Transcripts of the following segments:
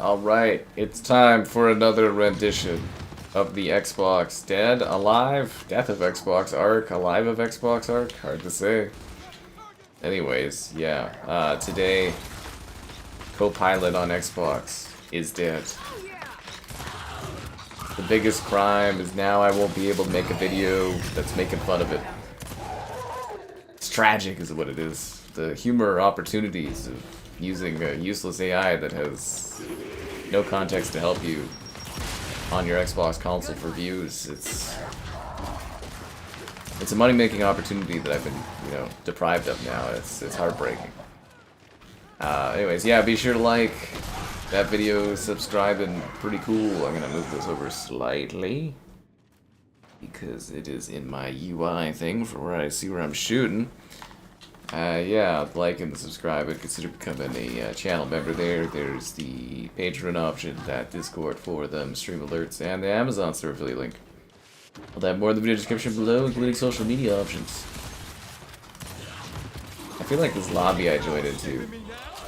Alright, it's time for another rendition of the Xbox Dead, Alive, Death of Xbox Arc, Alive of Xbox Arc, hard to say. Anyways, yeah, today, COPILOT on Xbox is dead. The biggest crime is now I won't be able to make a video that's making fun of it. It's tragic is what it is. The humor opportunities of using a useless AI that has no context to help you on your Xbox console for views. It's a money-making opportunity that I've been, deprived of now. It's heartbreaking. Anyways, yeah, be sure to like that video, subscribe, and pretty cool. I'm gonna move this over slightly because it is in my UI thing for where I see where I'm shooting. Yeah, like and subscribe and consider becoming a channel member there. There's the Patreon option, that Discord for them, stream alerts, and the Amazon store affiliate link. I'll have more in the video description below, including social media options. I feel like this lobby I joined into,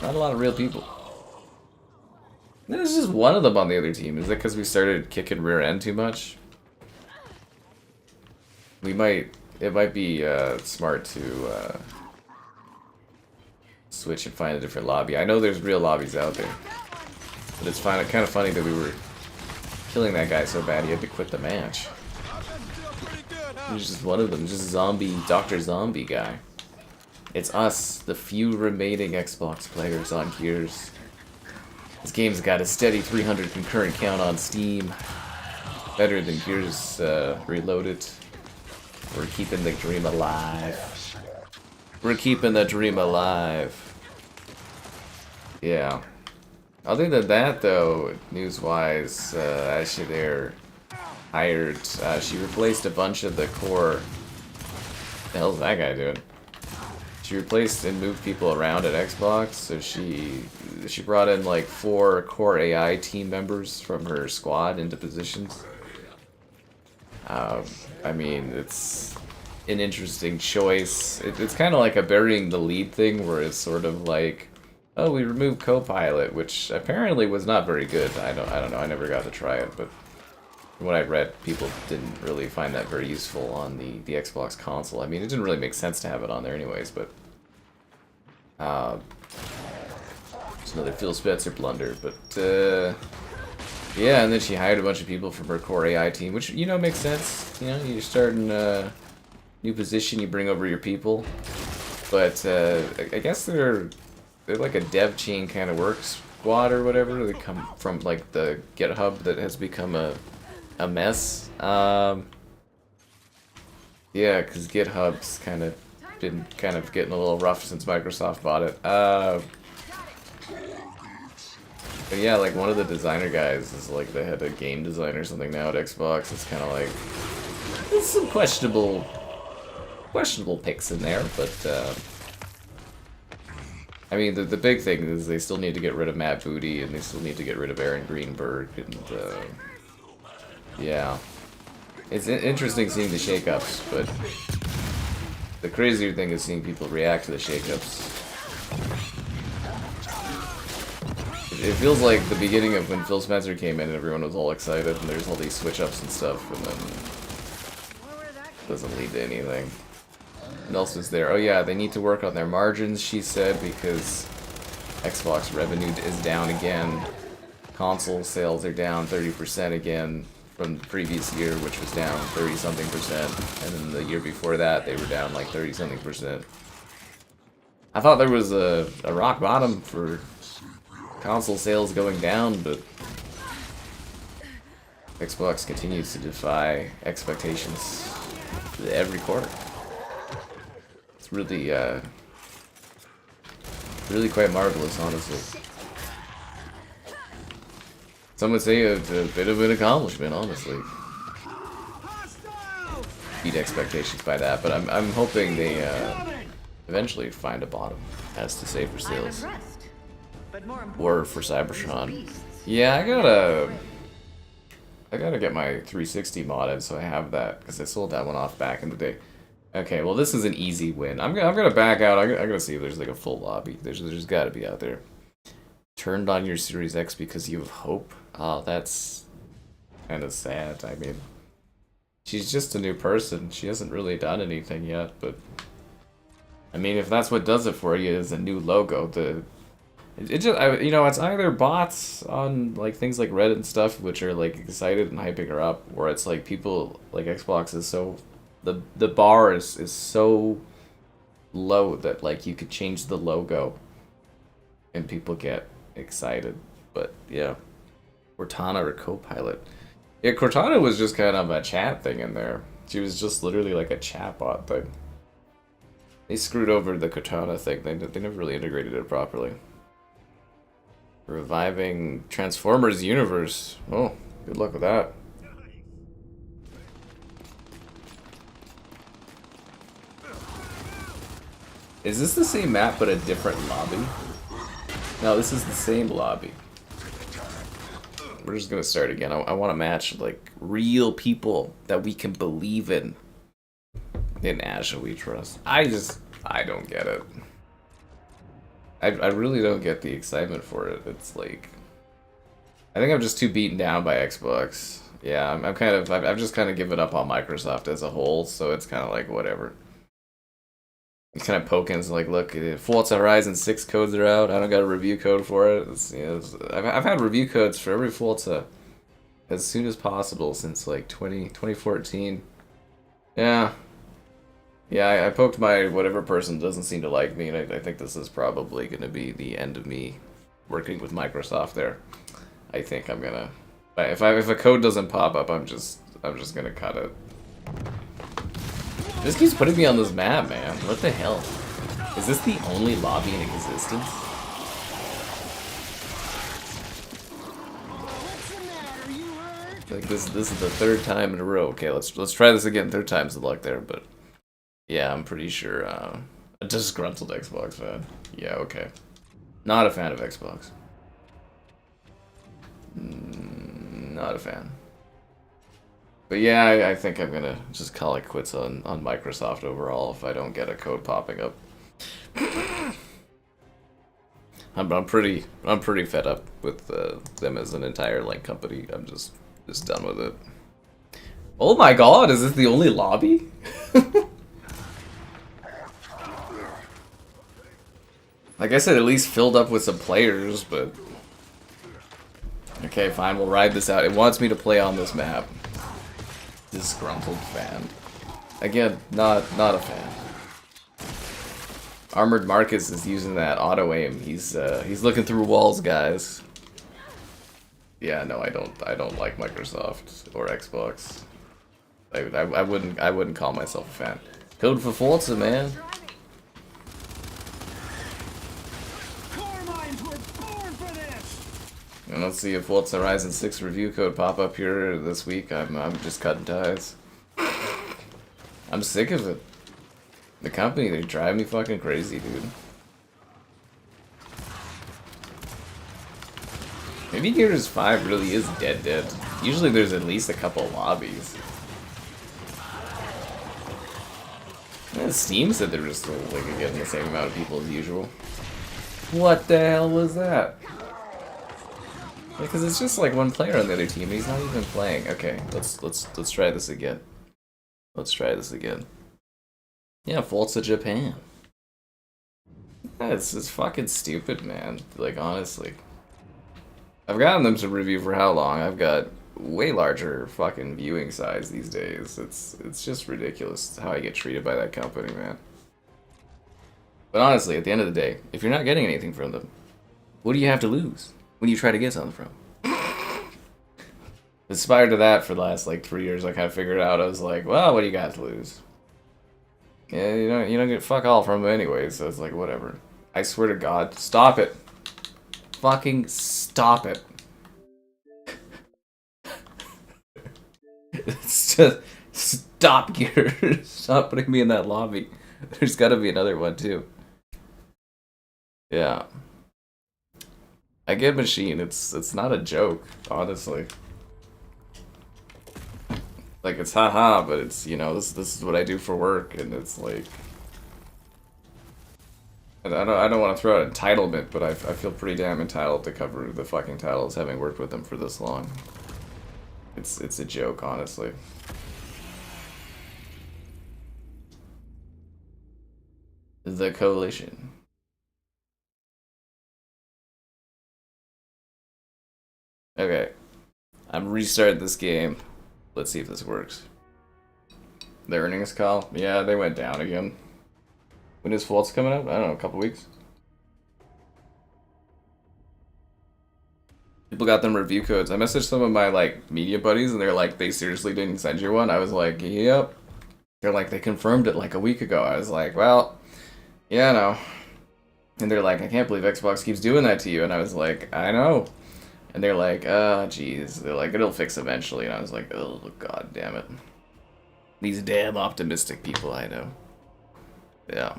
not a lot of real people. There's just one of them on the other team. Is that because we started kicking rear end too much? It might be smart to switch and find a different lobby. I know there's real lobbies out there, but it's kind of funny that we were killing that guy so bad he had to quit the match. He's just one of them, just zombie, Dr. Zombie guy. It's us, the few remaining Xbox players on HIRES. This game's got a steady 300 concurrent count on Steam. Better than HIRES Reloaded. We're keeping the dream alive. We're keeping the dream alive. Yeah. Other than that, though, news-wise, Ashley there hired. She replaced a bunch of the core. What the hell's that guy doing? She replaced and moved people around at Xbox. So she brought in like 4 core AI team members from her squad into positions. I mean, it's an interesting choice. It's kind of like a burying the lead thing, where it's sort of like, oh, we removed COPILOT, which apparently was not very good. I don't know. I never got to try it, but from what I read, people didn't really find that very useful on the Xbox console. I mean, it didn't really make sense to have it on there anyways, but it's another Phil Spencer blunder. But yeah, and then she hired a bunch of people from her core AI team, which makes sense. You're starting a new position, you bring over your people, but I guess they're like a dev chain kind of work squad or whatever. They come from like the GitHub that has become a mess. Yeah, because GitHub's been getting a little rough since Microsoft bought it. But yeah, like one of the designer guys is like the head of game design or something now at Xbox. It's kind of like, there's some questionable picks in there, but I mean, the big thing is they still need to get rid of Matt Booty, and they still need to get rid of Aaron Greenberg, and yeah. It's interesting seeing the shakeups, but the crazier thing is seeing people react to the shakeups. It feels like the beginning of when Phil Spencer came in and everyone was all excited, and there's all these switch-ups and stuff, and then it doesn't lead to anything. What else is there? Oh yeah, they need to work on their margins, she said, because Xbox revenue is down again. Console sales are down 30% again from the previous year, which was down 30-something%. And then the year before that, they were down like 30-something%. I thought there was a rock bottom for console sales going down, but Xbox continues to defy expectations every quarter. It's really, really quite marvelous, honestly. Some would say a bit of an accomplishment, honestly. Beat expectations by that, but I'm hoping they eventually find a bottom, as to say, for sales. Or for Cybertron. Yeah, I gotta get my 360 modded, so I have that, because I sold that one off back in the day. Okay, well this is an easy win. I'm gonna back out. I gotta see if there's like a full lobby. There's gotta be out there. turned on your Series X because you have hope. Oh, that's kind of sad. I mean, she's just a new person. She hasn't really done anything yet, but I mean, if that's what does it for you is a new logo, you know, it's either bots on like things like Reddit and stuff, which are like excited and hyping her up, or it's like people like Xbox is so the bar is so low that like you could change the logo and people get excited. But yeah, Cortana or Copilot. Yeah, Cortana was just kind of a chat thing in there. She was just literally like a chatbot thing. They screwed over the Cortana thing. They never really integrated it properly. Reviving Transformers universe. Oh, good luck with that. Is this the same map but a different lobby? No, this is the same lobby. We're just gonna start again. I want to match like real people that we can believe in. In Asha we trust. I don't get it. I really don't get the excitement for it. It's like, I think I'm just too beaten down by Xbox. Yeah, I've just kind of given up on Microsoft as a whole, so it's kind of like whatever. It's kind of poking, it's like, look, Forza Horizon 6 codes are out. I don't got a review code for it. I've had review codes for every Forza as soon as possible since like 2014. Yeah. Yeah, I poked my whatever person doesn't seem to like me, and I think this is probably going to be the end of me working with Microsoft there. I think I'm gonna, if a code doesn't pop up, I'm just gonna cut it. This keeps putting me on this map, man. What the hell? Is this the only lobby in existence? Like this is the third time in a row. Okay, let's try this again. Third time's the luck there, but. Yeah, I'm pretty sure, a disgruntled Xbox fan. Yeah, okay. Not a fan of Xbox. Not a fan. But yeah, I think I'm gonna just call it quits on Microsoft overall if I don't get a code popping up. I'm pretty fed up with them as an entire like company. I'm just done with it. Oh my god, is this the only lobby? Like I said, at least filled up with some players, but... Okay, fine, we'll ride this out. It wants me to play on this map. Disgruntled fan. Again, not a fan. Armored Marcus is using that auto-aim. He's looking through walls, guys. Yeah, no, I don't like Microsoft or Xbox. I wouldn't call myself a fan. Code for Forza, man. And let's see if Forza Horizon 6 review code pop up here this week. I'm just cutting ties. I'm sick of it. The company, they drive me fucking crazy, dude. Maybe Gears 5 really is dead. Usually there's at least a couple lobbies. And Steam said they were just like getting the same amount of people as usual. What the hell was that? Because it's just like one player on the other team, and he's not even playing. Okay, let's try this again. Let's try this again. Yeah, Forza Japan. Yeah, it's fucking stupid, man. Like honestly, I've gotten them to review for how long? I've got way larger fucking viewing size these days. It's just ridiculous how I get treated by that company, man. But honestly, at the end of the day, if you're not getting anything from them, what do you have to lose when you try to get something from them? Inspired to that for the last like 3 years, I kind of figured out. I was like, well, what do you got to lose? Yeah, you don't get fuck all from them anyway, so it's like whatever. I swear to God, stop it. Fucking stop it. It's just stop, Gears. Stop putting me in that lobby. There's got to be another one too. Yeah. I get Machine. It's not a joke, honestly. Like it's haha, but it's, you know, this is what I do for work, and it's like I don't want to throw out entitlement, but I feel pretty damn entitled to cover the fucking titles, having worked with them for this long. It's a joke, honestly. The Coalition. Okay. I'm restarting this game. Let's see if this works. The earnings call? Yeah, they went down again. When is Faults coming up? I don't know, a couple weeks? People got them review codes. I messaged some of my, like, media buddies, and they're like, they seriously didn't send you one? I was like, yep. They're like, they confirmed it like a week ago. I was like, well, yeah, no. And they're like, I can't believe Xbox keeps doing that to you. And I was like, I know. And they're like, oh, jeez. They're like, it'll fix eventually. And I was like, oh, god damn it. These damn optimistic people I know. Yeah.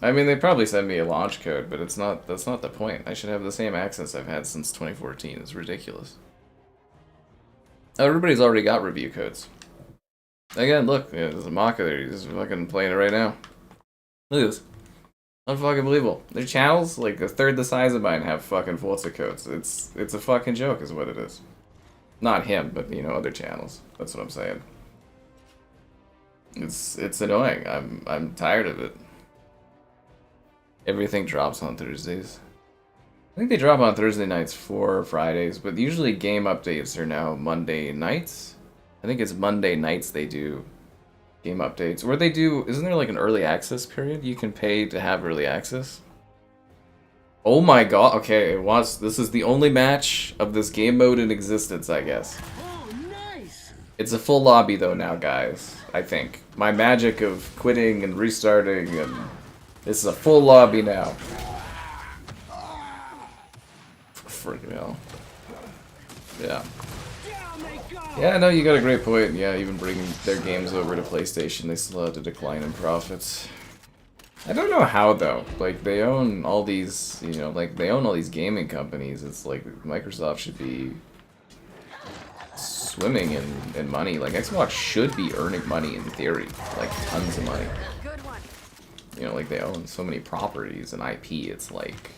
I mean, they probably send me a launch code, but that's not the point. I should have the same access I've had since 2014. It's ridiculous. Everybody's already got review codes. Again, look, yeah, there's a Maka there. He's just fucking playing it right now. Look at this. Unfucking believable. Their channels, like a third the size of mine, have fucking Forza codes. It's a fucking joke, is what it is. Not him, but you know, other channels. That's what I'm saying. It's annoying. I'm tired of it. Everything drops on Thursdays. I think they drop on Thursday nights for Fridays, but usually game updates are now Monday nights. I think it's Monday nights they do game updates. Or they do, isn't there like an early access period? You can pay to have early access? Oh my god, okay, this is the only match of this game mode in existence, I guess. Oh, nice. It's a full lobby though now, guys, I think. My magic of quitting and restarting, and this is a full lobby now. Freaking hell. Yeah. Yeah, no, you got a great point. Yeah, even bringing their games over to PlayStation, they still had to decline in profits. I don't know how, though. Like, they own all these, you know, like, they own all these gaming companies. It's like, Microsoft should be swimming in money. Like, Xbox should be earning money in theory. Like, tons of money. You know, like, they own so many properties and IP. It's like...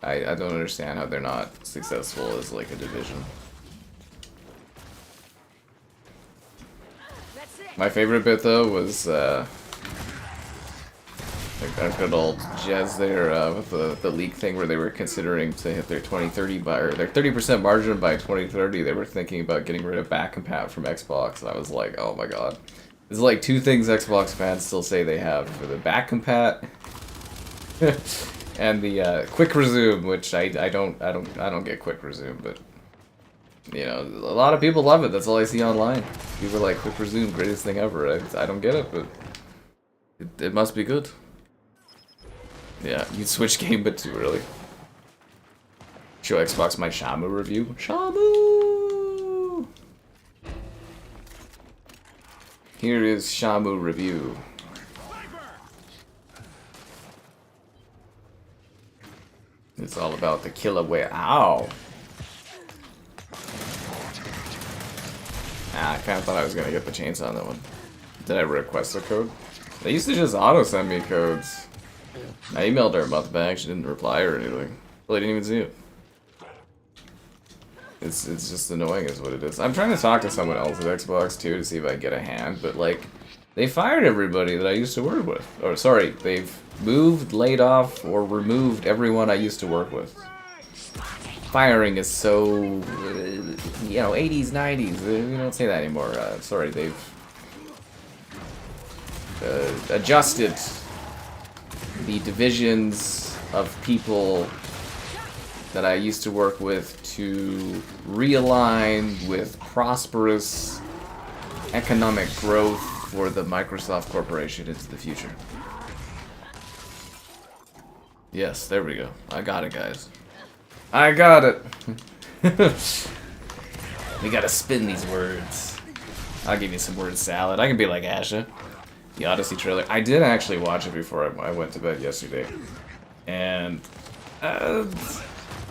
I don't understand how they're not successful as, like, a division. My favorite bit, though, was, like, that good old Jez there, with the leak thing where they were considering to hit their 2030 by, or their 30% margin by 2030. They were thinking about getting rid of back compat from Xbox, and I was like, oh my god. There's like two things Xbox fans still say they have: for the back compat and the quick resume, which I don't get quick resume, but you know, a lot of people love it. That's all I see online. People are like, quick resume, greatest thing ever. I don't get it, but it must be good. Yeah, you'd switch game, but too early. Show Xbox my Shamu review. Shamu! Here is Shamu review. It's all about the killer whale. Ow! Ah, I kinda thought I was gonna get the chainsaw on that one. Did I request a code? They used to just auto-send me codes. I emailed her a month back, she didn't reply or anything. Well, I didn't even see it. It's just annoying is what it is. I'm trying to talk to someone else at Xbox too to see if I get a hand, but like, they fired everybody that I used to work with. Or sorry, they've moved, laid off, or removed everyone I used to work with. Firing is so, you know, 80s, 90s, we don't say that anymore. Sorry, they've adjusted the divisions of people that I used to work with to realign with prosperous economic growth for the Microsoft Corporation into the future. Yes, there we go. I got it, guys. I got it! We gotta spin these words. I'll give you some word salad. I can be like Asha. The Odyssey trailer. I did actually watch it before I went to bed yesterday. And...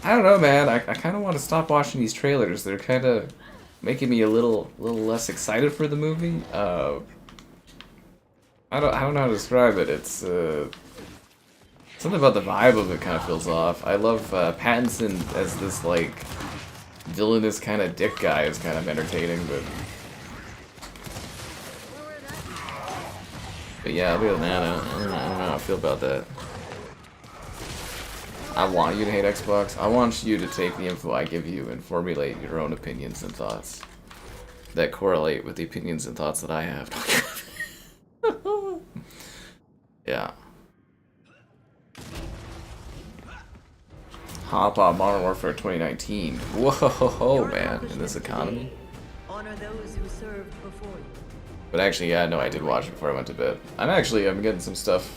I don't know, man. I kind of want to stop watching these trailers. They're kind of making me a little less excited for the movie. I don't know how to describe it. It's something about the vibe of it kind of feels off. I love Pattinson as this like villainous kind of dick guy is kind of entertaining, but yeah, other than that, I don't know how I feel about that. I want you to hate Xbox. I want you to take the info I give you and formulate your own opinions and thoughts that correlate with the opinions and thoughts that I have. Yeah. Hop on Modern Warfare 2019. Whoa, man, in this economy. Honor those who served before you. But actually, yeah, no, I did watch it before I went to bed. I'm getting some stuff,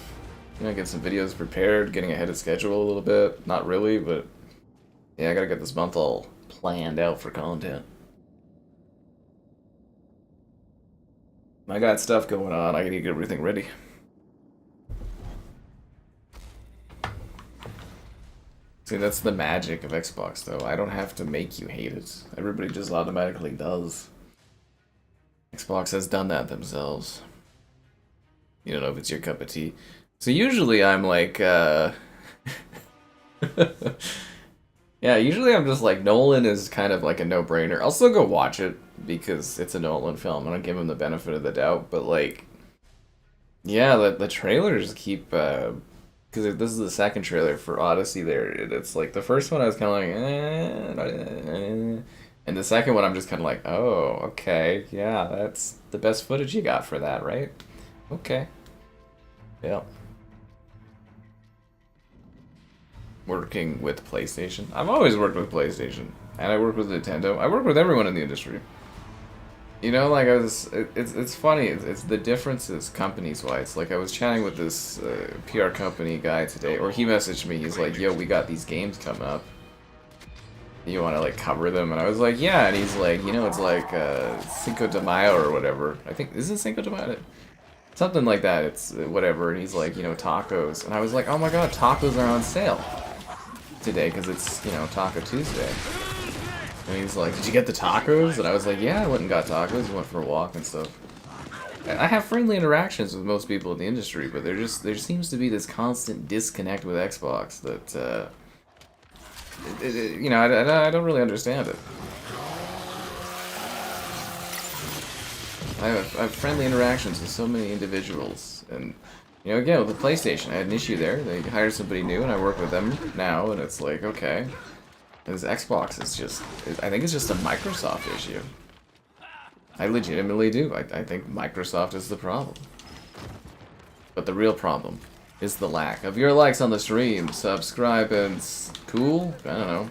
getting some videos prepared, getting ahead of schedule a little bit. Not really, but yeah, I gotta get this month all planned out for content. I got stuff going on. I gotta get everything ready. See, that's the magic of Xbox, though. I don't have to make you hate it. Everybody just automatically does. Xbox has done that themselves. You don't know if it's your cup of tea. So usually I'm like, yeah, usually I'm just like, Nolan is kind of like a no-brainer. I'll still go watch it because it's a Nolan film. I don't give him the benefit of the doubt, but like, yeah, the trailers keep, because this is the second trailer for Odyssey there. It's like, the first one I was kind of like, and the second one I'm just kind of like, oh, okay, yeah, that's the best footage you got for that, right? Okay. Yeah. Working with PlayStation. I've always worked with PlayStation, and I work with Nintendo. I work with everyone in the industry. You know, like it's funny. It's the differences companies-wise. Like I was chatting with this PR company guy today, or he messaged me. He's like, "Yo, we got these games coming up. You want to like cover them?" And I was like, "Yeah." And he's like, "It's like Cinco de Mayo or whatever. I think is it Cinco de Mayo? Something like that. It's whatever." And he's like, tacos. And I was like, "Oh my god, tacos are on sale today because it's Taco Tuesday." And he's like, "Did you get the tacos?" And I was like, "Yeah, I went and got tacos. We went for a walk and stuff." I have friendly interactions with most people in the industry, but there seems to be this constant disconnect with Xbox that, I don't really understand it. I have friendly interactions with so many individuals, and again with the PlayStation, I had an issue there. They hired somebody new, and I work with them now, and it's like, okay. This Xbox is just, I think it's just a Microsoft issue. I legitimately do. I think Microsoft is the problem. But the real problem is the lack of your likes on the stream, subscribe, and cool? I don't know.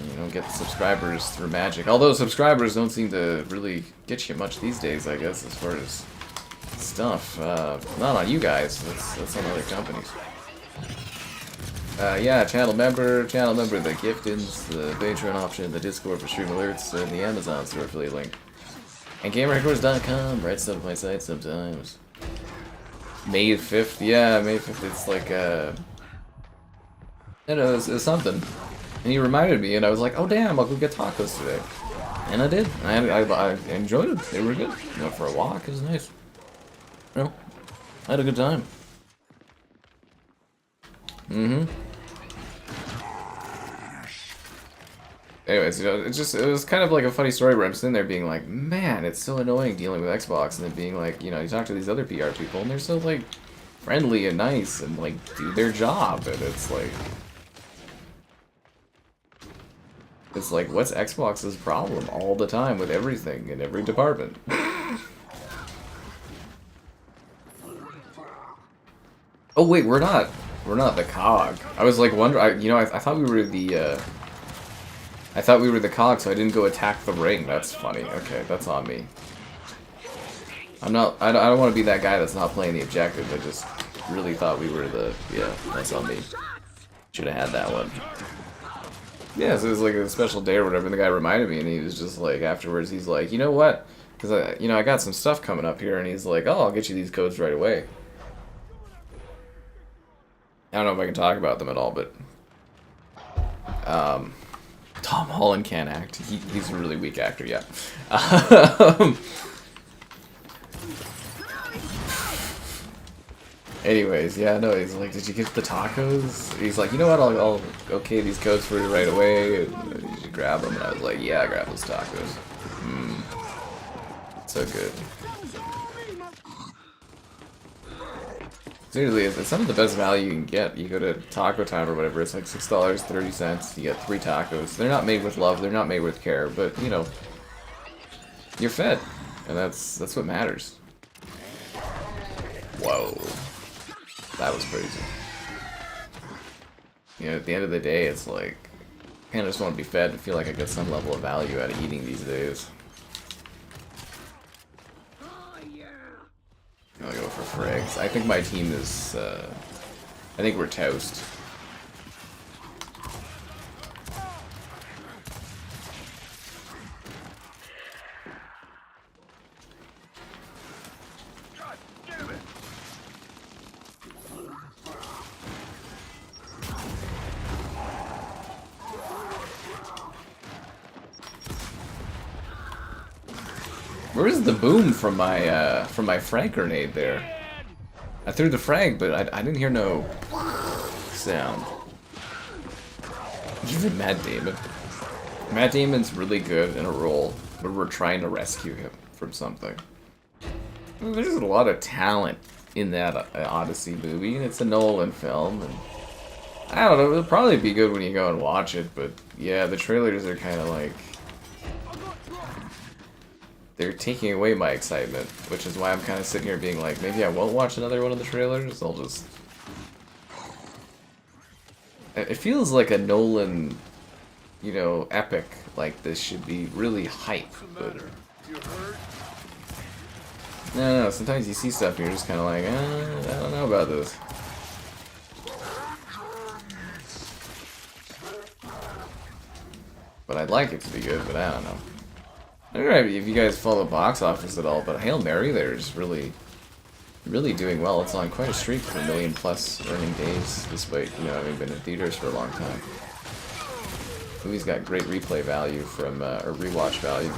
You don't get the subscribers through magic. Although subscribers don't seem to really get you much these days, I guess, as far as stuff. Not on you guys, that's on other companies. Yeah, channel member, the giftins, the Patreon option, the Discord for stream alerts, and the Amazon store affiliate link. And GamerHeadquarters.com, right stuff on my site sometimes. May 5th, yeah, May 5th, it's like, it was something. And he reminded me, and I was like, oh damn, I'll go get tacos today. And I did. I enjoyed it. They were good. Went for a walk, it was nice. I had a good time. Anyways, it was kind of like a funny story where I'm sitting there being like, man, it's so annoying dealing with Xbox, and then being like, you talk to these other PR people, and they're so, like, friendly and nice, and, like, do their job, and it's like, what's Xbox's problem all the time with everything in every department? Oh, wait, we're not the cog. I was, like, wondering, I thought we were the, I thought we were the cog, so I didn't go attack the ring. That's funny. Okay, that's on me. I don't want to be that guy that's not playing the objective. I just really thought we were the, yeah, that's on me. Should have had that one. Yeah, so it was like a special day or whatever, and the guy reminded me, and he was just like, afterwards, he's like, you know what? Because, I got some stuff coming up here, and he's like, oh, I'll get you these codes right away. I don't know if I can talk about them at all, but, Tom Holland can't act. He's a really weak actor, yeah. Anyways, yeah, no, he's like, did you get the tacos? He's like, you know what, I'll okay these codes for you right away, and you should grab them. And I was like, yeah, I grab those tacos. So good. Seriously, it's some of the best value you can get. You go to Taco Time or whatever, it's like $6.30, you get 3 tacos. They're not made with love, they're not made with care, but, you know, you're fed. And that's what matters. Whoa. That was crazy. You know, at the end of the day, it's like, I kinda just want to be fed and feel like I get some level of value out of eating these days. I'll go for frags. I think my team is, I think we're toast. Where's the boom from my frag grenade there? I threw the frag, but I didn't hear no sound. Even Matt Damon. Matt Damon's really good in a role where we're trying to rescue him from something. There's a lot of talent in that Odyssey movie, and it's a Nolan film, and I don't know, it'll probably be good when you go and watch it, but yeah, the trailers are kind of like... they're taking away my excitement, which is why I'm kind of sitting here being like, maybe I won't watch another one of the trailers, I'll just... It feels like a Nolan, you know, epic like this should be really hype, but... No, sometimes you see stuff and you're just kind of like, I don't know about this. But I'd like it to be good, but I don't know. I don't know if you guys follow box office at all, but Hail Mary there is really doing well. It's on quite a streak for 1 million+ earning days, despite, you know, having been in theaters for a long time. The movie's got great replay value from, or rewatch value.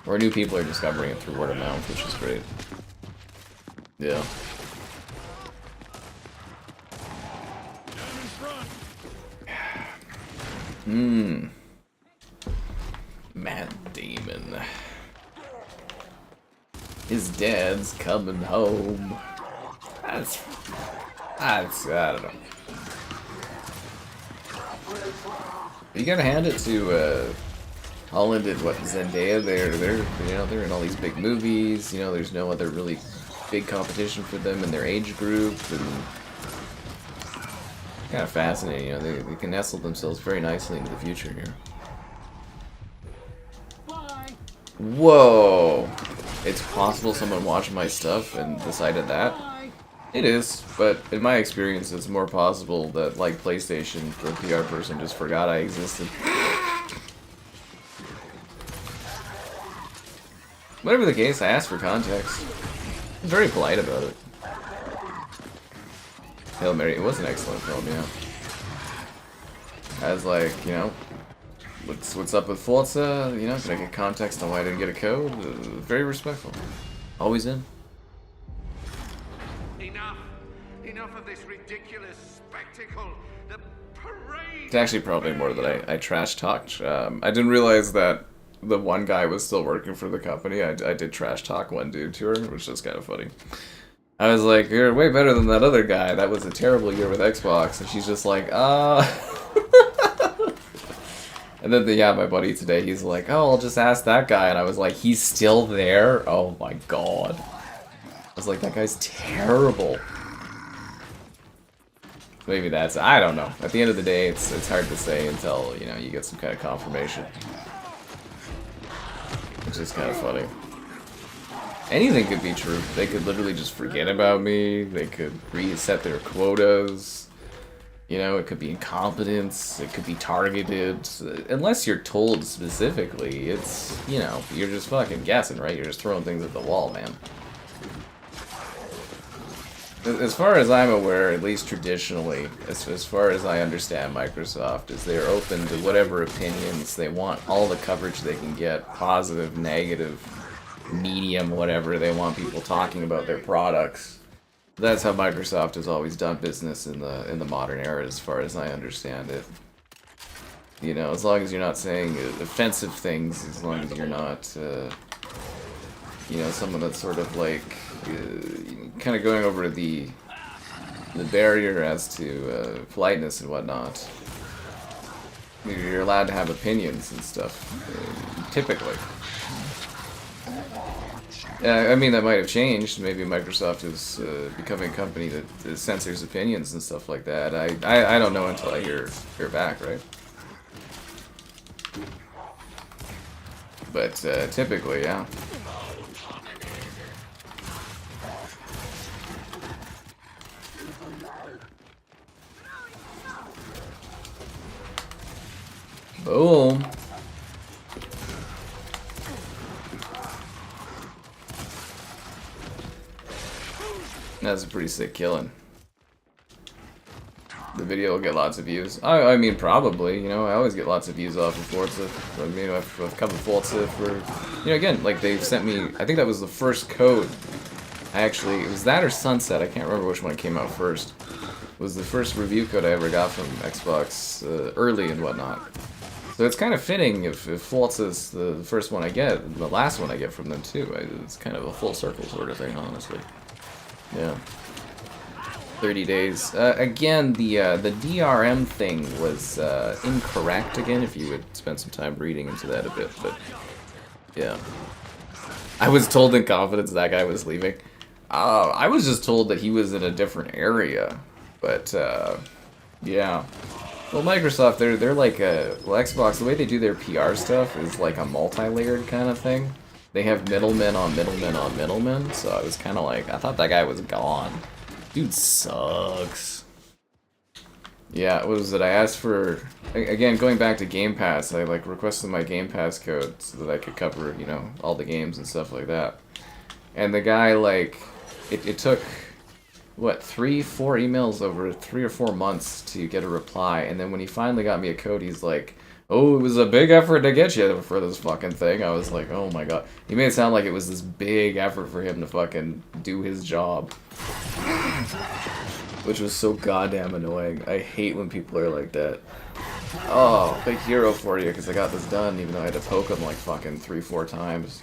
Or new people are discovering it through word of mouth, which is great. Yeah. Matt Damon. His dad's coming home. That's I don't know. You gotta hand it to Holland and what Zendaya. They're in all these big movies. You know, there's no other really big competition for them in their age group, and kind of fascinating. You know, they can nestle themselves very nicely into the future here. Whoa! It's possible someone watched my stuff and decided that? It is, but in my experience it's more possible that, like PlayStation, the PR person just forgot I existed. Whatever the case, I asked for context. I'm very polite about it. Hail Mary, it was an excellent film, yeah. I was like, you know, what's up with Forza? You know, can I get context on why I didn't get a code? Very respectful. Always in. Enough of this ridiculous spectacle. The parade. It's actually probably more that I trash talked. I didn't realize that the one guy was still working for the company. I did trash talk one dude to her, which was kind of funny. I was like, you're way better than that other guy. That was a terrible year with Xbox. And she's just like, And then, my buddy today, he's like, oh, I'll just ask that guy. And I was like, he's still there? Oh my god. I was like, that guy's terrible. Maybe that's, I don't know. At the end of the day, it's hard to say until, you know, you get some kind of confirmation. Which is kind of funny. Anything could be true. They could literally just forget about me. They could reset their quotas. You know, it could be incompetence. It could be targeted. Unless you're told specifically, it's, you know, you're just fucking guessing, right? You're just throwing things at the wall, man. As far as I'm aware, at least traditionally, as far as I understand Microsoft, is they're open to whatever opinions they want, all the coverage they can get, positive, negative, medium, whatever. They want people talking about their products. That's how Microsoft has always done business in the modern era, as far as I understand it. You know, as long as you're not saying offensive things, as long as you're not, you know, someone that's sort of like kind of going over the barrier as to politeness and whatnot. You're allowed to have opinions and stuff, typically. I mean, that might have changed. Maybe Microsoft is becoming a company that censors opinions and stuff like that. I don't know until I hear back, right? But typically, yeah. Boom. That's a pretty sick killing. The video will get lots of views. I mean, probably. You know, I always get lots of views off of Forza. I mean, I've covered Forza for, you know, again, like they've sent me. I think that was the first code. It was that or Sunset. I can't remember which one came out first. It was the first review code I ever got from Xbox early and whatnot. So it's kind of fitting if Forza's the first one I get, and the last one I get from them too. It's kind of a full circle sort of thing, honestly. Yeah. 30 days. Again, the DRM thing was incorrect again, if you would spend some time reading into that a bit, but yeah. I was told in confidence that guy was leaving. I was just told that he was in a different area, but yeah. Well, Microsoft, they're like well, Xbox, the way they do their PR stuff is like a multi-layered kind of thing. They have middlemen on middlemen on middlemen, so I was kind of like, I thought that guy was gone. Dude sucks. Yeah, what was it? I asked for, again, going back to Game Pass, I like requested my Game Pass code so that I could cover, you know, all the games and stuff like that. And the guy, like, it took, what, 3-4 emails over 3 or 4 months to get a reply, and then when he finally got me a code, he's like, oh, it was a big effort to get you for this fucking thing. I was like, oh my god. He made it sound like it was this big effort for him to fucking do his job. Which was so goddamn annoying. I hate when people are like that. Oh, big hero for you, because I got this done, even though I had to poke him like fucking 3-4 times.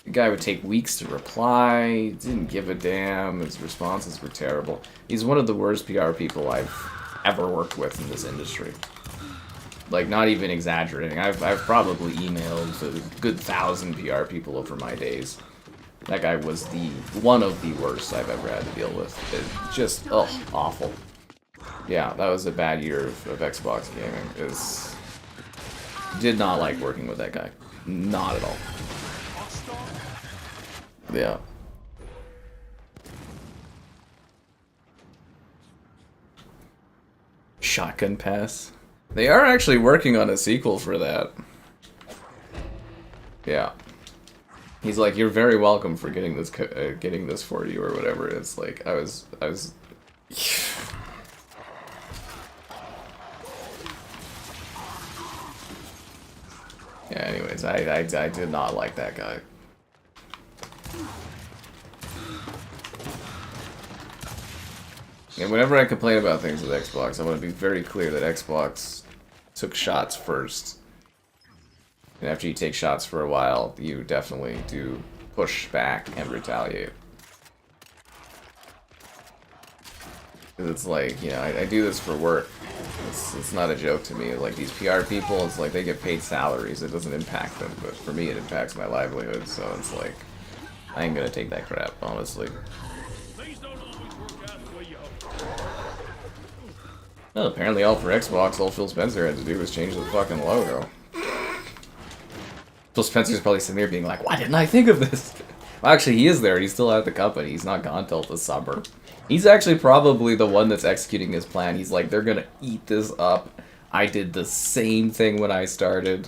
The guy would take weeks to reply, didn't give a damn, his responses were terrible. He's one of the worst PR people I've ever worked with in this industry. Like, not even exaggerating. I've probably emailed a good 1,000 PR people over my days. That guy was one of the worst I've ever had to deal with. It just, awful. Yeah, that was a bad year of Xbox gaming. Did not like working with that guy. Not at all. Yeah. Shotgun Pass. They are actually working on a sequel for that. Yeah. He's like, you're very welcome for getting this for you or whatever. It's like I was. Yeah. Anyways, I did not like that guy. And whenever I complain about things with Xbox, I want to be very clear that Xbox took shots first. And after you take shots for a while, you definitely do push back and retaliate. Because it's like, you know, I do this for work. It's not a joke to me. Like, these PR people, it's like they get paid salaries. It doesn't impact them. But for me, it impacts my livelihood. So it's like, I ain't gonna take that crap, honestly. Well, apparently all for Xbox, all Phil Spencer had to do was change the fucking logo. Phil Spencer's probably sitting there being like, why didn't I think of this? Well, actually, he is there. He's still at the company. He's not gone till the summer. He's actually probably the one that's executing his plan. He's like, they're gonna eat this up. I did the same thing when I started.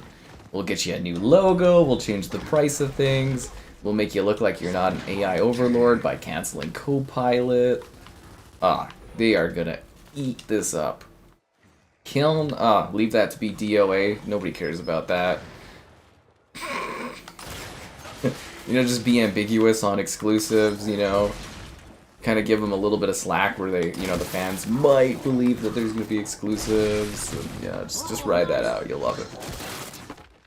We'll get you a new logo. We'll change the price of things. We'll make you look like you're not an AI overlord by canceling COPILOT. They are gonna eat this up. Kiln, leave that to be DOA. Nobody cares about that. You know, just be ambiguous on exclusives, you know. kind of give them a little bit of slack where they, you know, the fans might believe that there's going to be exclusives. And yeah, just ride that out. You'll love it.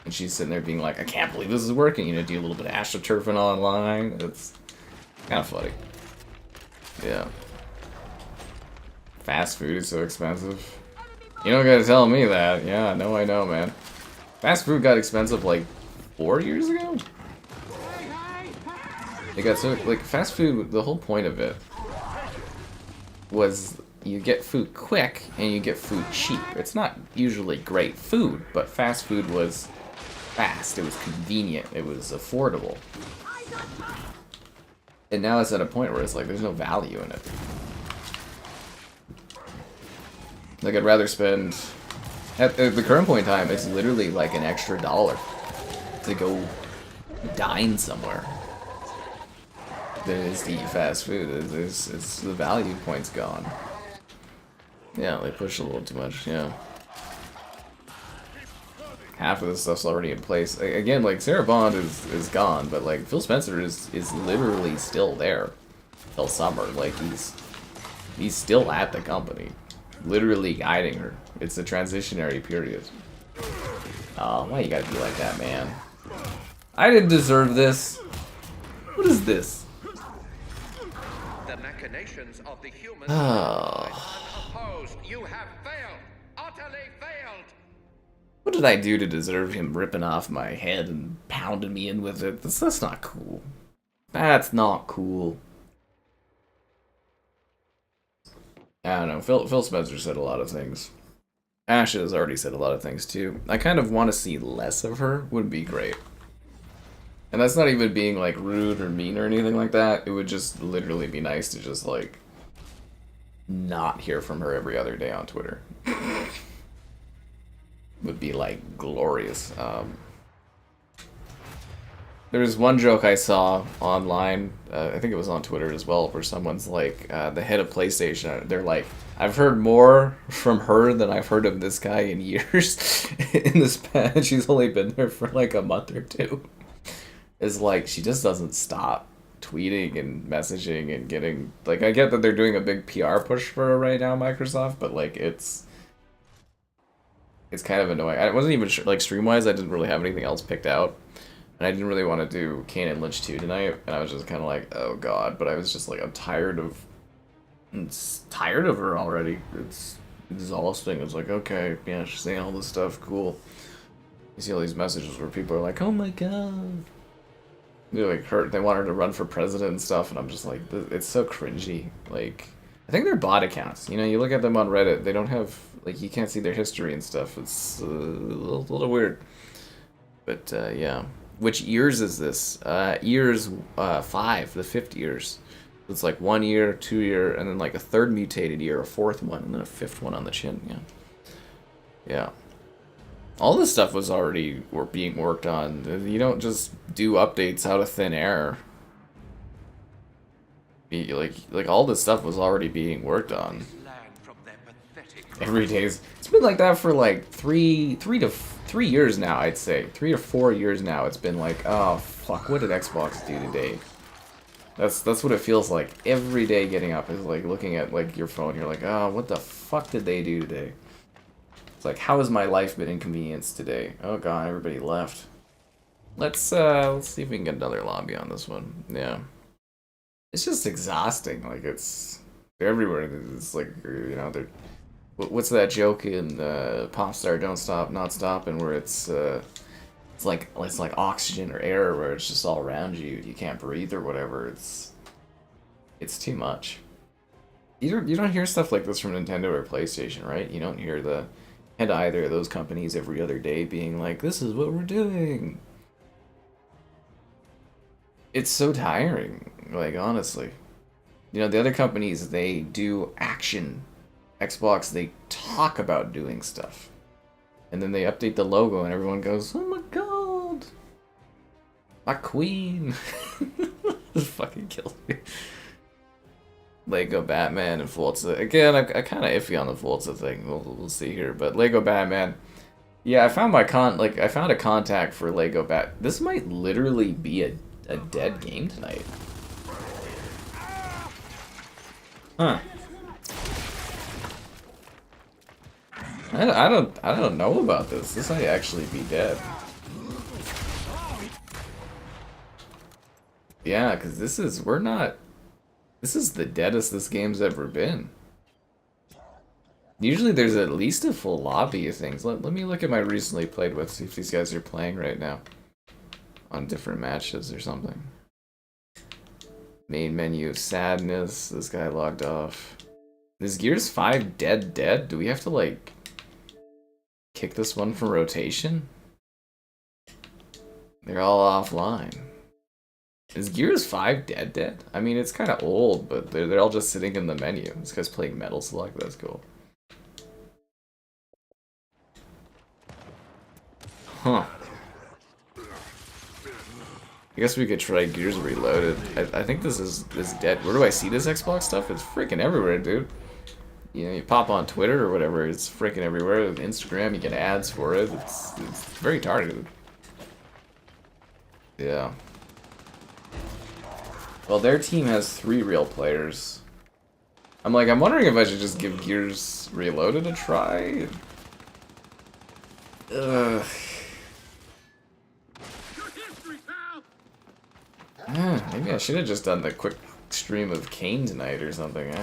And she's sitting there being like, I can't believe this is working. You know, do a little bit of astroturfing online. It's kind of funny. Yeah. Fast food is so expensive. You don't gotta tell me that. Yeah, no, I know, man. Fast food got expensive like 4 years ago? It got so, like, fast food, the whole point of it was you get food quick and you get food cheap. It's not usually great food, but fast food was fast, it was convenient, it was affordable. And now it's at a point where it's like, there's no value in it. Like, I'd rather spend, at the current point in time, it's literally like an extra $1 to go dine somewhere than it is to eat fast food. It's the value point's gone. Yeah, they push a little too much, yeah. Half of this stuff's already in place. Again, like, Sarah Bond is gone, but, like, Phil Spencer is literally still there till summer. Like, he's still at the company, literally guiding her. It's a transitionary period. Oh, why you gotta be like that, man? I didn't deserve this. What is this? The machinations of the human Oh. You have failed, utterly failed. What did I do to deserve him ripping off my head and pounding me in with it? That's not cool. That's not cool. I don't know. Phil Spencer said a lot of things. Ash has already said a lot of things too. I kind of want to see less of her. Would be great. And that's not even being like rude or mean or anything like that. It would just literally be nice to just like not hear from her every other day on Twitter. Would be like glorious. There was one joke I saw online, I think it was on Twitter as well, where someone's like, the head of PlayStation, they're like, I've heard more from her than I've heard of this guy in years. In this span, she's only been there for like a month or two. It's like, she just doesn't stop tweeting and messaging and getting, like, I get that they're doing a big PR push for her right now, Microsoft, but like, it's kind of annoying. I wasn't even sure, like, stream-wise, I didn't really have anything else picked out. And I didn't really want to do Kane and Lynch 2 tonight, and I was just kind of like, oh god, but I was just like, I'm tired of her already. It's exhausting. It's like, okay, yeah, she's saying all this stuff, cool. You see all these messages where people are like, oh my god. They're like, they want her to run for president and stuff, and I'm just like, it's so cringy. Like, I think they're bot accounts. You know, you look at them on Reddit, they don't have, like, you can't see their history and stuff. It's a little weird. But, yeah. Which years is this? Years 5, the 5th years. It's like 1 year, 2 year, and then like a 3rd mutated year, a 4th one, and then a 5th one on the chin. Yeah. Yeah. All this stuff was already being worked on. You don't just do updates out of thin air. Like all this stuff was already being worked on. Every day. It's been like that for like 3 years now, I'd say. 3 or 4 years now. It's been like, oh fuck, what did Xbox do today? That's what it feels like. Every day getting up is like looking at like your phone. You're like, oh, what the fuck did they do today? It's like, how has my life been inconvenienced today? Oh god, everybody left. Let's see if we can get another lobby on this one. Yeah. It's just exhausting. Like, they're everywhere. It's like, you know, they're... What's that joke in Popstar Don't Stop, Not Stopping, where it's like oxygen or air, where it's just all around you. You can't breathe or whatever. It's too much. You don't hear stuff like this from Nintendo or PlayStation, right? You don't hear the head of either of those companies every other day being like, this is what we're doing. It's so tiring, like, honestly. You know, the other companies, they do action. Xbox, they talk about doing stuff. And then they update the logo and everyone goes, oh my god! My queen! This fucking kills me. Lego Batman and Forza. Again, I'm kind of iffy on the Forza thing. We'll see here. But Lego Batman. Yeah, I found I found a contact for Lego Bat. This might literally be a dead game tonight. Huh. I don't know about this. This might actually be dead. Yeah, because this is the deadest this game's ever been. Usually there's at least a full lobby of things. Let me look at my recently played with, see if these guys are playing right now. On different matches or something. Main menu of sadness. This guy logged off. Is Gears 5 dead? Do we have to, like, kick this one from rotation? They're all offline. Is Gears 5 dead? I mean, it's kind of old, but they're all just sitting in the menu. This guy's playing Metal Slug. That's cool. Huh. I guess we could try Gears Reloaded. I think this is dead. Where do I see this Xbox stuff? It's freaking everywhere, dude. You know, you pop on Twitter or whatever, it's freaking everywhere. Instagram, you get ads for it. It's very targeted. Yeah. Well, their team has 3 real players. I'm wondering if I should just give Gears Reloaded a try. Ugh. Maybe I should have just done the quick stream of Kane tonight or something.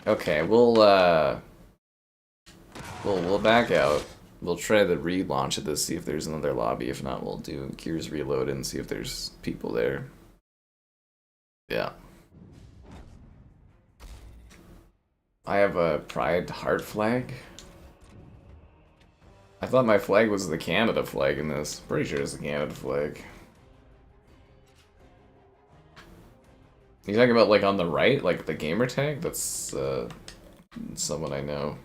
Okay, we'll back out. We'll try the relaunch of this, see if there's another lobby. If not, we'll do Gears Reload and see if there's people there. Yeah. I have a Pride Heart flag. I thought my flag was the Canada flag in this. Pretty sure it's the Canada flag. You talking about, like, on the right? Like, the gamer tag? That's, someone I know.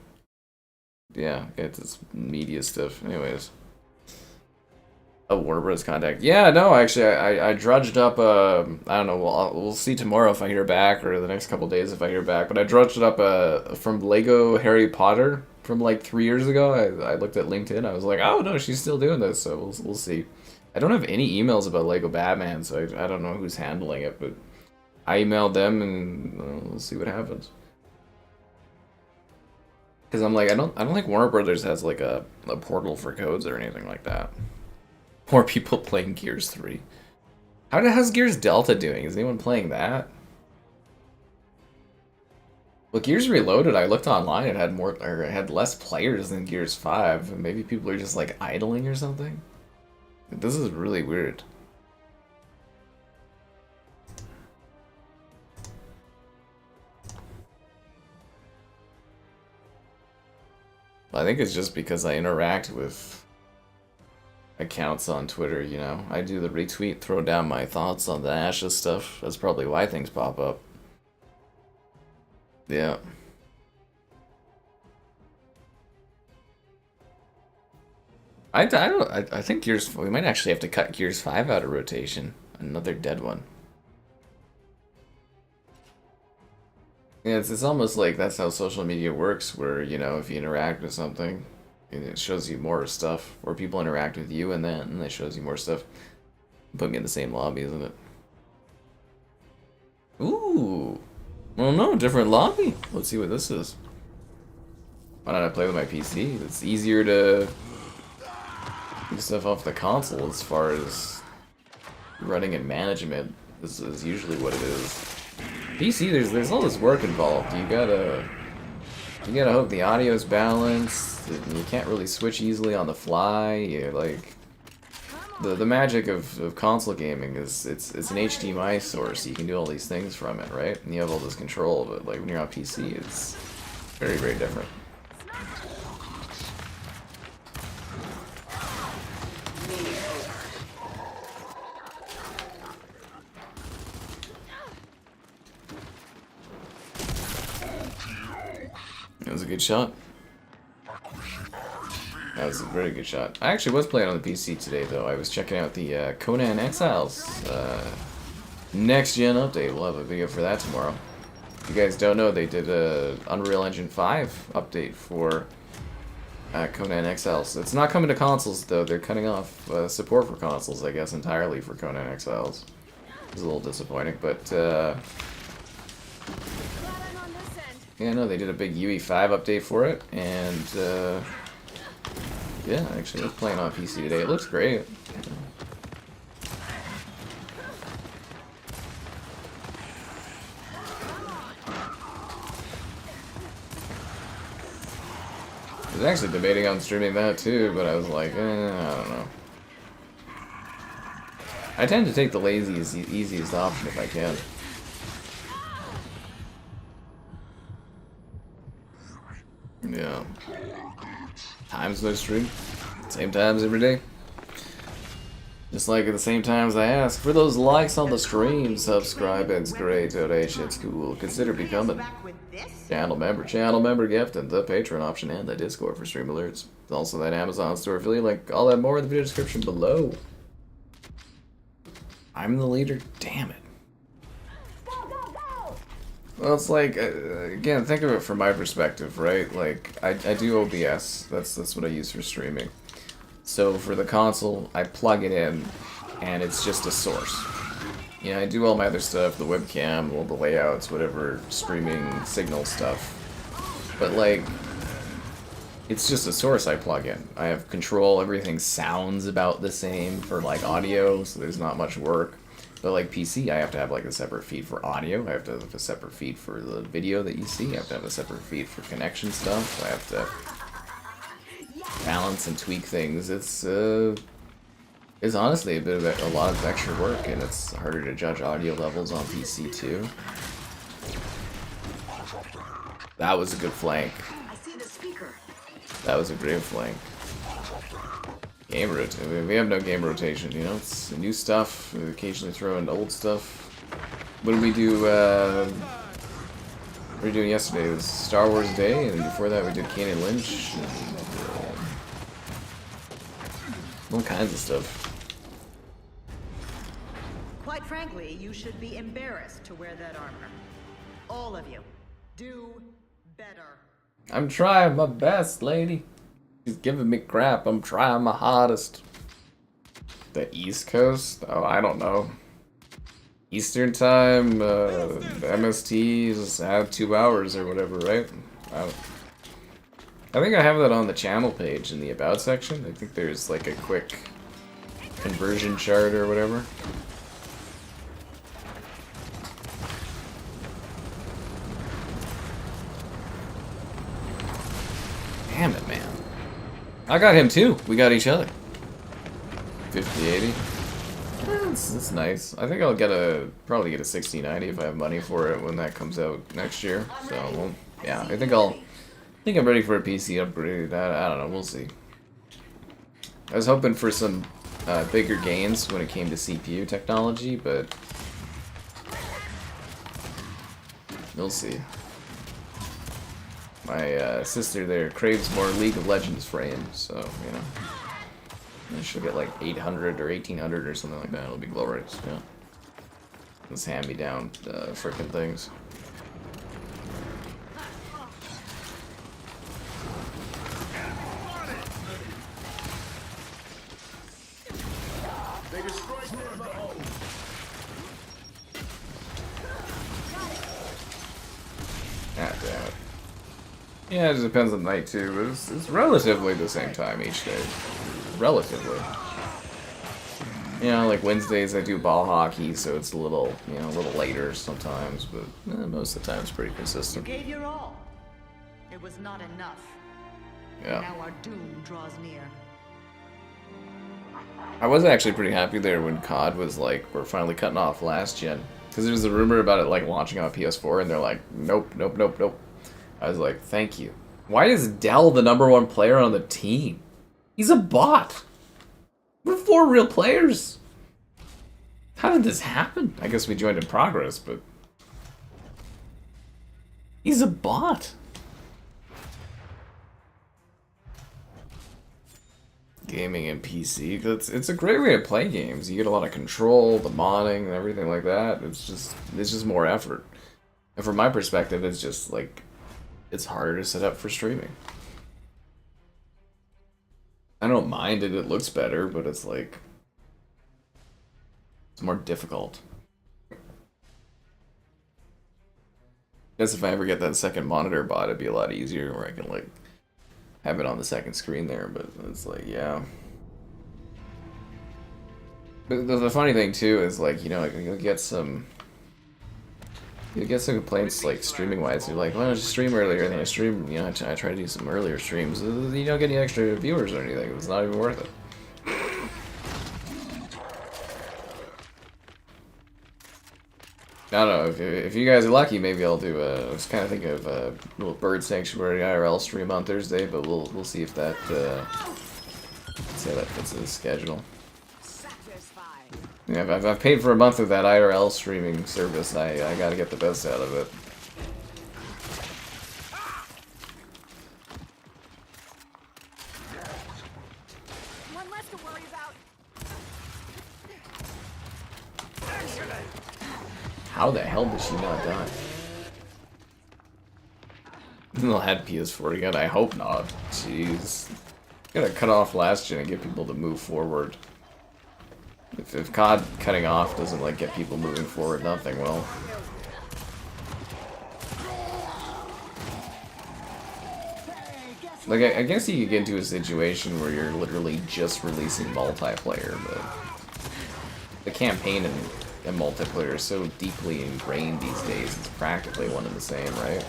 Yeah, it's media stuff. Anyways. Oh, Warner Bros. Contact. Yeah, no, actually, I drudged up, I don't know, we'll see tomorrow if I hear back, or the next couple days if I hear back, but I drudged up, from Lego Harry Potter from, like, 3 years ago. I looked at LinkedIn, I was like, oh, no, she's still doing this, so we'll see. I don't have any emails about Lego Batman, so I don't know who's handling it, but I emailed them, and we'll see what happens. Because I'm like, I don't think Warner Brothers has, like, a portal for codes or anything like that. More people playing Gears 3. How's Gears Delta doing? Is anyone playing that? Well, Gears Reloaded, I looked online, it had less players than Gears 5. Maybe people are just, like, idling or something? This is really weird. I think it's just because I interact with accounts on Twitter, you know. I do the retweet, throw down my thoughts on the Ashes stuff. That's probably why things pop up. Yeah. I think we might actually have to cut Gears 5 out of rotation. Another dead one. Yeah, it's almost like that's how social media works, where, you know, if you interact with something, it shows you more stuff, or people interact with you and then it shows you more stuff. Put me in the same lobby, isn't it? Ooh. Well, no, different lobby. Let's see what this is. Why not I play with my PC? It's easier to do stuff off the console as far as running and management. This is usually what it is. PC, there's all this work involved. You gotta hope the audio's balanced. You can't really switch easily on the fly. You're like, the magic of console gaming is it's an HDMI source. So you can do all these things from it, right? And you have all this control. But like when you're on PC, it's very, very different. That was a good shot. That was a very good shot. I actually was playing on the PC today, though. I was checking out the Conan Exiles next-gen update. We'll have a video for that tomorrow. If you guys don't know, they did a Unreal Engine 5 update for Conan Exiles. It's not coming to consoles, though. They're cutting off support for consoles, I guess, entirely for Conan Exiles. was a little disappointing, but yeah, no, they did a big UE5 update for it, and yeah, actually, I was playing on PC today. It looks great. I was actually debating on streaming that too, but I was like, I don't know. I tend to take the easiest option if I can. Yeah. Times no stream. Same times every day. Just like at the same times I ask for those likes on the stream, subscribe, it's great, donation, it's cool. Consider becoming channel member gift, and the Patreon option, and the Discord for stream alerts. There's also that Amazon store affiliate link, all that more in the video description below. I'm the leader, damn it. Well, it's like, again, think of it from my perspective, right? Like, I do OBS, that's what I use for streaming. So for the console, I plug it in, and it's just a source. You know, I do all my other stuff, the webcam, all the layouts, whatever, streaming signal stuff. But like, it's just a source I plug in. I have control, everything sounds about the same for like audio, so there's not much work. But like PC, I have to have like a separate feed for audio, I have to have a separate feed for the video that you see, I have to have a separate feed for connection stuff, I have to balance and tweak things. It's honestly a lot of extra work, and it's harder to judge audio levels on PC too. That was a good flank. I see the speaker. That was a great flank. Game rotation. We have no game rotation, you know. It's new stuff. We occasionally throw in old stuff. What did we do? What were we doing yesterday? It was Star Wars Day, and before that we did Canyon Lynch. And, all kinds of stuff. Quite frankly, you should be embarrassed to wear that armor. All of you. Do better. I'm trying my best, lady. She's giving me crap. I'm trying my hardest. The East Coast? Oh, I don't know. Eastern time, MST is add 2 hours or whatever, right? I think I have that on the channel page in the About section. I think there's like a quick conversion chart or whatever. Damn it, man. I got him too. We got each other. 50-80. That's nice. I think I'll probably get a 60-90 if I have money for it when that comes out next year. So, well, yeah, I think I'm ready for a PC upgrade. I don't know, we'll see. I was hoping for some bigger gains when it came to CPU technology, but we'll see. My sister there craves more League of Legends frames, so, you know. She'll get like 800 or 1800 or something like that. It'll be glorious, yeah. Those hand-me-down frickin' things. God damn it. Yeah, it just depends on the night too, but it's relatively the same time each day. Relatively. You know, like Wednesdays I do ball hockey, so it's a little, you know, a little later sometimes, but most of the time it's pretty consistent. You gave your all. It was not enough. Yeah. Now our doom draws near. I was actually pretty happy there when COD was like, we're finally cutting off last gen. Because there was a rumor about it like launching on PS4, and they're like, nope, nope, nope, nope. I was like, thank you. Why is Dell the #1 player on the team? He's a bot. We're 4 real players. How did this happen? I guess we joined in progress, but he's a bot. Gaming and PC, it's a great way to play games. You get a lot of control, the modding, and everything like that. It's just more effort. And from my perspective, it's just like, it's harder to set up for streaming. I don't mind it, it looks better, but it's like, it's more difficult. Guess if I ever get that second monitor bot, it'd be a lot easier where I can like have it on the second screen there, but it's like, yeah. But the funny thing too is like, you know, you'll get some complaints like streaming wise. You're like, well, I just stream earlier, and then I stream, you know, I try to do some earlier streams. You don't get any extra viewers or anything. It's not even worth it. I don't know, if you guys are lucky, maybe I'll do I was kind of thinking of a little Bird Sanctuary IRL stream on Thursday, but we'll see if that, see how that fits in the schedule. Yeah, I've paid for a month of that IRL streaming service, I gotta get the best out of it. One less to worry about. How the hell did she not die? They'll had PS4 again, I hope not. Jeez. Gotta cut off last gen and get people to move forward. If COD cutting off doesn't like get people moving forward, nothing will. Like, I guess you could get into a situation where you're literally just releasing multiplayer, but the campaign and multiplayer is so deeply ingrained these days, it's practically one and the same, right?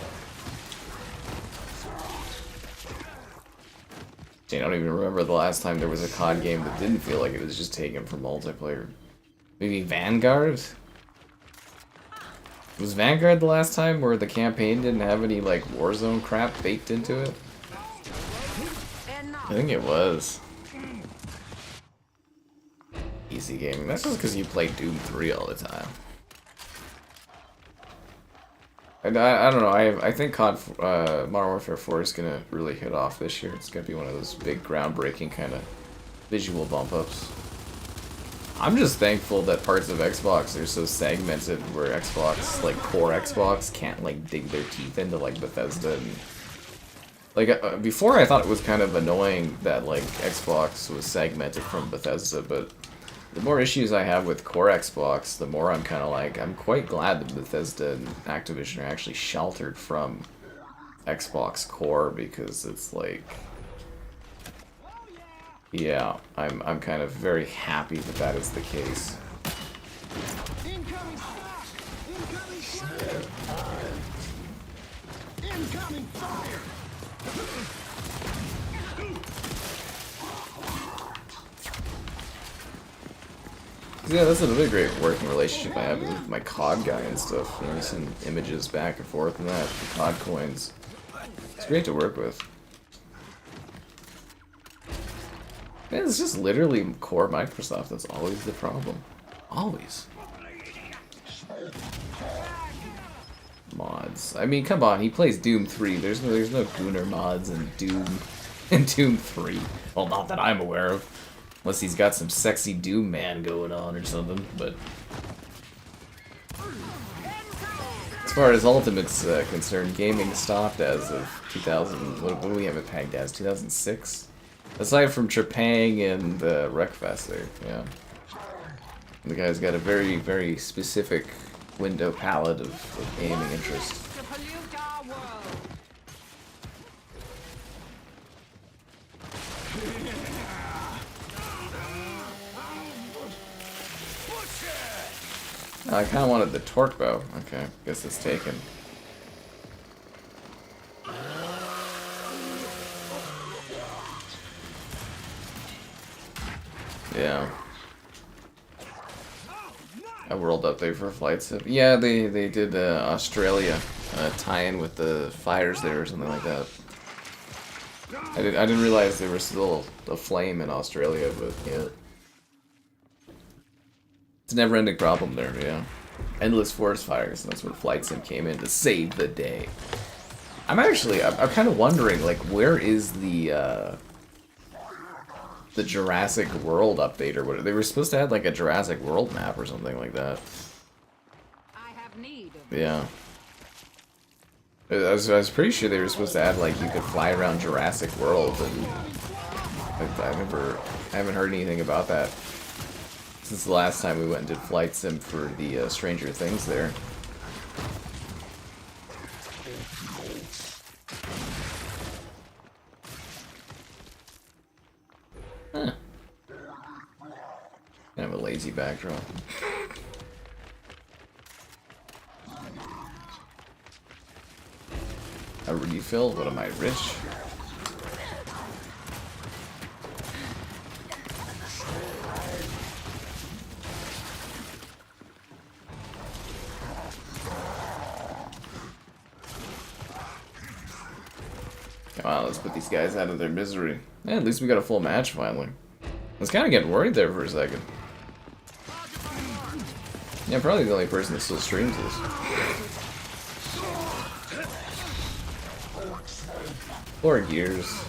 I don't even remember the last time there was a COD game that didn't feel like it was just taken from multiplayer. Maybe Vanguard? Was Vanguard the last time where the campaign didn't have any, like, Warzone crap baked into it? I think it was. Easy gaming. That's just because you play Doom 3 all the time. And I don't know, I think COD, Modern Warfare 4 is gonna really hit off this year. It's gonna be one of those big groundbreaking kind of visual bump ups. I'm just thankful that parts of Xbox are so segmented where Xbox, like core Xbox, can't like dig their teeth into like Bethesda. And, like before I thought it was kind of annoying that like Xbox was segmented from Bethesda, but the more issues I have with core Xbox, the more I'm kind of like, I'm quite glad that Bethesda and Activision are actually sheltered from Xbox core, because it's like, yeah, I'm kind of very happy that that is the case. Incoming shock! Incoming fire! Incoming fire! Yeah, that's another great working relationship I have with my COD guy and stuff. You know, we send images back and forth and that, the COD coins. It's great to work with. Man, it's just literally core Microsoft that's always the problem. Always. Mods. I mean, come on, he plays Doom 3. There's no Gunner mods in Doom 3. Well, not that I'm aware of. Unless he's got some sexy Doom man going on or something, but as far as Ultimate's concerned, gaming stopped as of 2000. What do we have it pegged as? 2006. Aside from Trepang and Wreckfest, there, yeah. The guy's got a very, very specific window palette of gaming interest. To pollute our world. I kind of wanted the torque bow. Okay, guess it's taken. Yeah. A world update for flight sim. Yeah, they did Australia tie-in with the fires there or something like that. I didn't realize there was still a flame in Australia, but yeah. It's a never-ending problem there, yeah. Endless forest fires, that's when Flight Sim came in to save the day. I'm kind of wondering, like, where is the Jurassic World update or what? They were supposed to have, like, a Jurassic World map or something like that. I have need of Yeah. I was pretty sure they were supposed to add, like, you could fly around Jurassic World, and I haven't heard anything about that since the last time we went and did Flight Sim for the Stranger Things there. empty backdrop. A refill? What am I, rich? Come on, let's put these guys out of their misery. Yeah, at least we got a full match finally. I was kind of getting worried there for a second. Yeah, probably the only person that still streams this. Or gears.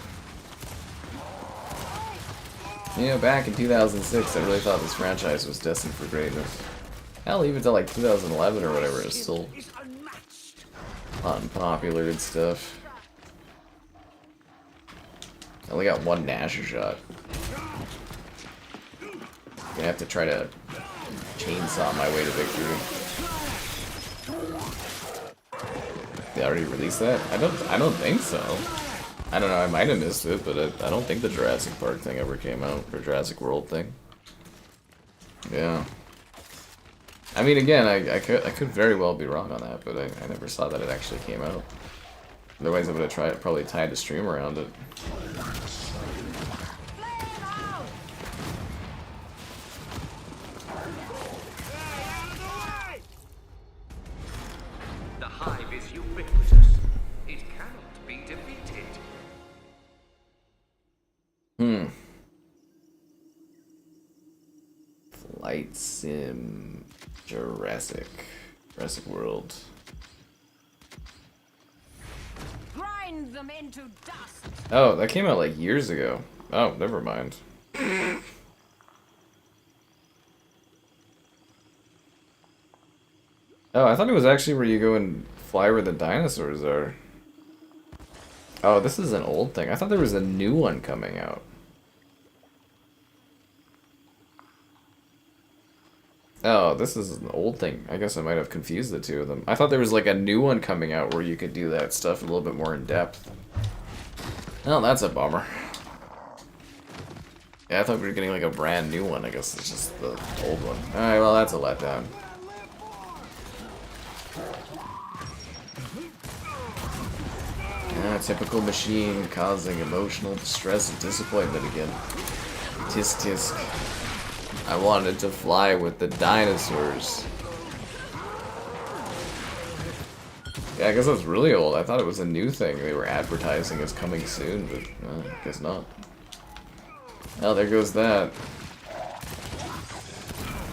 You know, back in 2006, I really thought this franchise was destined for greatness. Hell, even till like 2011 or whatever, it's still unpopular and stuff. I only got one Nasher shot. Gonna have to try to chainsaw my way to victory. They already released that? I don't think so. I don't know, I might have missed it, but I don't think the Jurassic Park thing ever came out, or Jurassic World thing. Yeah. I mean, again, I could very well be wrong on that, but I never saw that it actually came out. Otherwise, I would have probably tied a stream around it. The hive is ubiquitous. It cannot be defeated. Flight Sim Jurassic World. Grind them into dust. Oh, that came out like years ago. Oh, never mind. Oh, I thought it was actually where you go and fly where the dinosaurs are. Oh, this is an old thing. I thought there was a new one coming out. Oh, this is an old thing. I guess I might have confused the two of them. I thought there was like a new one coming out where you could do that stuff a little bit more in depth. Oh, that's a bummer. Yeah, I thought we were getting like a brand new one. I guess it's just the old one. Alright, well, that's a letdown. Yeah, typical machine causing emotional distress and disappointment again. Tisk tisk. I wanted to fly with the dinosaurs. Yeah, I guess that's really old. I thought it was a new thing they were advertising as coming soon, but I guess not. Oh, there goes that.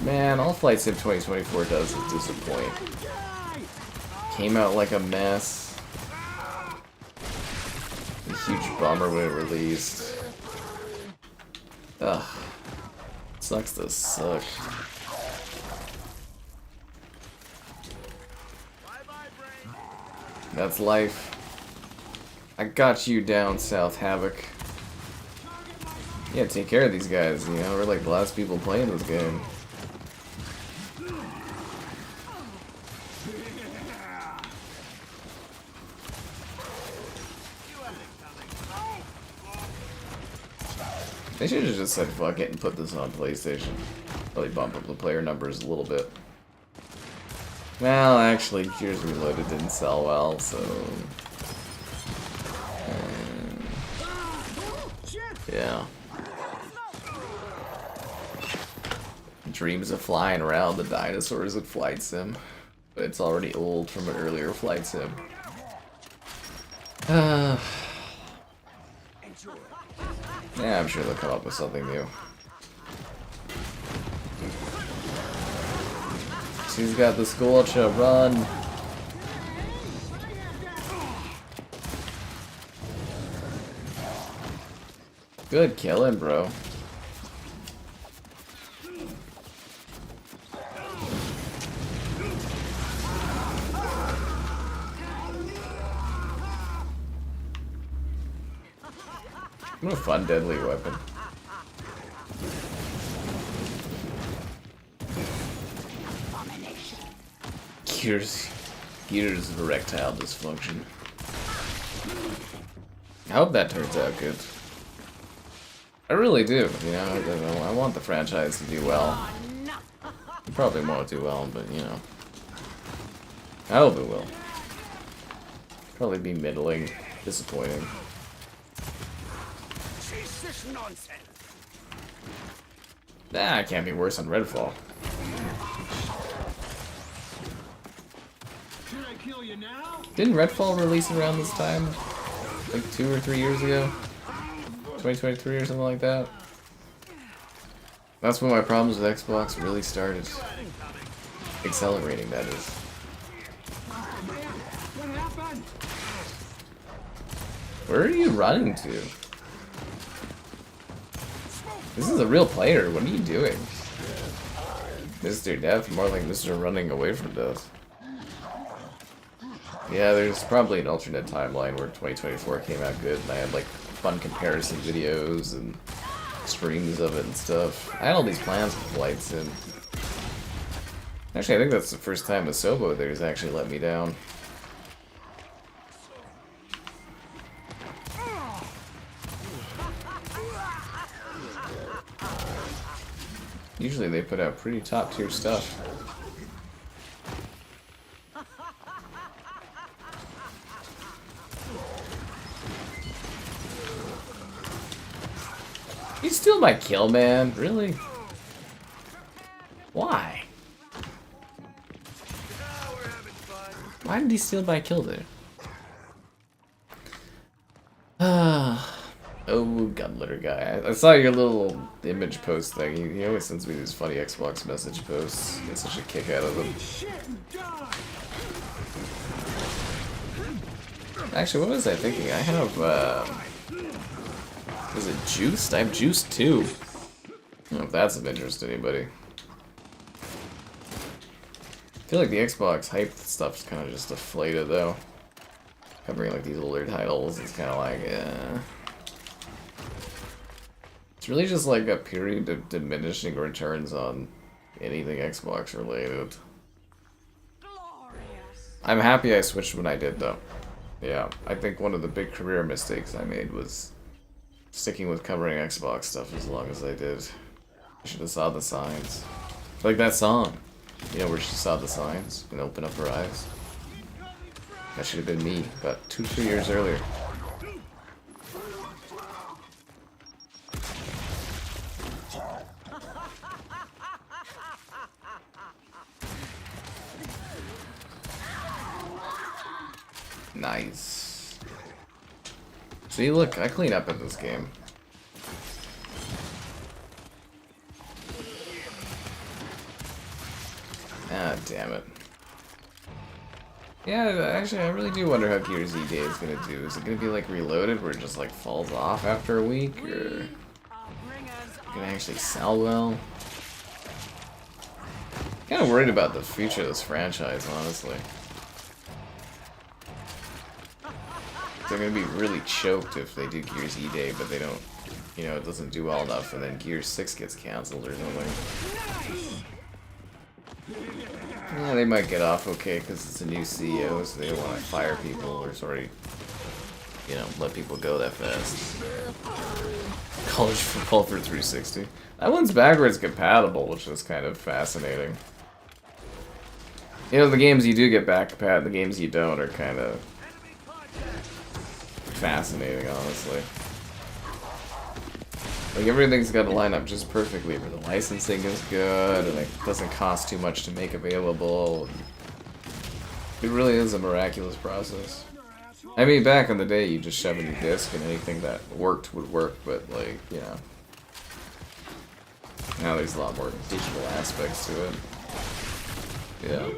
Man, all Flight Sim 2024 does is disappoint. Came out like a mess. A huge bummer when it released. Ugh. Sucks to suck. That's life. I got you down, South Havoc. Yeah, take care of these guys, you know, we're like the last people playing this game. They should have just said fuck it and put this on PlayStation. Really bump up the player numbers a little bit. Well, actually, Gears Reloaded didn't sell well, so... yeah. Dreams of flying around the dinosaurs at Flight Sim. But it's already old from an earlier Flight Sim. Yeah, I'm sure they'll come up with something new. She's got the Scorcher, run! Good killing, bro. What a fun, deadly weapon. Gears of erectile dysfunction. I hope that turns out good. I really do, you know, I want the franchise to do well. probably won't do well, but you know. I hope it will. Probably be middling, disappointing. Cease this nonsense. Nah, it can't be worse than Redfall. Should I kill you now? Didn't Redfall release around this time? Like 2 or 3 years ago? 2023 or something like that? That's when my problems with Xbox really started. Accelerating, that is. What happened? Where are you running to? This is a real player, what are you doing? Mr. Death, more like Mr. Running away from death. Yeah, there's probably an alternate timeline where 2024 came out good and I had like fun comparison videos and streams of it and stuff. I had all these plans for Flight Sim. Actually, I think that's the first time Asobo there's actually let me down. Usually they put out pretty top tier stuff. You steal my kill, man? Really? Why? Why did he steal my kill there? Oh, Gunlitter guy. I saw your little image post thing. He always sends me these funny Xbox message posts. Get such a kick out of them. Actually, what was I thinking? I have, is it Juiced? I have Juiced too. I don't know if that's of interest to anybody. I feel like the Xbox hype stuff's kind of just deflated though. Covering like these older titles, it's kind of like, it's really just like a period of diminishing returns on anything Xbox related. I'm happy I switched when I did though. Yeah, I think one of the big career mistakes I made was sticking with covering Xbox stuff as long as I did. I should have saw the signs. Like that song, you know, where she saw the signs and opened up her eyes. That should have been me about 2-3 years earlier. Nice. See, look, I clean up in this game. Ah, damn it. Yeah, actually, I really do wonder how Gears E Day is gonna do. Is it gonna be like Reloaded, where it just like falls off after a week, or gonna actually sell well? Kind of worried about the future of this franchise, honestly. They're gonna be really choked if they do Gears E Day, but they don't, you know, it doesn't do well enough, and then Gears 6 gets canceled or something. Yeah, they might get off okay because it's a new CEO, so they don't want to fire people or sorry, you know, let people go that fast. College football for 360. That one's backwards compatible, which is kind of fascinating. You know, the games you do get back compat, the games you don't are kind of fascinating, honestly. Like, everything's got to line up just perfectly, where the licensing is good, and it doesn't cost too much to make available. It really is a miraculous process. I mean, back in the day, you just shove in your disc, and anything that worked would work, but, like, you know. Now there's a lot more digital aspects to it. Yeah.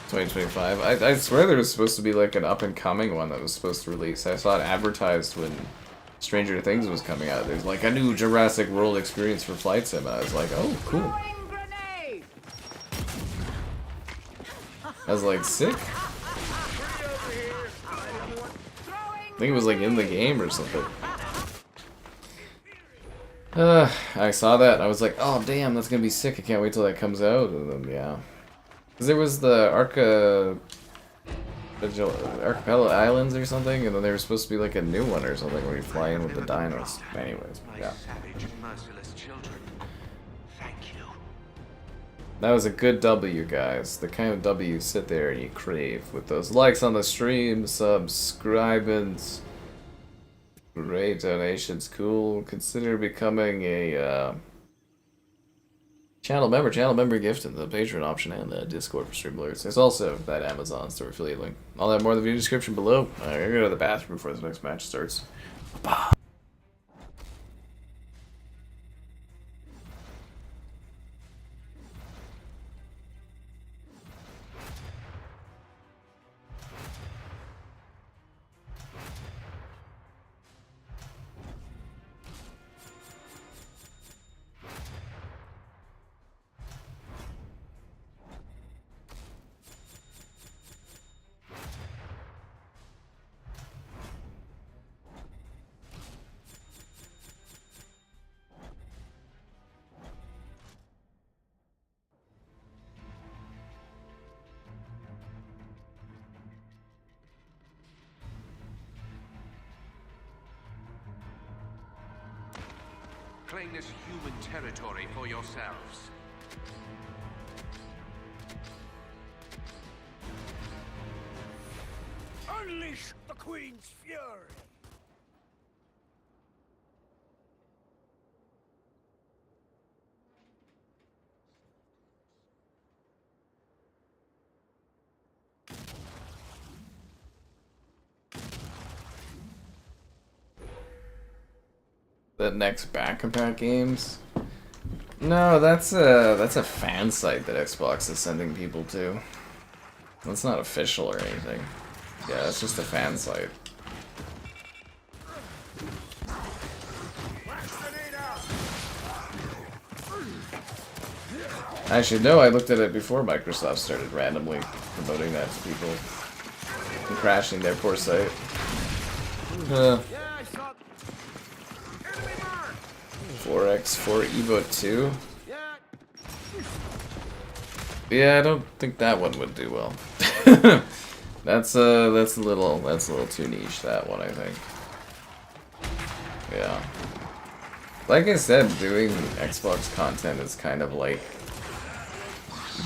2025. I swear there was supposed to be, like, an up-and-coming one that was supposed to release. I saw it advertised when Stranger Things was coming out. There's like a new Jurassic World experience for Flight Sim. I was like, oh, cool. I was like, sick. I think it was like in the game or something. I saw that and I was like, oh damn, that's gonna be sick. I can't wait till that comes out. And then, yeah. Because there was the Archipelago Islands or something, and then there was supposed to be like a new one or something where you fly in with the dinos. Anyways, yeah. Savage, merciless children. Thank you. That was a good W, guys. The kind of W you sit there and you crave. With those likes on the stream, subscribings, great donations, cool. Consider becoming a channel member gift and the Patreon option and the Discord for stream alerts. There's also that Amazon store affiliate link. All that more in the video description below. I'm gonna go to the bathroom before this next match starts. Bye. Claim this human territory for yourselves. Unleash the Queen's fury! The next back-compat games? No, that's a fan site that Xbox is sending people to. That's not official or anything. Yeah, it's just a fan site. Actually, no, I looked at it before Microsoft started randomly promoting that to people and crashing their poor site. 4x for Evo 2. Yeah, I don't think that one would do well. that's a little too niche, that one, I think. Yeah. Like I said, doing Xbox content is kind of like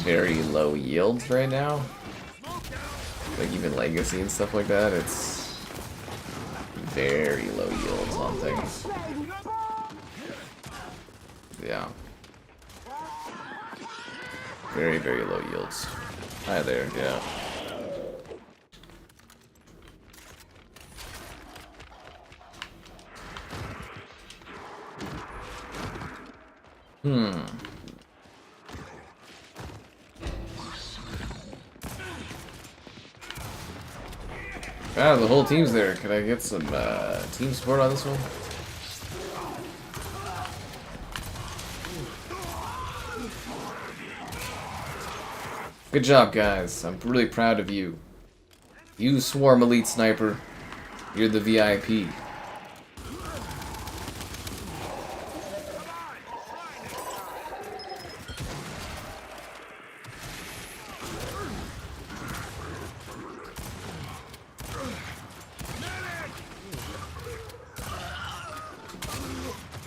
very low yields right now. Like even Legacy and stuff like that, it's very low yields on things. Yeah. Very, very low yields. Hi there, yeah. Ah, the whole team's there. Can I get some team support on this one? Good job, guys. I'm really proud of you. You Swarm Elite Sniper. You're the VIP.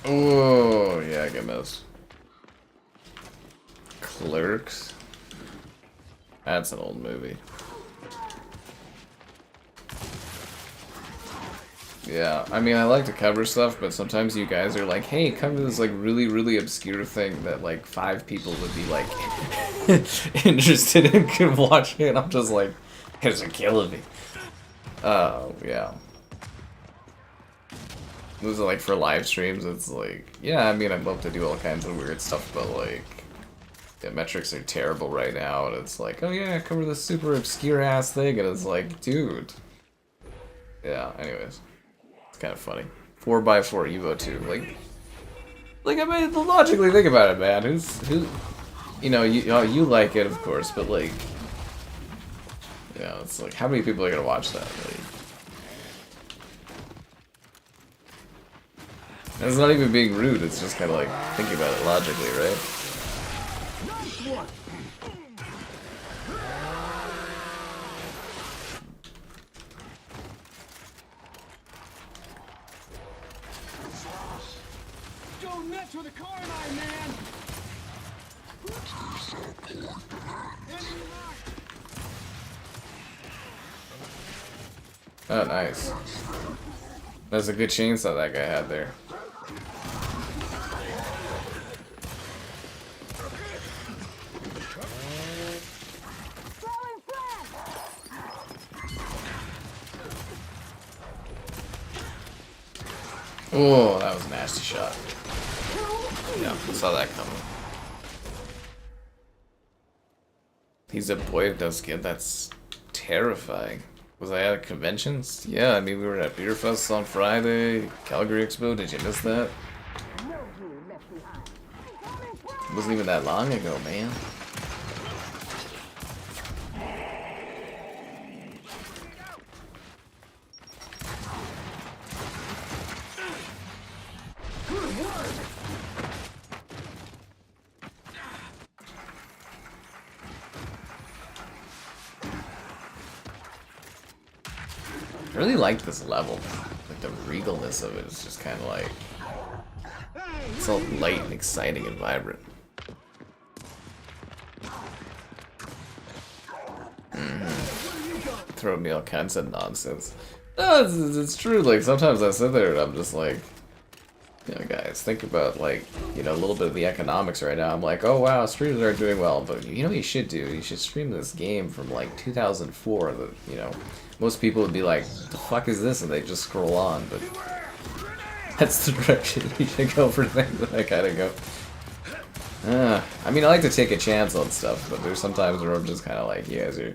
Oh, yeah, I get missed. Clerks. That's an old movie. Yeah, I mean, I like to cover stuff, but sometimes you guys are like, hey, cover this, like, really, really obscure thing that, like, 5 people would be, like, interested in watching, and I'm just like, it's killing me. Oh, yeah. Those are, like, for live streams, it's like, yeah, I mean, I'd love to do all kinds of weird stuff, but, like, the metrics are terrible right now, and it's like, oh yeah, cover this super obscure-ass thing, and it's like, dude. Yeah, anyways. It's kind of funny. 4x4 Evo 2, like, I mean, logically think about it, man. Who, you know, you like it, of course, but, like, yeah, it's like, how many people are gonna watch that, like? And it's not even being rude, it's just kind of like, thinking about it logically, right? Don't mess with the car, my man! Oh, nice. That's a good chainsaw that guy had there. Oh, that was a nasty shot. Yeah, saw that coming. He's a boy with no skin. That's terrifying. Was I at conventions? Yeah, I mean, we were at Beer Fest on Friday. Calgary Expo, did you miss that? It wasn't even that long ago, man. I really like this level. Like the regalness of it is just kind of like, it's all light and exciting and vibrant. Throw me all kinds of nonsense. No, it's true. Like sometimes I sit there and I'm just like, you know, guys, think about like, you know, a little bit of the economics right now. I'm like, oh wow, streamers are doing well, but you know what you should do? You should stream this game from like 2004. That, you know, most people would be like, the fuck is this? And they just scroll on, but that's the direction you should go for things that I kind of go. I mean, I like to take a chance on stuff, but there's sometimes where I'm just kind of like, you guys are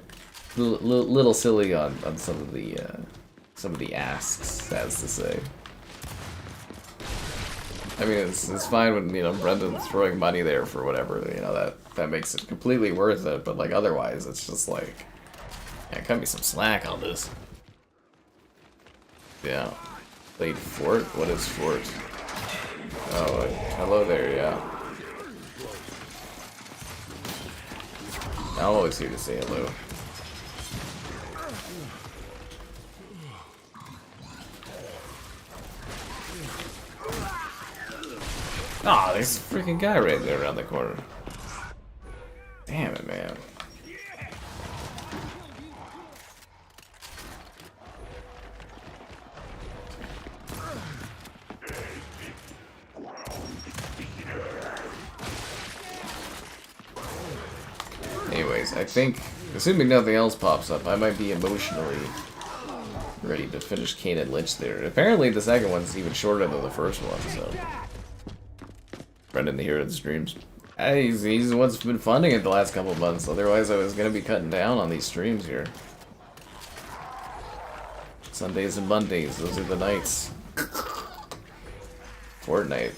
little silly on some of the asks, as to say. I mean, it's fine when, you know, Brendan's throwing money there for whatever, you know, that makes it completely worth it, but like otherwise it's just like, yeah, cut me some slack on this. Yeah. Played Fort? What is Fort? Oh, hello there, yeah. I'm always here to say hello. Aw, there's a freaking guy right there around the corner. Damn it, man. Anyways, I think, assuming nothing else pops up, I might be emotionally ready to finish Kait and Lynch there. Apparently the second one's even shorter than the first one, so... Brendan the hero of the streams. He's the one's been funding it the last couple of months, otherwise I was going to be cutting down on these streams here. Sundays and Mondays, those are the nights. Fortnite.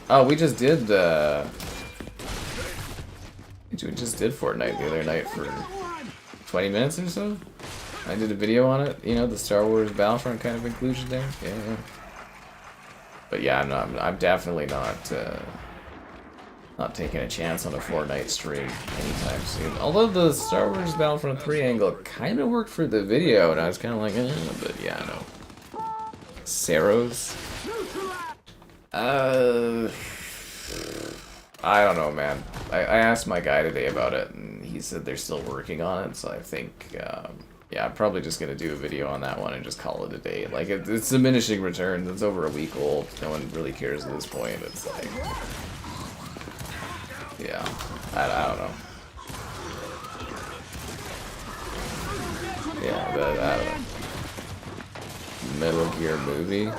Oh, we just did, we just did Fortnite the other night for 20 minutes or so. I did a video on it, you know, the Star Wars Battlefront kind of inclusion there. Yeah. But yeah, I'm definitely not taking a chance on a Fortnite stream anytime soon. Although the Star Wars Battlefront 3 angle kind of worked for the video, and I was kind of like, but yeah, no. Saros? I don't know, man. I asked my guy today about it, and he said they're still working on it, so I think, yeah, I'm probably just going to do a video on that one and just call it a day. Like, it's diminishing returns. It's over a week old. No one really cares at this point. It's like... Yeah, I don't know. Yeah, but I don't know. Metal Gear movie?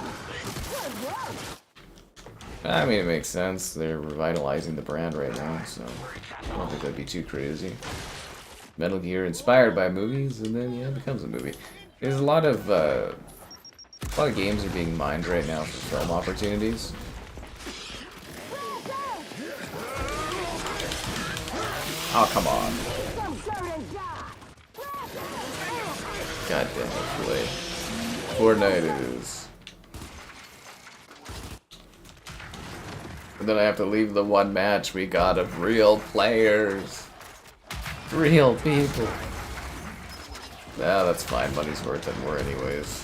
I mean, it makes sense. They're revitalizing the brand right now, so I don't think that'd be too crazy. Metal Gear inspired by movies, and then, yeah, it becomes a movie. There's a lot of games are being mined right now for film opportunities. Oh, come on. God damn it, play. Fortnite it is. And then I have to leave the one match we got of real players. Real people. Yeah, that's fine. Money's worth it more anyways.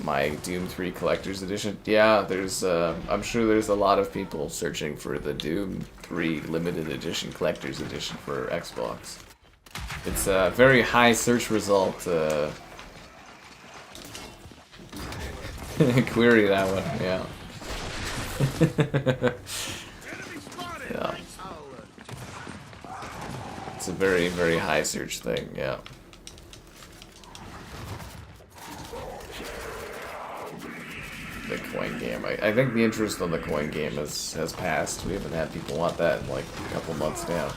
My Doom 3 Collector's Edition. Yeah, there's, I'm sure there's a lot of people searching for the Doom 3 Limited Edition Collector's Edition for Xbox. It's a very high search result, query, that one, yeah. Yeah. It's a very, very high search thing, yeah. The coin game. I think the interest on the coin game has passed. We haven't had people want that in like a couple months now.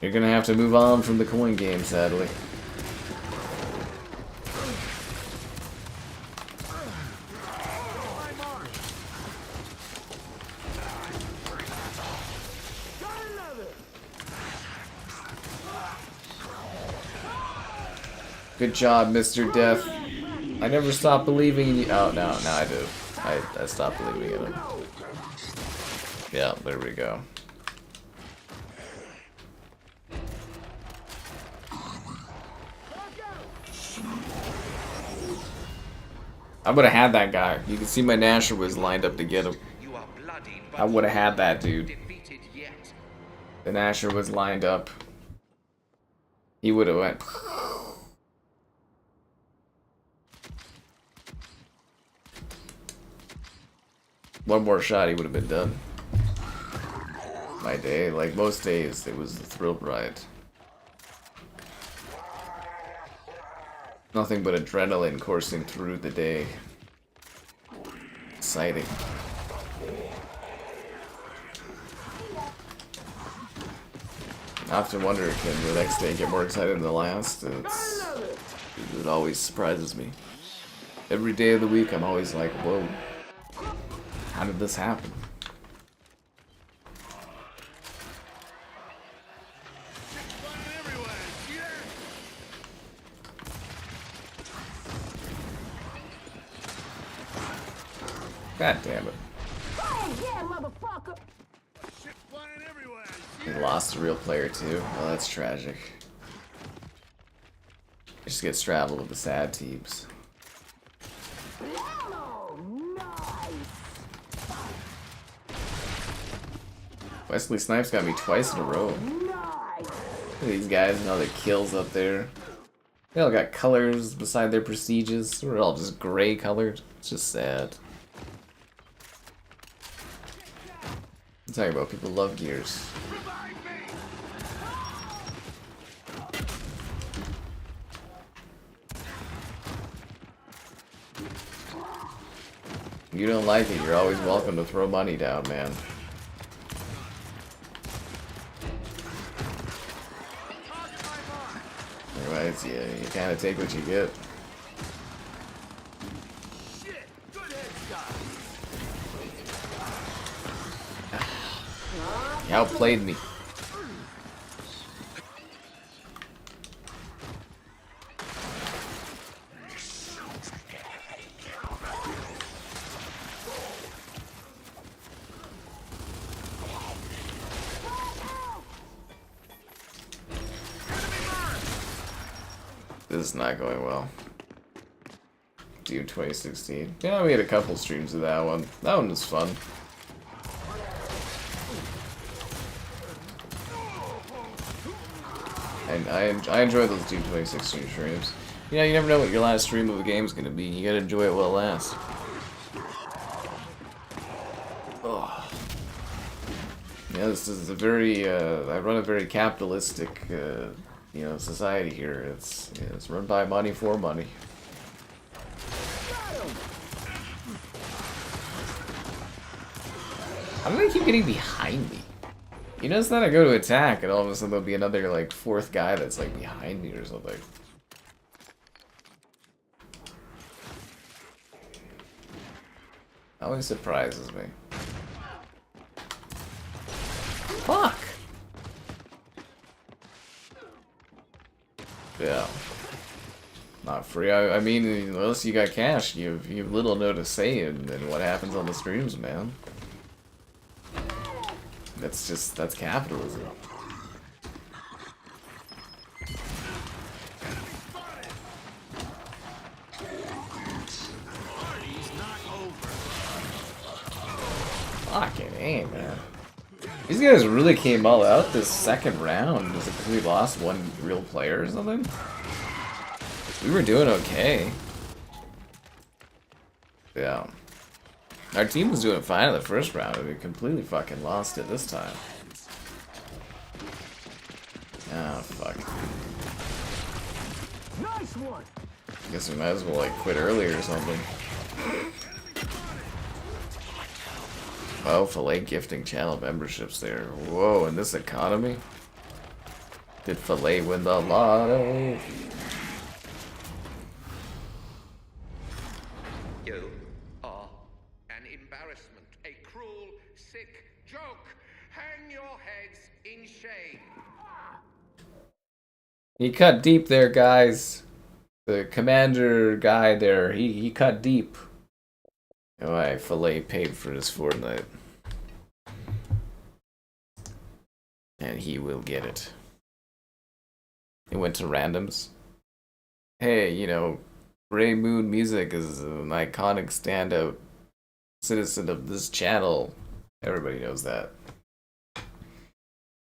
You're gonna have to move on from the coin game, sadly. Good job, Mr. Death. I never stopped believing in you. Oh, no, I do. I stopped believing in him. Yeah, there we go. I would have had that guy. You can see my Nasher was lined up to get him. I would have had that dude. The Nasher was lined up. He would have went. One more shot, he would have been done. My day, like most days, it was a thrill ride. Nothing but adrenaline coursing through the day. Exciting. I often wonder, can the next day get more exciting than the last? It always surprises me. Every day of the week, I'm always like, whoa. How did this happen? God damn it. He lost a real player too. Oh, that's tragic. He just gets straddled with the sad teams. Wesley Snipes got me twice in a row. Look at these guys and all their kills up there. They all got colors beside their prestiges. We're all just gray colored. It's just sad. I'm talking about people love gears. If you don't like it, you're always welcome to throw money down, man. Anyways, yeah, you kind of take what you get. He outplayed me. This is not going well. Doom 2016. Yeah, we had a couple streams of that one. That one was fun. And I enjoy those Doom 2016 streams. You know, you never know what your last stream of a game's gonna be. You gotta enjoy it while it lasts. Oh. Yeah, this is a very, I run a very capitalistic, you know, society here. It's run by money for money. How do they keep getting behind me? You notice that I go to attack and all of a sudden there'll be another like fourth guy that's like behind me or something. Always surprises me. Fuck! Yeah. Not free. I mean, unless you got cash, you've little no to say in what happens on the streams, man. That's capitalism. Fucking A, man. These guys really came all out this second round. Was it because we lost one real player or something? We were doing okay. Yeah. Our team was doing fine in the first round, and we completely fucking lost it this time. Ah, fuck. Nice one. Guess we might as well like quit early or something. Oh, Filet gifting channel memberships there. Whoa, in this economy? Did Filet win the lotto? You are an embarrassment, a cruel, sick joke. Hang your heads in shame. He cut deep there, guys. The commander guy there, he cut deep. Alright, Filet paid for this Fortnite. And he will get it. It went to randoms. Hey, you know, Ray Moon Music is an iconic standout citizen of this channel. Everybody knows that.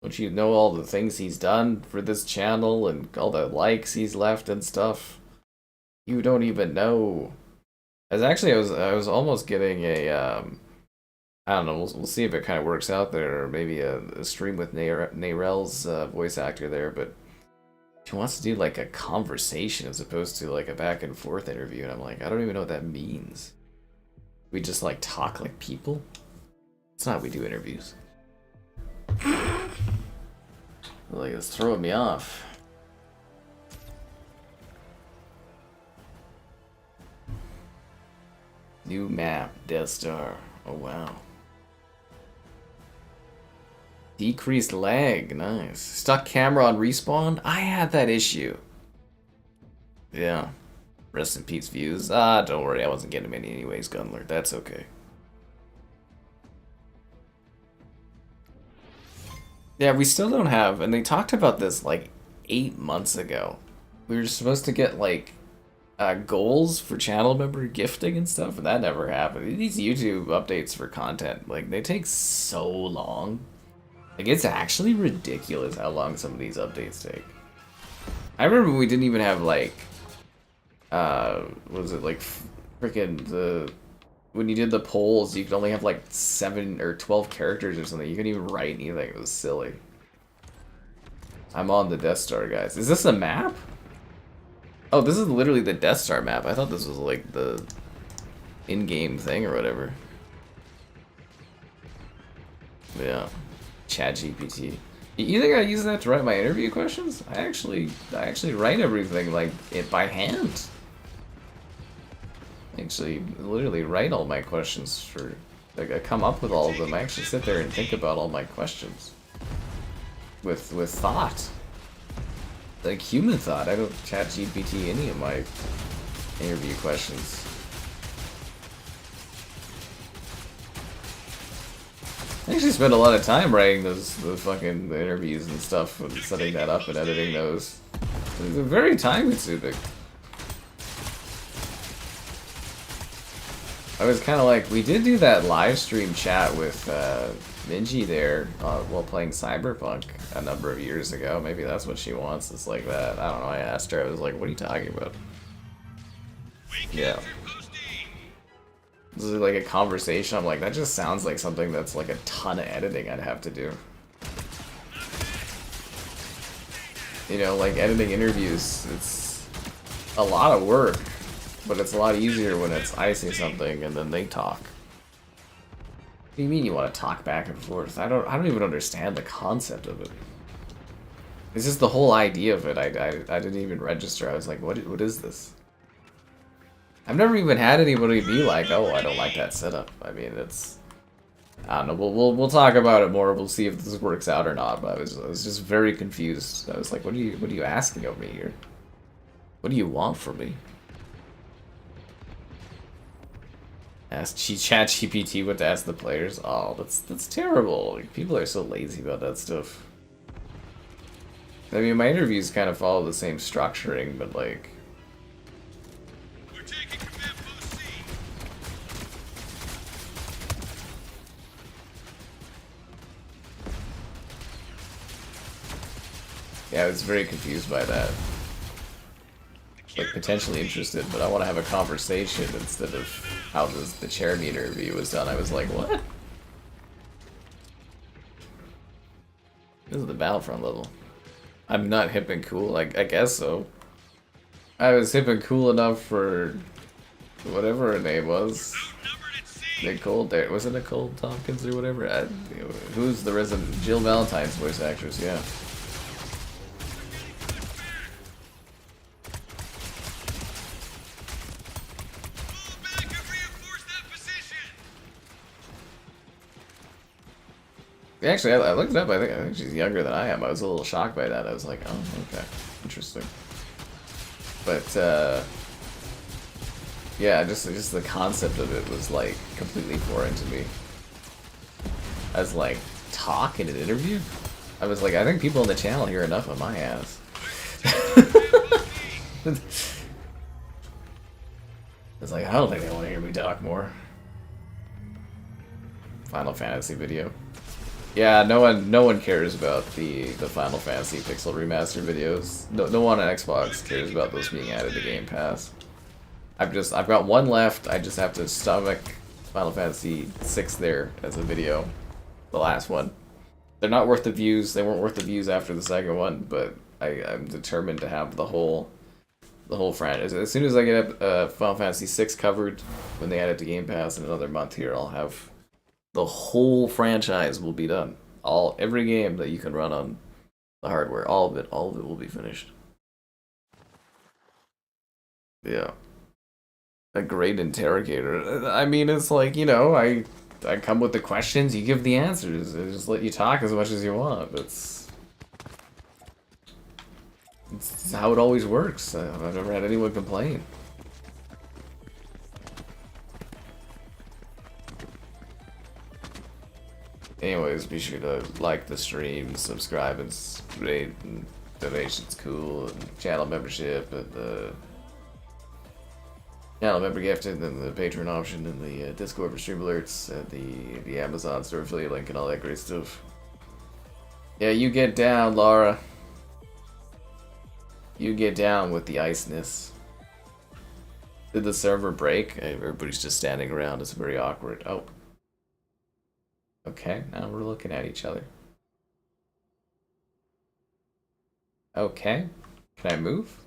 Don't you know all the things he's done for this channel and all the likes he's left and stuff? You don't even know. I was almost getting a I don't know. We'll see if it kind of works out there, or maybe a stream with Nairel's voice actor there. But she wants to do like a conversation as opposed to like a back and forth interview, and I'm like, I don't even know what that means. We just like talk like people. It's not how we do interviews. Like, it's throwing me off. New map, Death Star. Oh wow. Decreased lag, nice. Stuck camera on respawn? I had that issue. Yeah. Rest in peace views. Ah, don't worry, I wasn't getting many anyways, Gunler. That's okay. Yeah, we still don't have, and they talked about this like 8 months ago. We were supposed to get like goals for channel member gifting and stuff, and that never happened. These YouTube updates for content, like, they take so long. Like, it's actually ridiculous how long some of these updates take. I remember we didn't even have like, what was it, like, freaking when you did the polls, you could only have like 7 or 12 characters or something. You couldn't even write anything. It was silly. I'm on the Death Star, guys. Is this a map? Oh, this is literally the Death Star map. I thought this was like the in-game thing or whatever. Yeah. ChatGPT. You think I use that to write my interview questions? I actually write everything like it by hand. Actually, literally write all my questions for, like, I come up with all of them. I actually sit there and think about all my questions with thought, like human thought. I don't chat GPT any of my interview questions. I actually spend a lot of time writing the fucking interviews and stuff, and setting that up and editing those. They're very time consuming. I was kind of like, we did do that live stream chat with Minji there while playing Cyberpunk a number of years ago. Maybe that's what she wants. It's like that. I don't know. I asked her. I was like, what are you talking about? Yeah. This is like a conversation. I'm like, that just sounds like something that's like a ton of editing I'd have to do. You know, like editing interviews, it's a lot of work. But it's a lot easier when it's I say something and then they talk. What do you mean you want to talk back and forth? I don't even understand the concept of it. It's just the whole idea of it. I didn't even register. I was like, what is this? I've never even had anybody be like, oh, I don't like that setup. I mean, it's, I don't know. We'll talk about it more. We'll see if this works out or not. But I was just very confused. I was like, what are you asking of me here? What do you want from me? Ask ChatGPT what to ask the players. Oh, that's terrible. Like, people are so lazy about that stuff. I mean, my interviews kind of follow the same structuring, but like, We're taking command post C. Yeah, I was very confused by that. Like, potentially interested, but I want to have a conversation instead of how the charity interview was done. I was like, what? This is the Battlefront level. I'm not hip and cool, I guess so. I was hip and cool enough for whatever her name was. Nicole, was it Nicole Tompkins or whatever? Who's the resident? Jill Valentine's voice actress, yeah. Actually, I looked it up. I think she's younger than I am. I was a little shocked by that. I was like, oh, okay, interesting. But yeah, just the concept of it was like completely foreign to me. As like talk in an interview, I was like, I think people on the channel hear enough of my ass. It's like, I don't think they want to hear me talk more. Final Fantasy video. Yeah, no one cares about the Final Fantasy Pixel Remaster videos. No one on Xbox cares about those being added to Game Pass. I've got one left. I just have to stomach Final Fantasy VI there as a video, the last one. They're not worth the views. They weren't worth the views after the second one, but I'm determined to have the whole franchise. As soon as I get Final Fantasy VI covered, when they add it to Game Pass in another month here, I'll have the whole franchise will be done. Every game that you can run on the hardware, all of it will be finished. Yeah. A great interrogator. I mean, it's like, you know, I come with the questions, you give the answers. I just let you talk as much as you want. It's how it always works. I've never had anyone complain. Anyways, be sure to like the stream, subscribe, and rate, and donations cool, and channel membership, and the channel member gift, and then the Patreon option, and the Discord for stream alerts, and the Amazon store affiliate link, and all that great stuff. Yeah, you get down, Laura. You get down with the iceness. Did the server break? Everybody's just standing around. It's very awkward. Oh. Okay, now we're looking at each other. Okay. Can I move?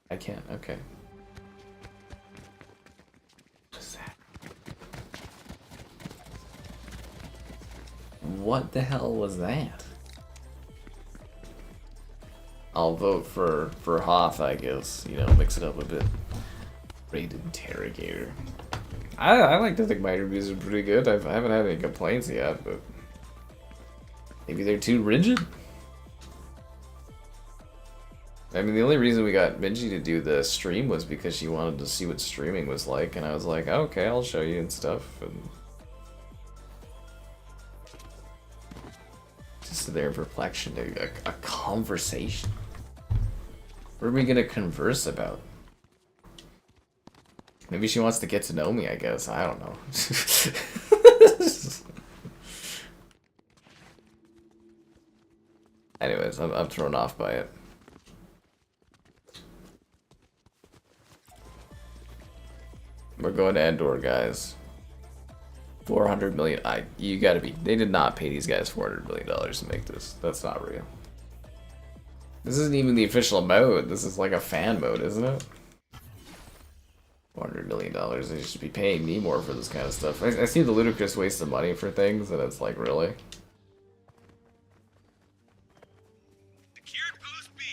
I can't, okay. What's that? What the hell was that? I'll vote for Hoth, I guess. You know, mix it up a bit. Great interrogator. I like to think my interviews are pretty good. I haven't had any complaints yet, but maybe they're too rigid. I mean, the only reason we got Minji to do the stream was because she wanted to see what streaming was like, and I was like, okay, I'll show you and stuff. And just sit there in perplexion, a conversation. What are we gonna converse about? Maybe she wants to get to know me, I guess. I don't know. Anyways, I'm thrown off by it. We're going to Endor, guys. 400 million. You gotta be. They did not pay these guys $400 million to make this. That's not real. This isn't even the official mode. This is like a fan mode, isn't it? $400 million. They should be paying me more for this kind of stuff. I see the ludicrous waste of money for things, and it's like, really? Secured post B.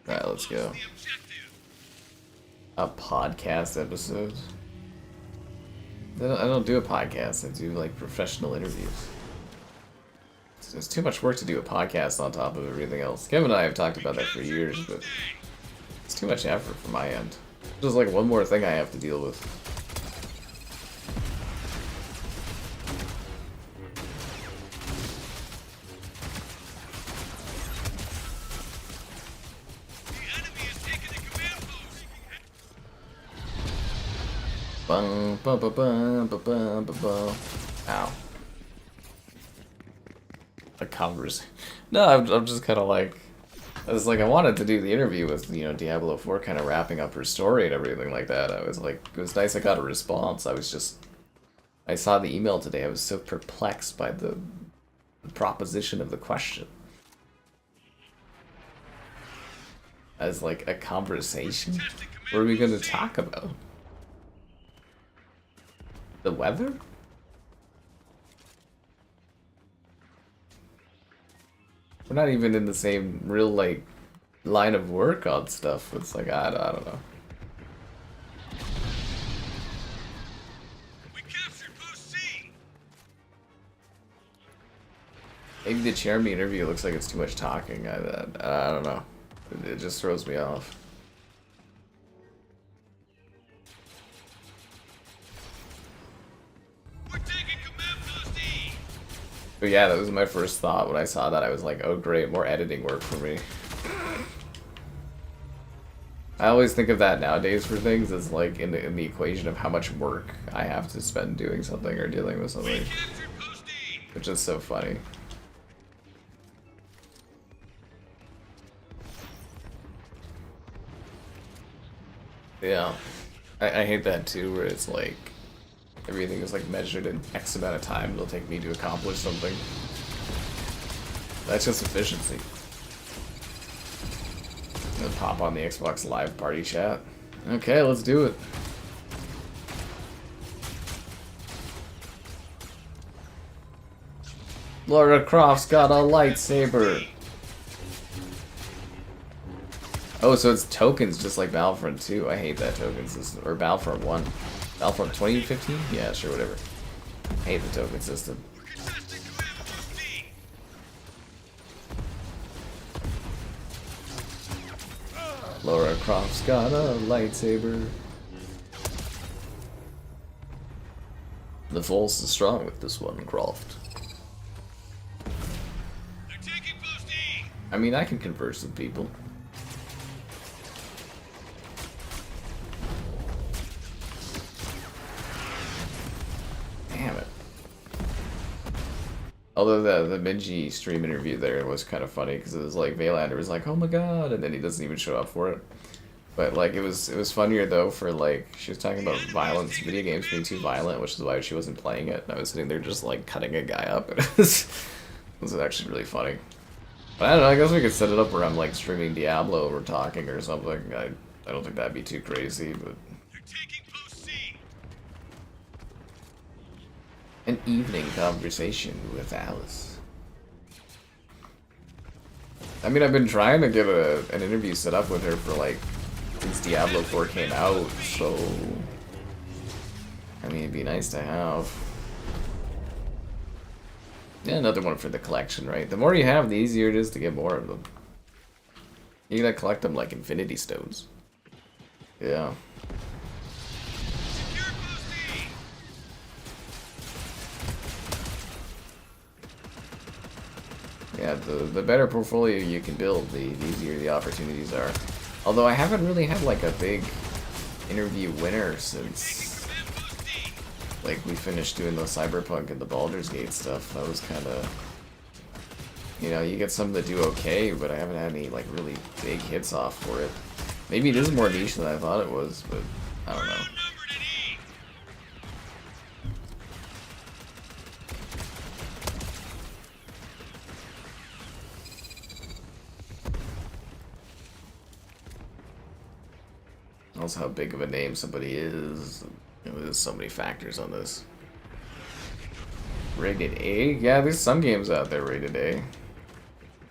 Alright, let's go. A podcast episode? I don't do a podcast. I do like professional interviews. It's too much work to do a podcast on top of everything else. Kevin and I have talked about that for years, but it's too much effort from my end. Just like one more thing I have to deal with. Bum, bum, bum, bum, bum, bum, bum, bum. Ow. A conversation. No, I'm just kind of like, I was like, I wanted to do the interview with, you know, Diablo 4 kind of wrapping up her story and everything like that. I was like, it was nice I got a response. I saw the email today. I was so perplexed by the proposition of the question. As like a conversation? What are we going to talk about? The weather? We're not even in the same real, like, line of work on stuff. It's like, I don't know. We captured Post C. Maybe the Jeremy interview looks like it's too much talking. I don't know. It just throws me off. We're taking command Post E. But yeah, that was my first thought when I saw that. I was like, oh great, more editing work for me. I always think of that nowadays for things as like in the equation of how much work I have to spend doing something or dealing with We something, captured Post E. which is so funny. Yeah, I hate that too, where it's like everything is like measured in X amount of time it'll take me to accomplish something. That's just efficiency. And then pop on the Xbox Live party chat. Okay, let's do it. Lara Croft's got a lightsaber. Oh, so it's tokens just like Battlefront 2. I hate that token system. Or Battlefront 1. Battlefront 2015? Yeah, sure, whatever. I hate the token system. We're contesting command Post E. Lara Croft's got a lightsaber. The Force is strong with this one, Croft. They're taking Post E. I mean, I can converse with people. Damn it. Although the Minji stream interview there was kind of funny because it was like Valander was like, "Oh my god," and then he doesn't even show up for it. But like it was funnier though for like she was talking about violence, video games being too violent, which is why she wasn't playing it. And I was sitting there just like cutting a guy up. And it was actually really funny. But I don't know. I guess we could set it up where I'm like streaming Diablo or talking or something. I don't think that'd be too crazy, but. They're taking Post C. An evening conversation with Alice. I mean, I've been trying to get an interview set up with her for like since Diablo 4 came out, so I mean, it'd be nice to have. Yeah, another one for the collection, right? The more you have, the easier it is to get more of them. You gotta collect them like Infinity Stones. Yeah. Secure Post E. Yeah, the better portfolio you can build, the easier the opportunities are. Although I haven't really had like a big interview winner since Command Post E. like we finished doing the Cyberpunk and the Baldur's Gate stuff. That was kind of, you know, you get some that do okay, but I haven't had any like really big hits off for it. Maybe it is more niche than I thought it was, but I don't know. Outnumbered at E. Also, how big of a name somebody is. You know, there's so many factors on this. Rated A? Yeah, there's some games out there rated A.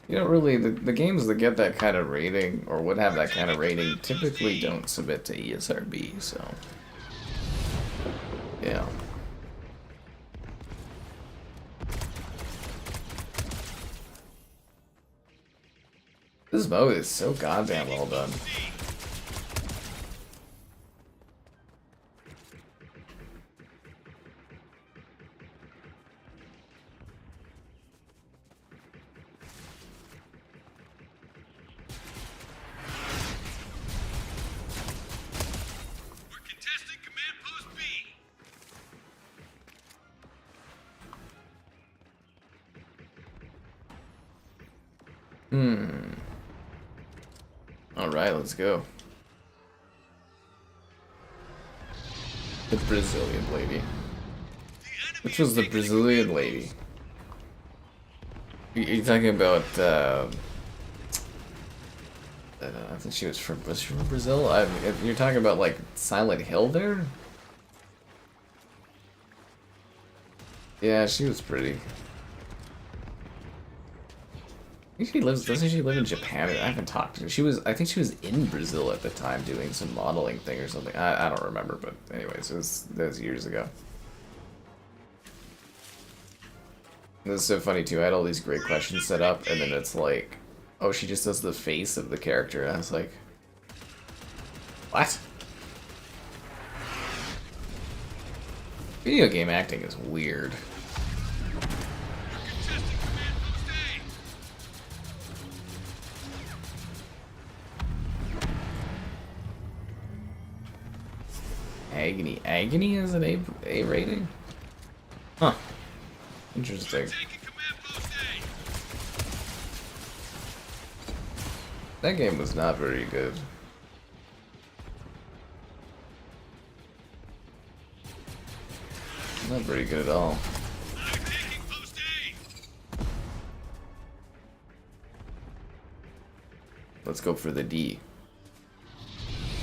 You know, really, the games that get that kind of rating, or would have that kind of rating, typically don't submit to ESRB, so. Yeah. This mode is so goddamn well done. We're contesting command Post B. Alright, let's go. The Brazilian lady. Which was the Brazilian lady? You're talking about, I think she was from Brazil? You're talking about, like, Silent Hill there? Yeah, she was pretty. I think she lives, doesn't she live in Japan? I haven't talked to her. I think she was in Brazil at the time doing some modeling thing or something. I don't remember, but anyways, that was years ago. This is so funny too. I had all these great questions set up, and then it's like, oh, she just does the face of the character. And I was like, what? Video game acting is weird. Agony. Agony is an A rating? Huh. Interesting. That game was not very good. Not very good at all. Let's go for the D.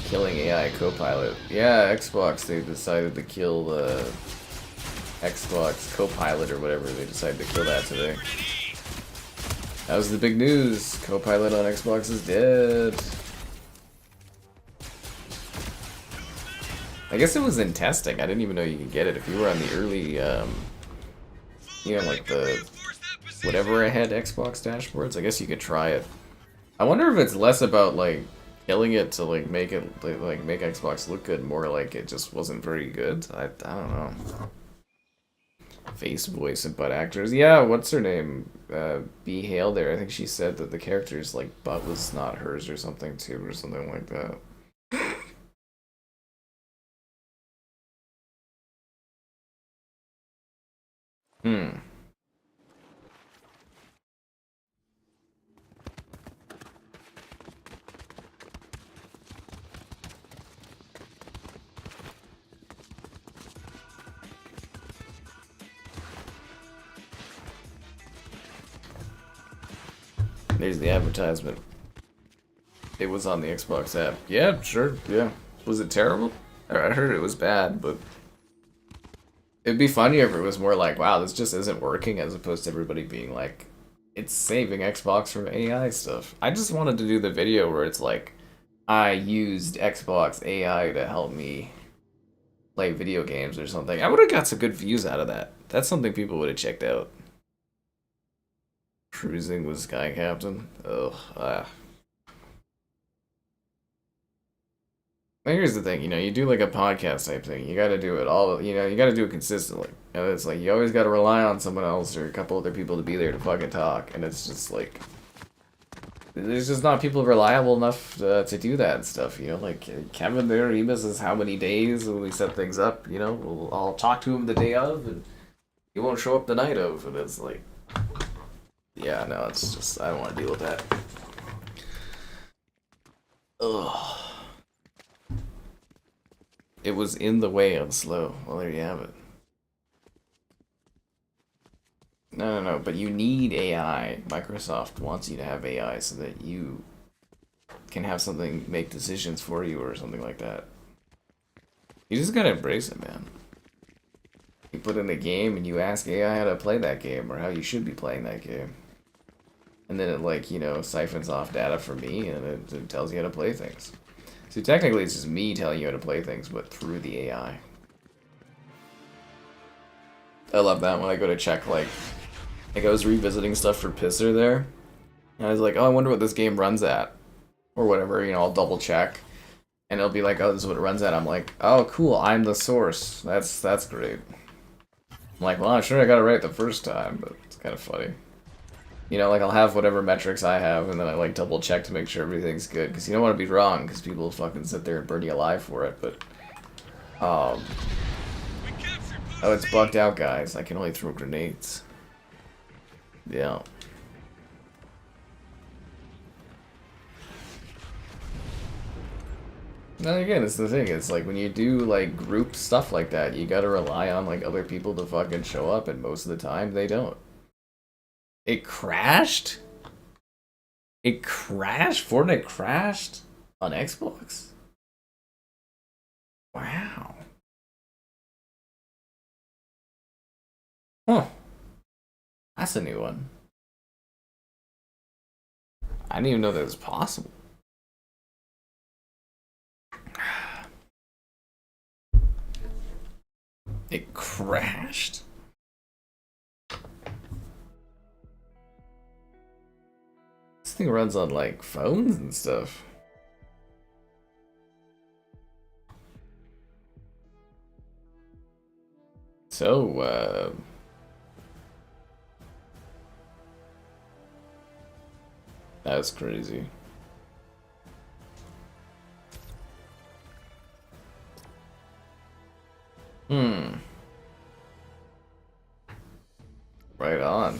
Killing AI Copilot. Yeah, Xbox, they decided to kill the Xbox Copilot or whatever. They decided to kill that today. That was the big news. Copilot on Xbox is dead. I guess it was in testing. I didn't even know you could get it. If you were on the early, you know, like the whatever ahead Xbox dashboards, I guess you could try it. I wonder if it's less about, like, killing it to, like, make it, like, make Xbox look good, more like it just wasn't very good. I don't know. Face, voice, and butt actors. Yeah, what's her name? B. Hale there. I think she said that the character's, like, butt was not hers or something, too, or something like that. There's the advertisement. It was on the Xbox app. Yeah, sure, yeah. Was it terrible? I heard it was bad, but it'd be funny if it was more like, wow, this just isn't working, as opposed to everybody being like, it's saving Xbox from AI stuff. I just wanted to do the video where it's like, I used Xbox AI to help me play video games or something. I would have got some good views out of that. That's something people would have checked out. Cruising with Sky Captain. Ugh. Here's the thing, you know, you do like a podcast type thing. You gotta do it all, you know, you gotta do it consistently. And it's like, you always gotta rely on someone else or a couple other people to be there to fucking talk. And it's just like, there's just not people reliable enough to do that and stuff, you know? Like, Kevin there, he misses how many days when we set things up, you know? I'll talk to him the day of, and he won't show up the night of, and it's like, yeah, no, it's just, I don't want to deal with that. Ugh. It was in the way on slow. Well, there you have it. No, but you need AI. Microsoft wants you to have AI so that you can have something make decisions for you or something like that. You just gotta embrace it, man. You put in a game and you ask AI how to play that game or how you should be playing that game. And then it, like, you know, siphons off data from me and it tells you how to play things. So technically it's just me telling you how to play things, but through the AI. I love that when I go to check, like I was revisiting stuff for Pisser there. And I was like, oh, I wonder what this game runs at. Or whatever, you know, I'll double check. And it'll be like, oh, this is what it runs at. I'm like, oh, cool, I'm the source. That's great. I'm like, well, I'm sure I got it right the first time, but it's kind of funny. You know, like, I'll have whatever metrics I have, and then I, like, double check to make sure everything's good. Because you don't want to be wrong, because people will fucking sit there and burn you alive for it, but... oh, it's bugged out, guys. I can only throw grenades. Yeah. Now again, it's the thing. It's like when you do like group stuff like that, you gotta rely on like other people to fucking show up, and most of the time they don't. It crashed? It crashed? Fortnite crashed on Xbox? Wow. Huh. That's a new one. I didn't even know that was possible. It crashed? This thing runs on like phones and stuff. So, that's crazy. Right on.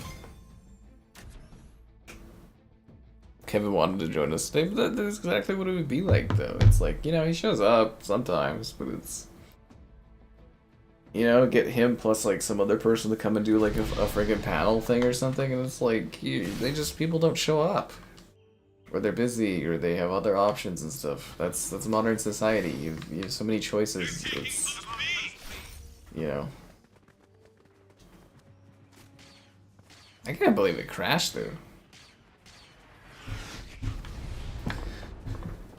Kevin wanted to join us today, but that's exactly what it would be like, though. It's like, you know, he shows up sometimes, but it's... You know, get him plus, like, some other person to come and do, like, a friggin' panel thing or something, and it's like, people don't show up. Or they're busy, or they have other options and stuff. That's modern society. You have so many choices. It's... You know... I can't believe it crashed, though.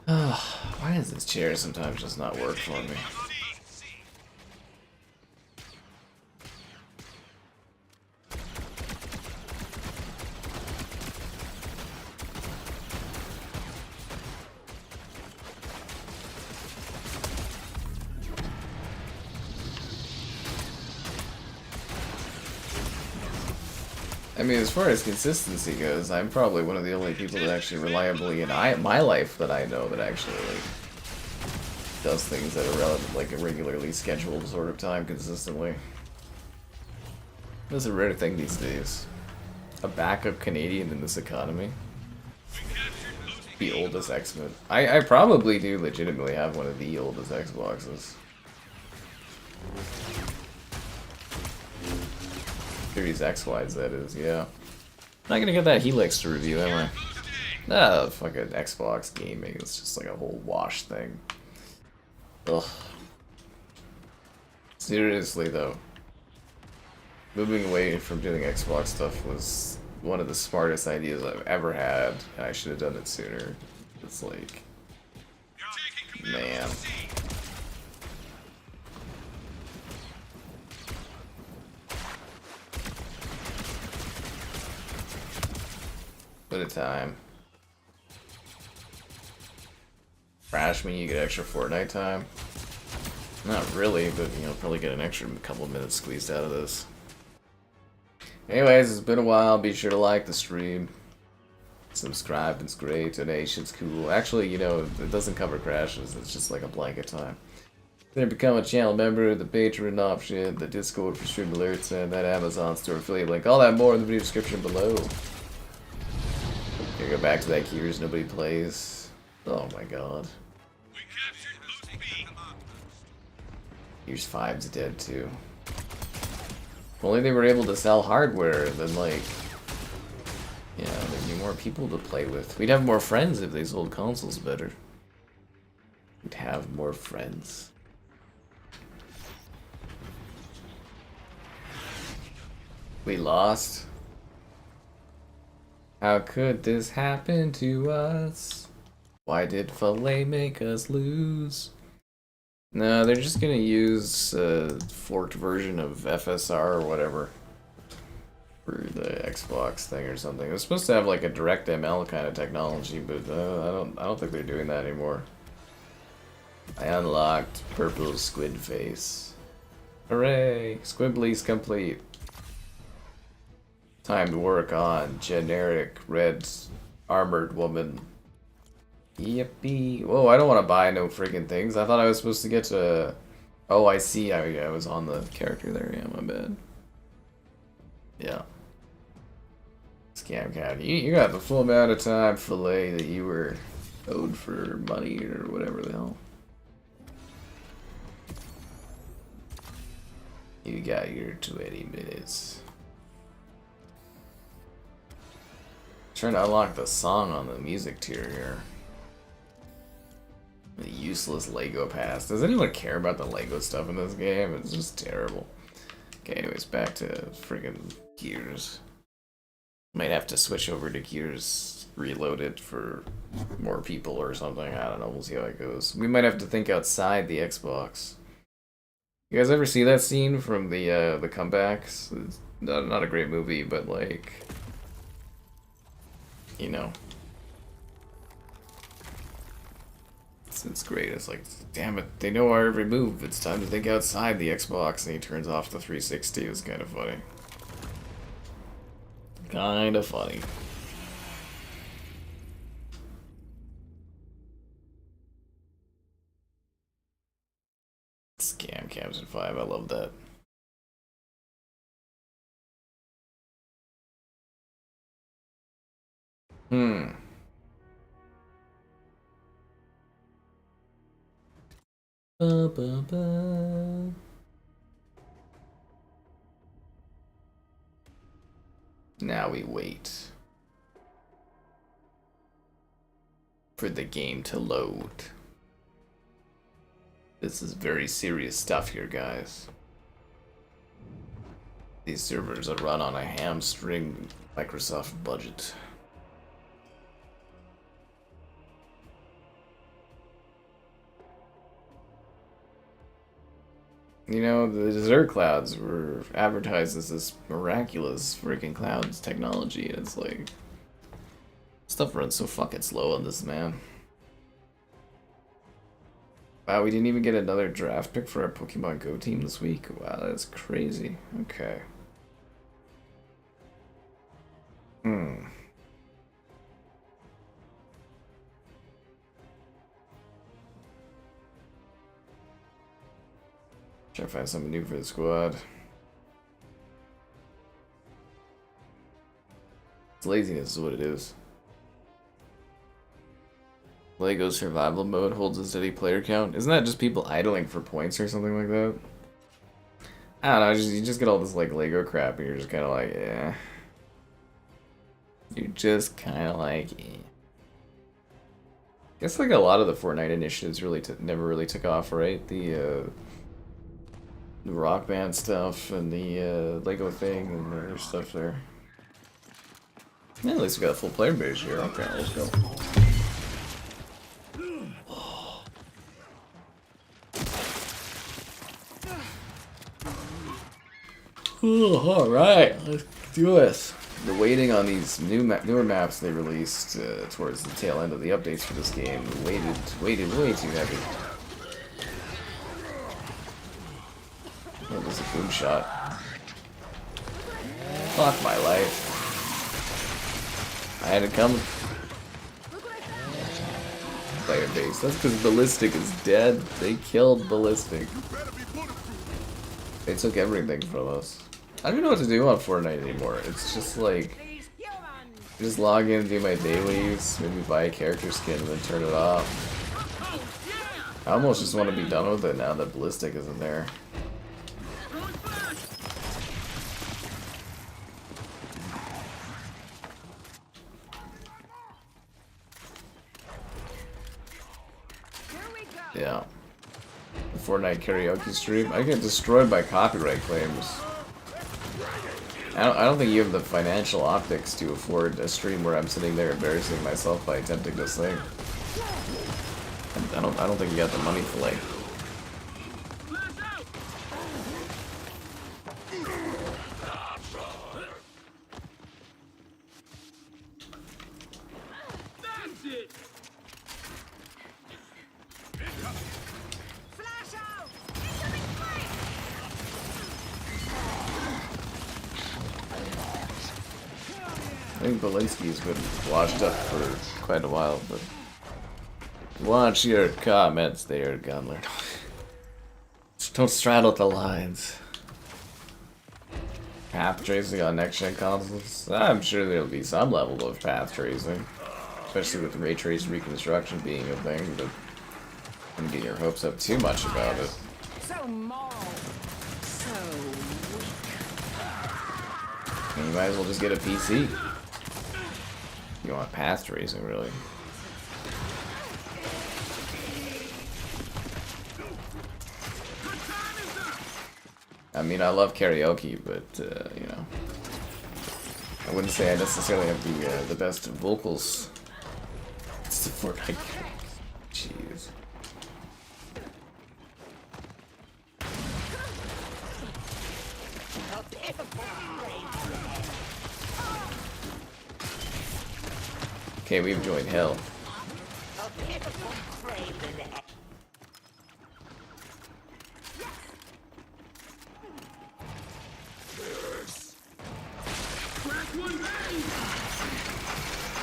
Why does this chair sometimes just not work for me? I mean, as far as consistency goes, I'm probably one of the only people that actually reliably in my life that I know that actually like does things at a regularly scheduled sort of time consistently. That's a rare thing these days. A backup Canadian in this economy. The oldest X-Men. I probably do legitimately have one of the oldest Xboxes. Series XYs, that is, yeah. Not gonna get that Helix to review, am I? Ah, fucking Xbox gaming is just like a whole wash thing. Ugh. Seriously, though. Moving away from doing Xbox stuff was one of the smartest ideas I've ever had, and I should have done it sooner. It's like... Man. What a time. Crash me, you get extra Fortnite time? Not really, but you know, probably get an extra couple of minutes squeezed out of this. Anyways, it's been a while. Be sure to like the stream. Subscribe, it's great. Donation's cool. Actually, you know, it doesn't cover crashes. It's just like a blanket time. Then become a channel member, the Patreon option, the Discord for stream alerts, and that Amazon store affiliate link. All that more in the video description below. Here, go back to that HIRES nobody plays. Oh my god. HIRES 5's dead too. If only they were able to sell hardware, then like... Yeah, there'd be more people to play with. We'd have more friends if they sold consoles better. We'd have more friends. We lost. How could this happen to us? Why did Filet make us lose? No, they're just gonna use a forked version of FSR or whatever for the Xbox thing or something. It was supposed to have like a direct ML kind of technology, but I don't think they're doing that anymore. I unlocked purple squid face. Hooray! Squibbly's complete. Time to work on generic red armored woman. Yippee. Whoa, I don't want to buy no freaking things. I thought I was supposed to get to... Oh, I see. I was on the character there. Yeah, my bad. Yeah. Scam cat. You got the full amount of time, Filet, that you were owed for money or whatever the hell. You got your 20 minutes. Trying to unlock the song on the music tier here. The useless Lego pass. Does anyone care about the Lego stuff in this game? It's just terrible. Okay, anyways, back to friggin' Gears. Might have to switch over to Gears Reloaded for more people or something. I don't know. We'll see how it goes. We might have to think outside the Xbox. You guys ever see that scene from the comebacks? It's not a great movie, but like, you know, it's great. It's like, damn it, they know our every move. It's time to think outside the Xbox, and he turns off the 360. It was kind of funny. Kind of funny. Scam cams in 5. I love that. Ba, ba, ba. Now we wait for the game to load. This is very serious stuff here, guys. These servers are run on a hamstring Microsoft budget. You know, the desert clouds were advertised as this miraculous freaking clouds technology, and it's like, stuff runs so fucking slow on this, man. Wow, we didn't even get another draft pick for our Pokemon Go team this week. Wow, that's crazy. Okay. Try to find something new for the squad. It's laziness is what it is. Lego survival mode holds a steady player count. Isn't that just people idling for points or something like that? I don't know, you just get all this like Lego crap and you're just kind of like, yeah. You're just kind of like, yeah. I guess like a lot of the Fortnite initiatives really never really took off, right? The Rock Band stuff and the Lego thing and there's stuff there. Yeah, at least we got a full player base here. Okay, let's go. Alright, let's do this. We're waiting on these newer maps they released towards the tail end of the updates for this game. We waited way too heavy. Oh, there's a boom shot. Fuck my life. I had to come. Player base. That's because Ballistic is dead. They killed Ballistic. They took everything from us. I don't even know what to do on Fortnite anymore. It's just like, just log in and do my dailies, maybe buy a character skin and then turn it off. I almost just want to be done with it now that Ballistic isn't there. Yeah. The Fortnite karaoke stream. I get destroyed by copyright claims. I don't think you have the financial optics to afford a stream where I'm sitting there embarrassing myself by attempting to sing. I don't think you got the money for like. I think Belinsky's been washed up for quite a while, but watch your comments there, Gunler. Don't straddle the lines. Path tracing on next-gen consoles? I'm sure there'll be some level of path tracing, especially with ray trace reconstruction being a thing, but don't get your hopes up too much about it. So moral. So And you might as well just get a PC. You want path tracing, really. I mean, I love karaoke, but, you know, I wouldn't say I necessarily have the best vocals. It's the Fortnite. Jeez. Okay, we've joined hell.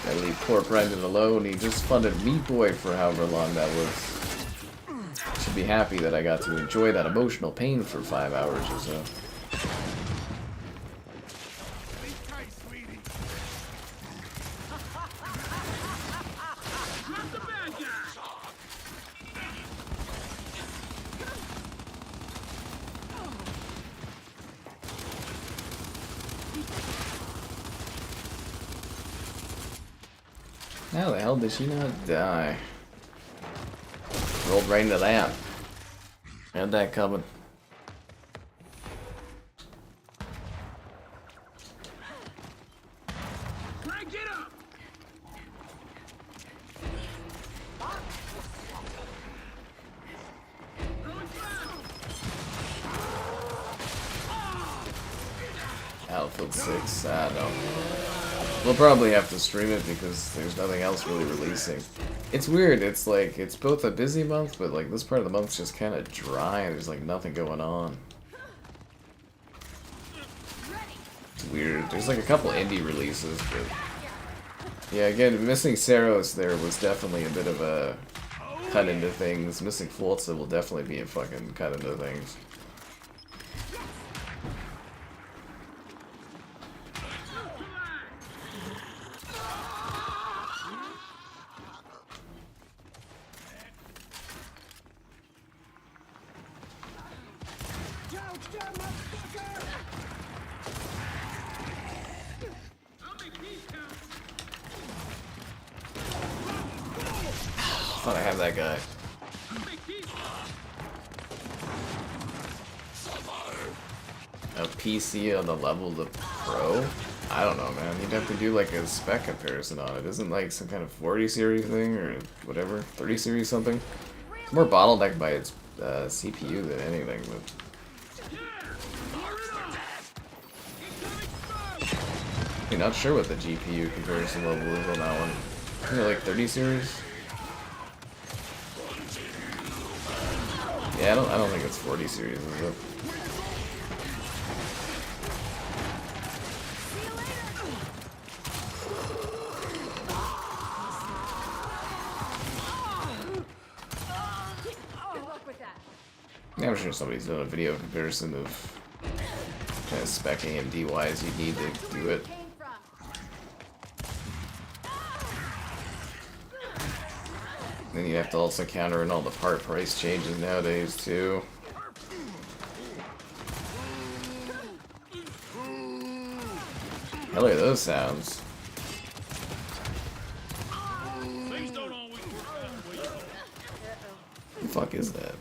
I leave poor Brendan alone. He just funded Meat Boy for however long that was. Should be happy that I got to enjoy that emotional pain for 5 hours or so. How the hell did she not die? Rolled right into that. Had that coming. Battlefield 6, I don't know. We'll probably have to stream it because there's nothing else really releasing. It's weird, it's like, it's both a busy month, but like this part of the month's just kind of dry and there's like nothing going on. It's weird. There's like a couple indie releases, but... Yeah, again, missing Saros there was definitely a bit of a cut into things. Missing Forza will definitely be a fucking cut into things. I thought I have that guy. A PC on the level of Pro? I don't know, man. You'd have to do like a spec comparison on it. Isn't like some kind of 40 series thing or whatever? 30 series something? It's more bottlenecked by its CPU than anything, but... I'm not sure what the GPU comparison level is on that one. Isn't it like 30 series? Yeah, I don't think it's 40 series, is it? Yeah, I'm sure somebody's done a video comparison of kind of spec AMD wise you'd need to do it. Then you have to also counter in all the part price changes nowadays too. Hell are those sounds? What the fuck is that?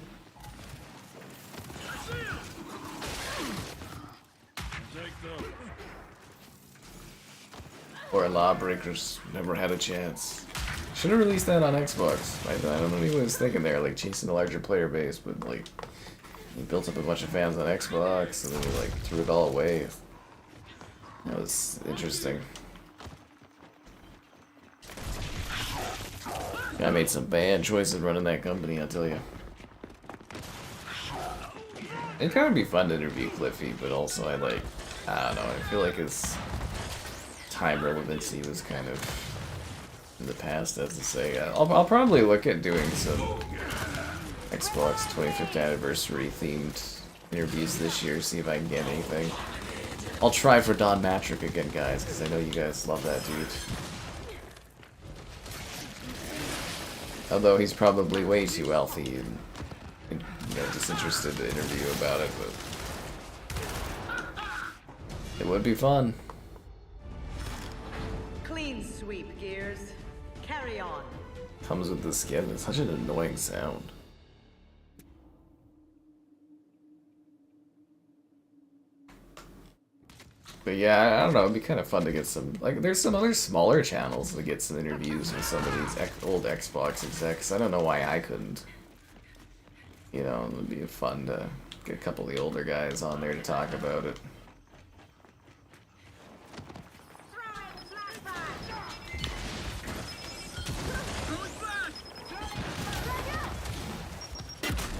Or Lawbreakers never had a chance. Should have released that on Xbox. I don't know what he was thinking there, like chasing a larger player base, but like he built up a bunch of fans on Xbox and then he like threw it all away. That was interesting. I made some bad choices running that company, I'll tell you. It'd kind of be fun to interview Cliffy, but also I don't know, I feel like his time relevancy was kind of in the past, as to say. I'll probably look at doing some Xbox 25th anniversary themed interviews this year, see if I can get anything. I'll try for Don Matrick again, guys, because I know you guys love that dude. Although he's probably way too wealthy and you know, disinterested to interview about it, but it would be fun. Clean sweep, Gears. Carry on. Comes with the skin. It's such an annoying sound. But yeah, I don't know, it'd be kind of fun to get some, like, there's some other smaller channels that get some interviews with some of these old Xbox execs. I don't know why I couldn't. You know, it'd be fun to get a couple of the older guys on there to talk about it.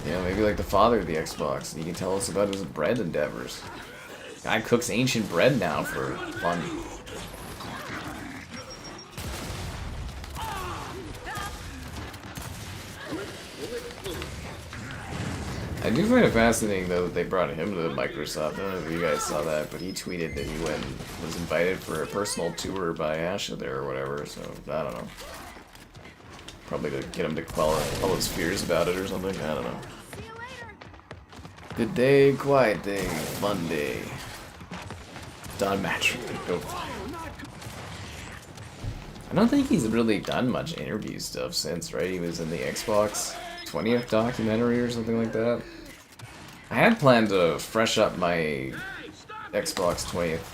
Yeah, maybe like the father of the Xbox, and he can tell us about his bread endeavors. Guy cooks ancient bread now for fun. I do find it fascinating though that they brought him to Microsoft. I don't know if you guys saw that, but he tweeted that he was invited for a personal tour by Asha there or whatever, so I don't know. Probably to get him to quell all his fears about it or something, I don't know. Good day, quiet day, fun day. Don Match. Go. I don't think he's really done much interview stuff since, right? He was in the Xbox 20th documentary or something like that. I had planned to fresh up my Xbox 20th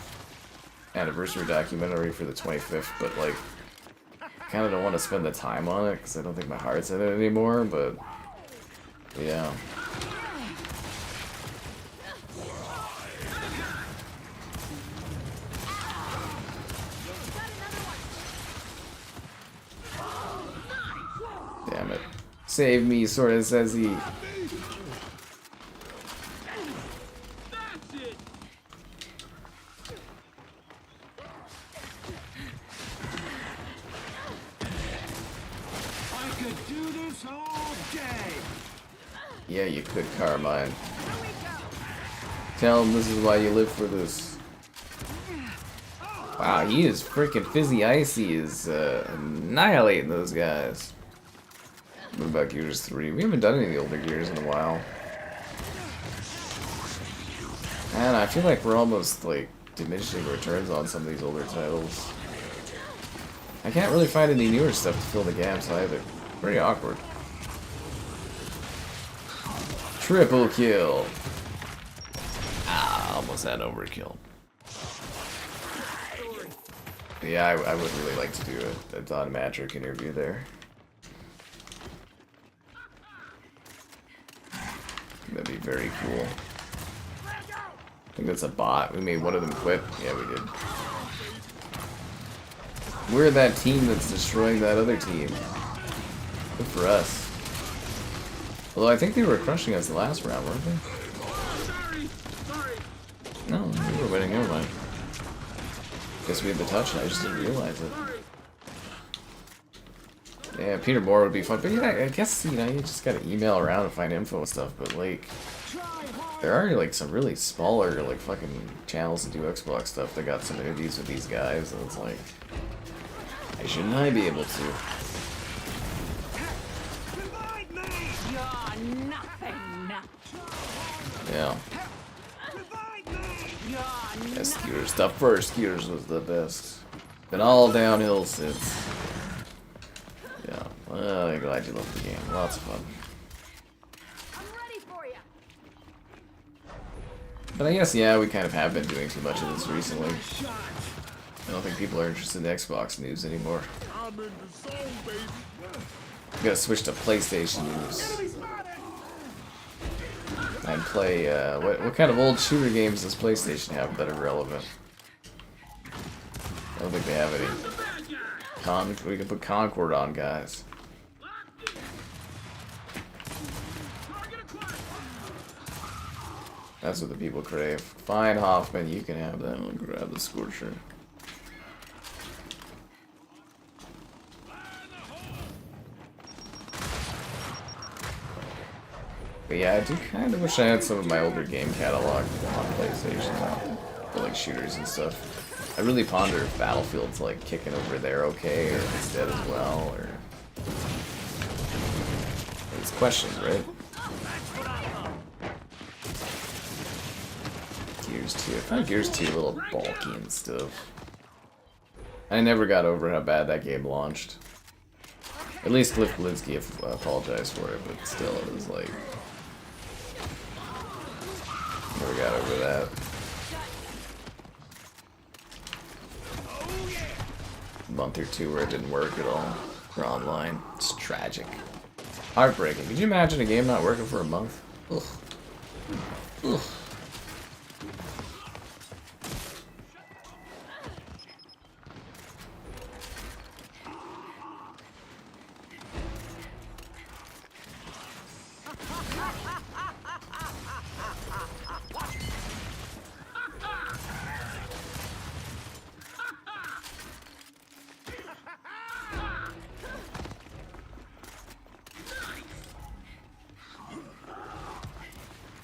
anniversary documentary for the 25th, but like, I kind of don't want to spend the time on it because I don't think my heart's in it anymore, but yeah. Damn it. Save me, sorta says he. Yeah, you could, Carmine. Tell him this is why you live for this. Wow, he is freaking Fizzy Icy is annihilating those guys. What about Gears 3? We haven't done any of the older Gears in a while. Man, I feel like we're almost like diminishing returns on some of these older titles. I can't really find any newer stuff to fill the gaps either. Pretty awkward. Triple kill. Ah, almost had overkill. But yeah, I would really like to do a Don Matrick interview there. That'd be very cool. I think that's a bot. We made one of them quit. Yeah, we did. We're that team that's destroying that other team. Good for us. Although I think they were crushing us the last round, weren't they? No, we were winning. Never mind. Guess we had the touch and I just didn't realize it. Yeah, Peter Moore would be fun, but yeah, I guess, you know, you just gotta email around and find info and stuff, but like, there are like some really smaller, like, fucking channels that do Xbox stuff that got some interviews with these guys, and it's like, why shouldn't I be able to? Yeah. Yeah, Skeeter stuff first. Skeeters was the best. Been all downhill since. Yeah. Well, I'm glad you loved the game. Lots of fun. But I guess, yeah, we kind of have been doing too much of this recently. I don't think people are interested in Xbox news anymore. We gotta switch to PlayStation news. And play, what kind of old shooter games does PlayStation have that are relevant? I don't think they have any. We can put Concord on, guys. That's what the people crave. Fine, Hoffman, you can have that. I'll grab the Scorcher. But yeah, I do kind of wish I had some of my older game catalog on PlayStation now, for like shooters and stuff. I really ponder if Battlefield's like kicking over there okay, or if it's dead as well, or... It's questions, right? Gears 2. I find Gears 2 a little bulky and stuff. I never got over how bad that game launched. At least Cliff Blinsky apologized for it, but still, it was like... Never got over that. A month or two where it didn't work at all for online. It's tragic. Heartbreaking. Could you imagine a game not working for a month? Ugh. Ugh.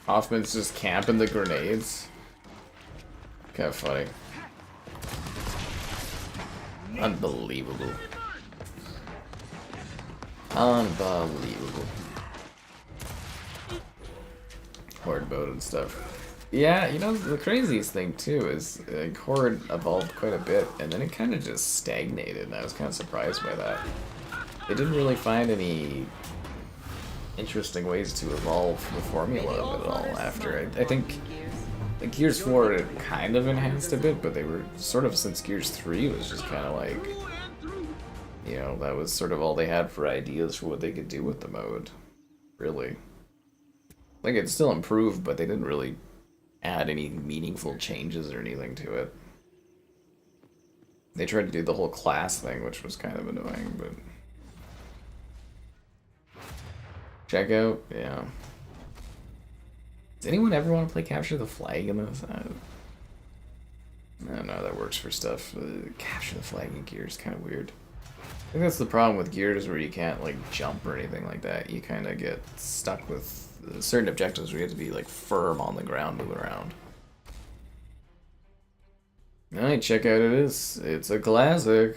Hoffman's just camping the grenades. Kind of funny. Unbelievable. Unbelievable. Horde mode and stuff. Yeah, you know, the craziest thing too is like, Horde evolved quite a bit and then it kind of just stagnated, and I was kind of surprised by that. They didn't really find any interesting ways to evolve the formula of it all after. I think the Gears 4 it kind of enhanced a bit, but they were sort of, since Gears 3 was just kind of like, you know, that was sort of all they had for ideas for what they could do with the mode, really. Like, it still improved, but they didn't really add any meaningful changes or anything to it. They tried to do the whole class thing, which was kind of annoying, but... Checkout? Yeah. Does anyone ever want to play Capture the Flag in this? I don't know, that works for stuff. Capture the Flag in Gears is kind of weird. I think that's the problem with Gears, where you can't, like, jump or anything like that. You kind of get stuck with certain objectives where you have to be, like, firm on the ground moving around. Alright, check out it is. It's a classic.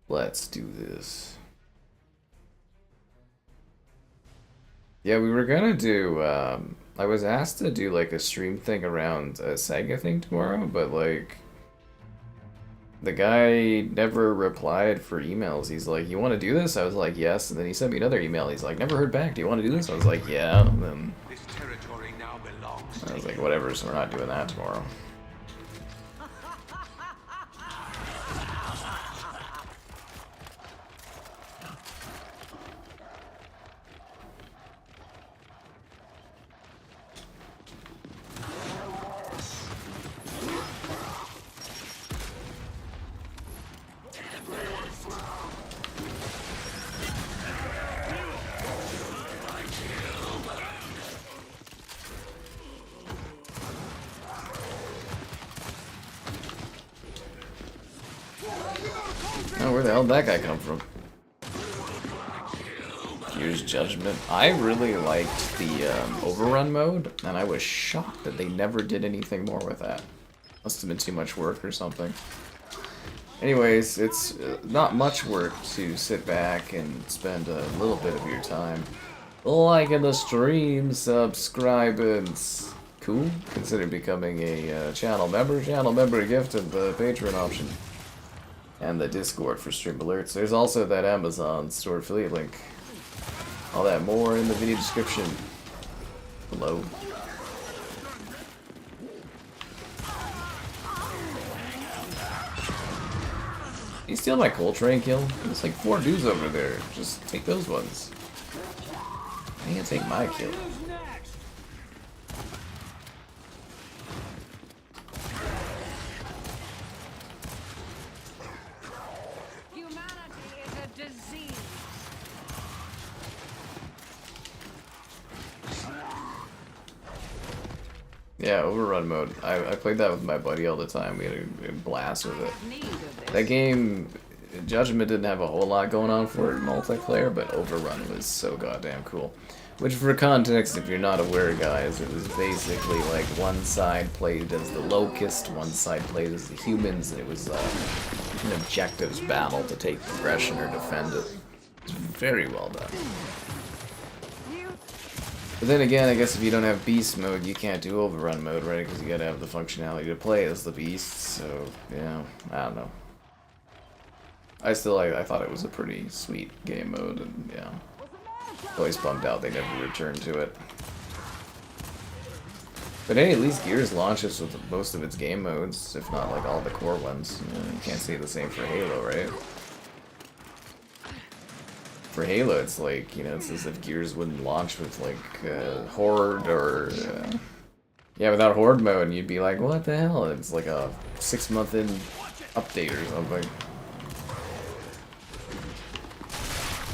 Let's do this. Yeah, we were gonna do, I was asked to do, like, a stream thing around a Sega thing tomorrow, but, like, the guy never replied for emails. He's like, you want to do this? I was like, yes, and then he sent me another email. He's like, never heard back. Do you want to do this? I was like, yeah, and then This territory now belongs to I was like, whatever, so we're not doing that tomorrow. Oh, where the hell did that guy come from? Gears Judgment. I really liked the overrun mode, and I was shocked that they never did anything more with that. Must have been too much work or something. Anyways, it's not much work to sit back and spend a little bit of your time liking the stream, subscribing. Cool. Consider becoming a channel member. Channel member gift and the Patreon option. And the Discord for stream alerts. There's also that Amazon store affiliate link. All that more in the video description below. You steal my Coltrane kill? There's like 4 dudes over there. Just take those ones. I can't take my kill. Yeah, overrun mode. I played that with my buddy all the time. We had a blast with it. That game, Judgment didn't have a whole lot going on for it multiplayer, but overrun was so goddamn cool. Which, for context, if you're not aware, guys, it was basically like one side played as the Locust, one side played as the humans, and it was an objectives battle to take progression or defend it. It was very well done. But then again, I guess if you don't have beast mode, you can't do overrun mode, right? Because you gotta have the functionality to play as the beast. So yeah, I don't know. I thought it was a pretty sweet game mode, and yeah, always bummed out they never returned to it. But hey, at least Gears launches with most of its game modes, if not like all the core ones. You can't say the same for Halo, right? For Halo, it's like, you know, it's as if Gears wouldn't launch with like Horde or yeah, without Horde mode, you'd be like, what the hell? It's like a 6-month in update or something.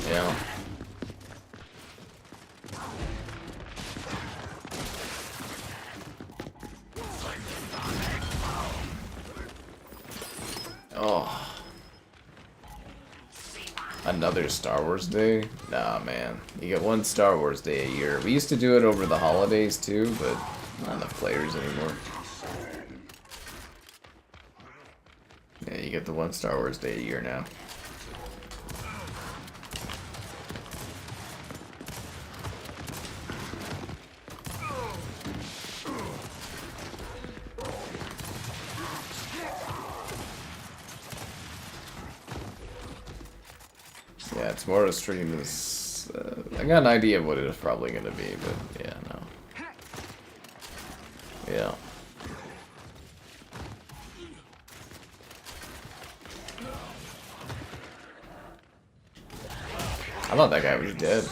Yeah. Oh. Another Star Wars Day? Nah, man. You get one Star Wars Day a year. We used to do it over the holidays too, but not enough players anymore. Yeah, you get the one Star Wars Day a year now. Yeah, tomorrow's stream is... I got an idea of what it is probably going to be, but yeah, no. Yeah. I thought that guy was dead.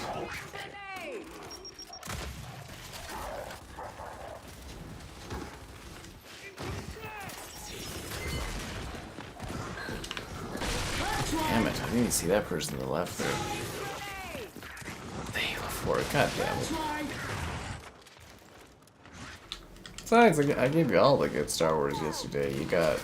Damn it, I didn't even see that person to the left there. They left for it, god damn it. Besides, I gave you all the good Star Wars yesterday. You got,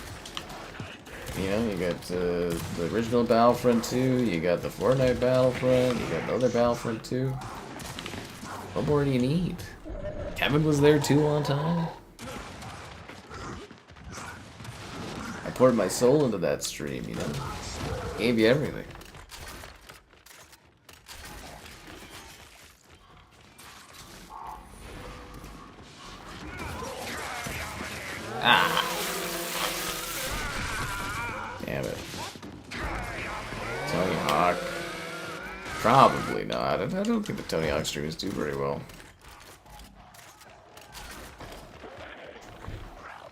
you know, you got the original Battlefront 2, you got the Fortnite Battlefront, you got another Battlefront 2. What more do you need? Kevin was there too on time. I poured my soul into that stream, you know? Gave you everything. Ah! Damn it. Tony Hawk. Probably not. I don't think the Tony Hawk streams do very well.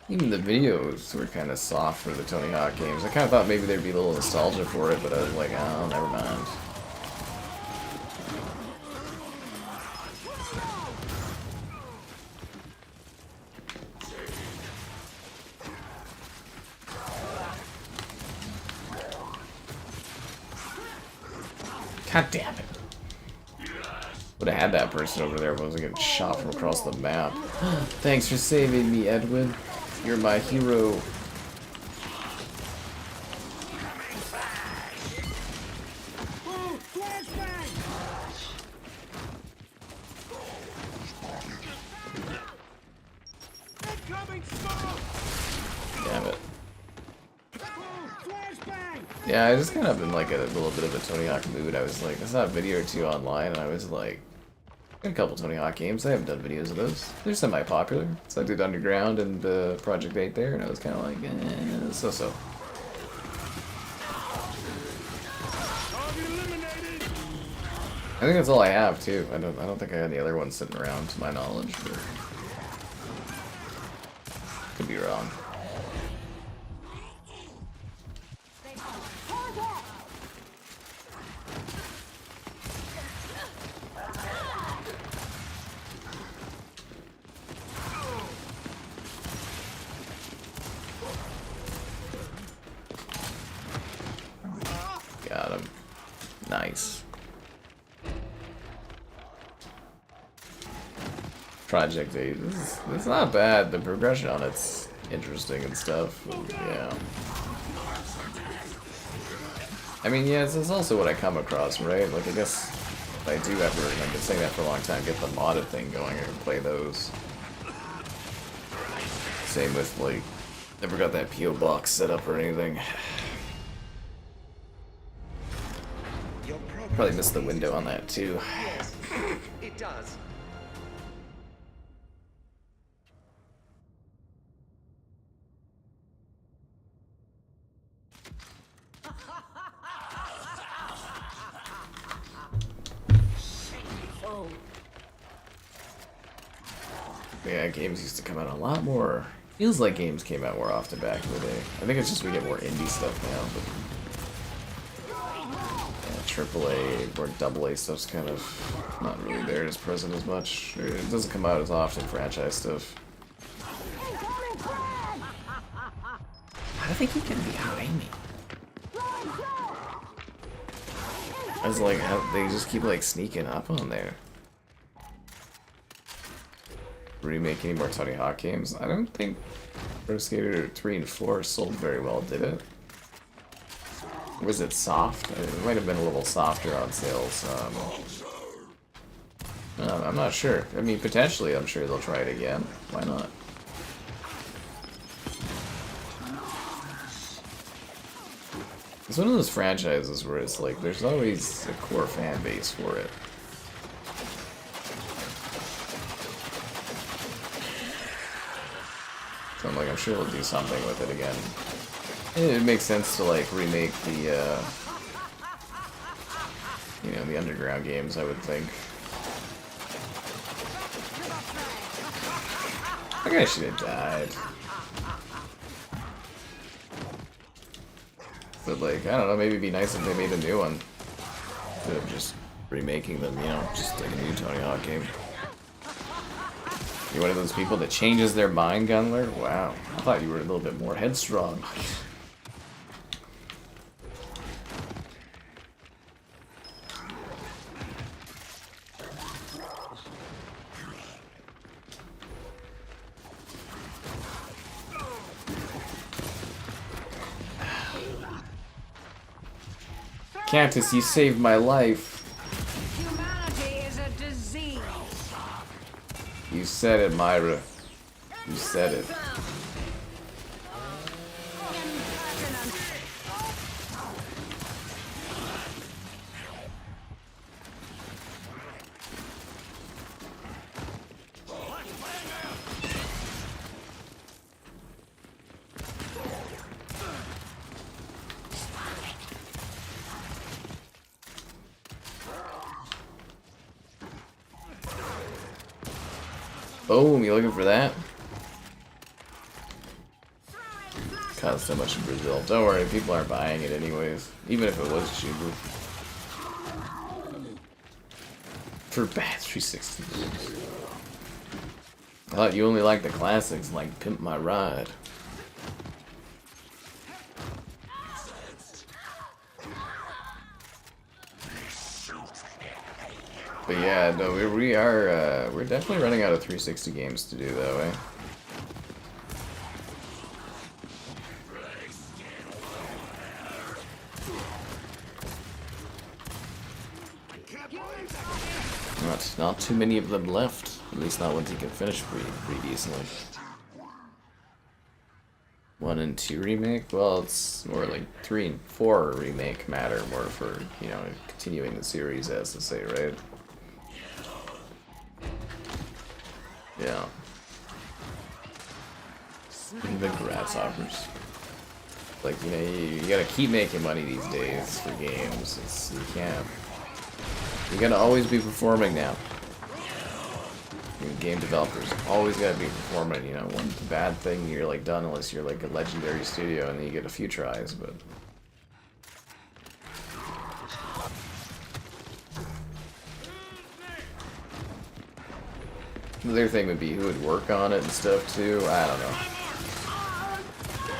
Even the videos were kind of soft for the Tony Hawk games. I kind of thought maybe there'd be a little nostalgia for it, but I was like, oh, never mind. God damn it. Would have had that person over there if I wasn't getting shot from across the map. Thanks for saving me, Edwin. You're my hero. Damn it. Yeah, I just kind of in like a little bit of a Tony Hawk mood. I was like, I saw a video or two online and I was like, a couple Tony Hawk games. I haven't done videos of those. They're semi-popular. So I did Underground and Project 8 there, and I was kind of like, so-so. I think that's all I have too. I don't think I had any other ones sitting around to my knowledge. But could be wrong. Got him. Nice. Project 8. It's not bad. The progression on it's interesting and stuff. Yeah. I mean, yeah, it's also what I come across, right? Like, I guess if I do ever, and I've been saying that for a long time, get the modded thing going, I can play those. Same with, like, never got that P.O. box set up or anything. Your Probably missed the window on that, too. Yes, it does. go. Yeah, games used to come out a lot more. Feels like games came out more often back in the day. I think it's just we get more indie stuff now, but AAA or AA stuff's kind of not really there as present as much. It doesn't come out as often, franchise stuff. How do they keep getting behind me? I was like, how they just keep like sneaking up on there. Remake any more Tony Hawk games? I don't think Pro Skater 3 and 4 sold very well, did it? Was it soft? It might have been a little softer on sales. I'm not sure. I mean, potentially, I'm sure they'll try it again. Why not? It's one of those franchises where it's like, there's always a core fan base for it. So I'm like, I'm sure they'll do something with it again. It makes sense to like remake the, you know, the underground games, I would think. That guy should have died. But like, I don't know, maybe it'd be nice if they made a new one. Instead of just remaking them, you know, just like a new Tony Hawk game. You're one of those people that changes their mind, Gunler? Wow, I thought you were a little bit more headstrong. Cantus, you saved my life. Humanity is a disease. You said it, Myra. You said it. Boom, you looking for that? Costs so much in Brazil. Don't worry, people aren't buying it anyways. Even if it was cheaper. For bad 360 games. I thought you only liked the classics like Pimp My Ride. But yeah, no, we're definitely running out of 360 games to do that way. Not too many of them left. At least not ones you can finish pretty decently. 1 and 2 remake? Well, it's more like 3 and 4 remake matter more for, you know, continuing the series, as to say, right? Yeah. The grasshoppers. Like, you know, you gotta keep making money these days for games. You can't. You gotta always be performing now. Game developers always gotta be performing, you know. One bad thing, you're like done unless you're like a legendary studio and then you get a few tries, but. The other thing would be who would work on it and stuff too. I don't know.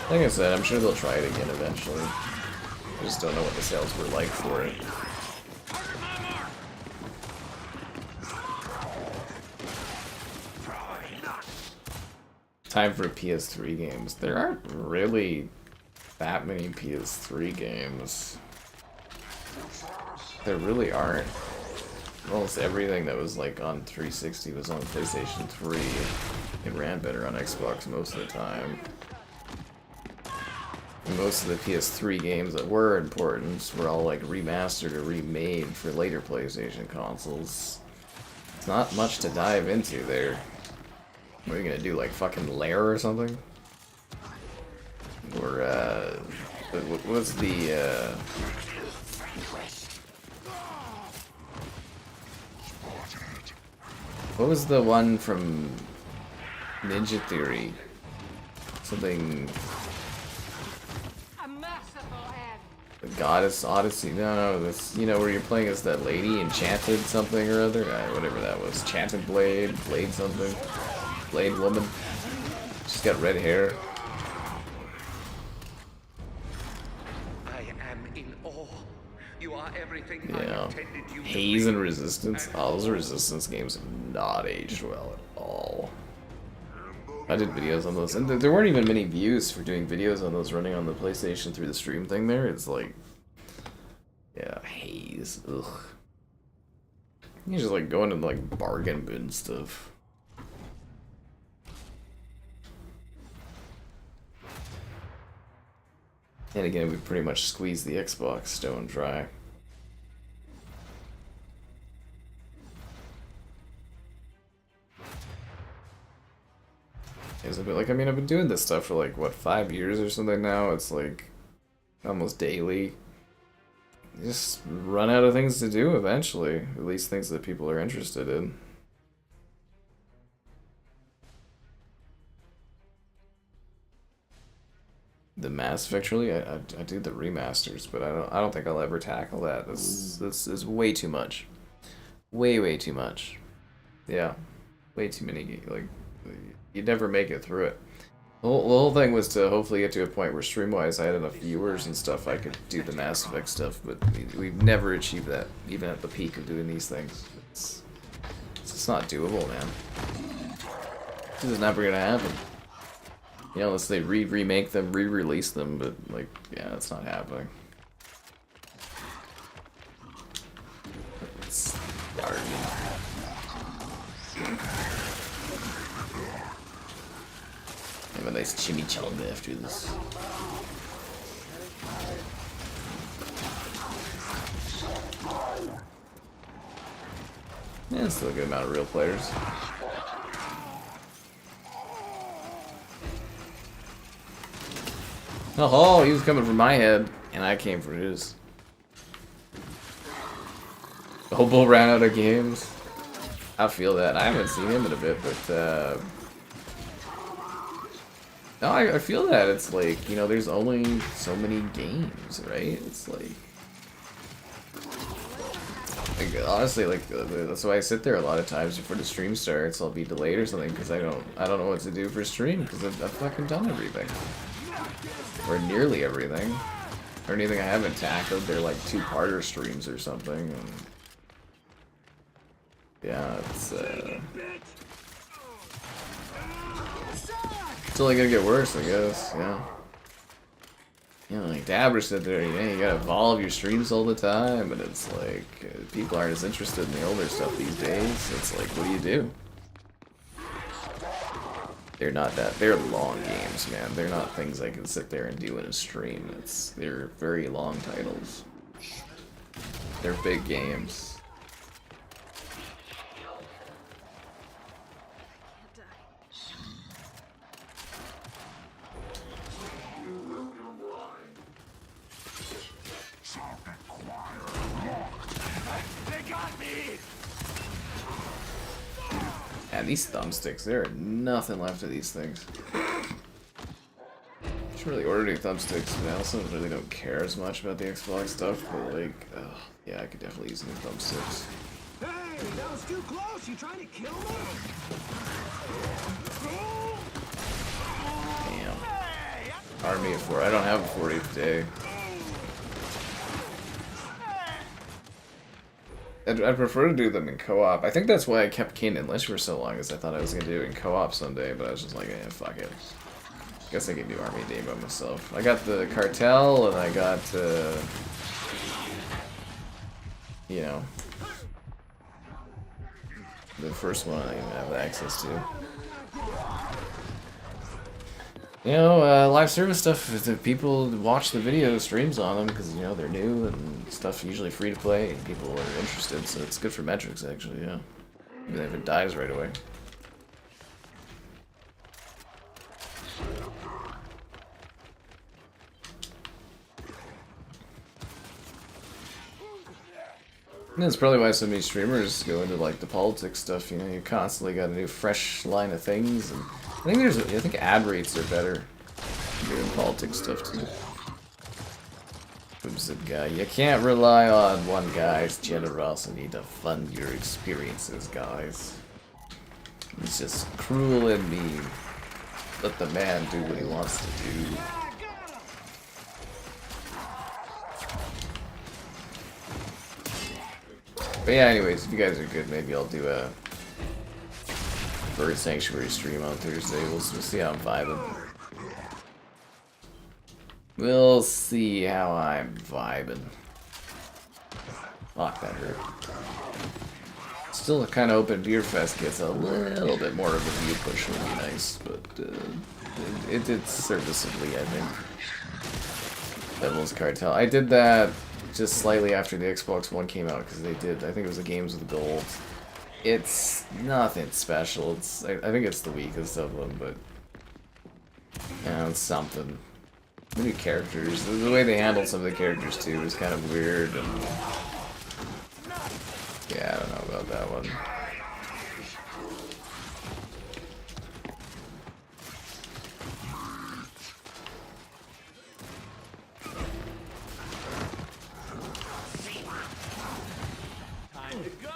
Like I said, I'm sure they'll try it again eventually. I just don't know what the sales were like for it. Time for PS3 games. There aren't really that many PS3 games. There really aren't. Almost everything that was like on 360 was on PlayStation 3. It ran better on Xbox most of the time. And most of the PS3 games that were important were all like remastered or remade for later PlayStation consoles. It's not much to dive into there. What are you gonna do, like fucking Lair or something? Or, what's the, What was the one from Ninja Theory? Something. A merciful end. The Goddess Odyssey? No, that's, you know, where you're playing as that lady, Enchanted something or other? Whatever that was. Enchanted Blade, Blade something. Blade Woman. She's got red hair. I am in awe. You are everything I Yeah. intended you to Haze be. and Resistance. Oh, those Resistance games have not aged well at all. I did videos on those, and there weren't even many views for doing videos on those running on the PlayStation through the stream thing there. It's like, yeah, Haze. Ugh. You just like go into like bargain bin stuff. And again, we pretty much squeezed the Xbox stone dry. Is a bit like, I mean, I've been doing this stuff for like, what, 5 years or something now? It's like almost daily. You just run out of things to do eventually. At least things that people are interested in. The Mass Effect trilogy, I do the remasters, but I don't think I'll ever tackle that. This is way too much. Way too much. Yeah, way too many. Like, you'd never make it through it. The whole thing was to hopefully get to a point where stream-wise I had enough viewers and stuff I could do the Mass Effect stuff, but we've never achieved that, even at the peak of doing these things. It's just not doable, man. It's just never gonna happen. You know, unless they remake them, re-release them, but like, yeah, that's not happening. It's hard. Have a nice chimichanga after this. Yeah, still a good amount of real players. Oh, he was coming for my head, and I came for his. Hobo ran out of games. I feel that. I haven't seen him in a bit, but no, I feel that. It's like, you know, there's only so many games, right? It's like honestly, like that's why I sit there a lot of times before the stream starts. I'll be delayed or something because I don't know what to do for stream because I've fucking done everything. Or nearly everything. Or anything I haven't tackled, they're like 2-parter streams or something. And yeah, it's only gonna get worse, I guess, yeah. You know, like Dabber said there, you gotta evolve your streams all the time, and it's like, people aren't as interested in the older stuff these days. It's like, what do? They're not that. They're long games, man. They're not things I can sit there and do in a stream. They're very long titles. They're big games. They got me! And these thumbsticks, there are nothing left of these things. Should really order new thumbsticks, but I also really don't care as much about the Xbox stuff, but like, yeah, I could definitely use new thumbsticks. Hey, that was too close! You trying to kill me? Damn. Army of 4. I don't have a 40 today. I'd prefer to do them in co-op. I think that's why I kept Kane and Lich for so long, is I thought I was going to do it in co-op someday, but I was just like, eh, fuck it. Guess I can do Army Day by myself. I got the Cartel, and I got, you know, the first one I didn't have access to. You know, live service stuff, if people watch the video streams on them because, you know, they're new and stuff usually free to play and people are interested, so it's good for metrics, actually, yeah. Even if it dies right away. And that's probably why so many streamers go into like the politics stuff. You know, you constantly got a new, fresh line of things, and I think ad rates are better doing politics stuff too. Who's the guy? You can't rely on one guy's generosity to fund your experiences, guys. He's just cruel and mean. Let the man do what he wants to do. But yeah, anyways, if you guys are good, maybe I'll do a Bird Sanctuary stream on Thursday. We'll see how I'm vibing. We'll see how I'm vibing. Fuck, that hurt. Still kind of open Beer Fest gets a little bit more of a view push would be nice, but it did serviceably, I think. Devil's Cartel. I did that just slightly after the Xbox One came out because they did, I think it was the Games with Gold. It's nothing special. I think it's the weakest of them, but yeah, it's something. The new characters, the way they handled some of the characters too was kind of weird, and yeah, I don't know about that one.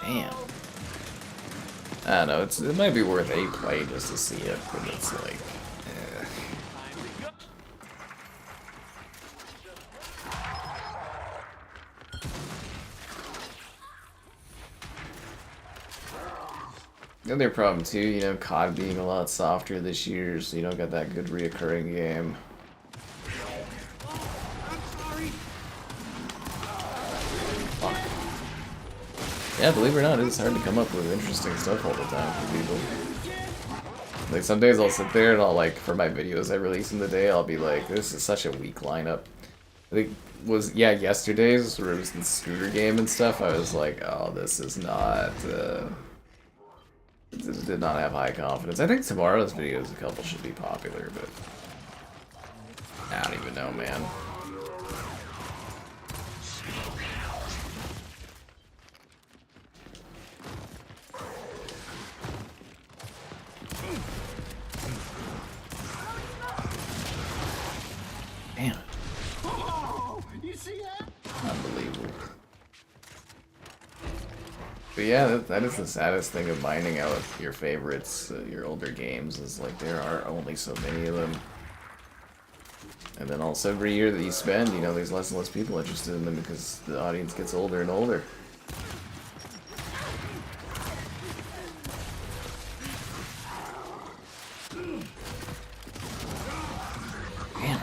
Damn. I don't know, it might be worth a play just to see it, but it's like, the other problem too, you know, COD being a lot softer this year, so you don't got that good reoccurring game. Fuck. Yeah, believe it or not, it's hard to come up with interesting stuff all the time for people. Like, some days I'll sit there and I'll, like, for my videos I release in the day, I'll be like, this is such a weak lineup. I think yesterday's, where it was the scooter game and stuff, I was like, oh, this is not, it did not have high confidence. I think tomorrow's videos, a couple should be popular, but I don't even know, man. Damn. You see that? Unbelievable. But yeah, that is the saddest thing of mining out your favorites, your older games, is like there are only so many of them. And then also every year that you spend, you know, there's less and less people interested in them because the audience gets older and older. Damn it.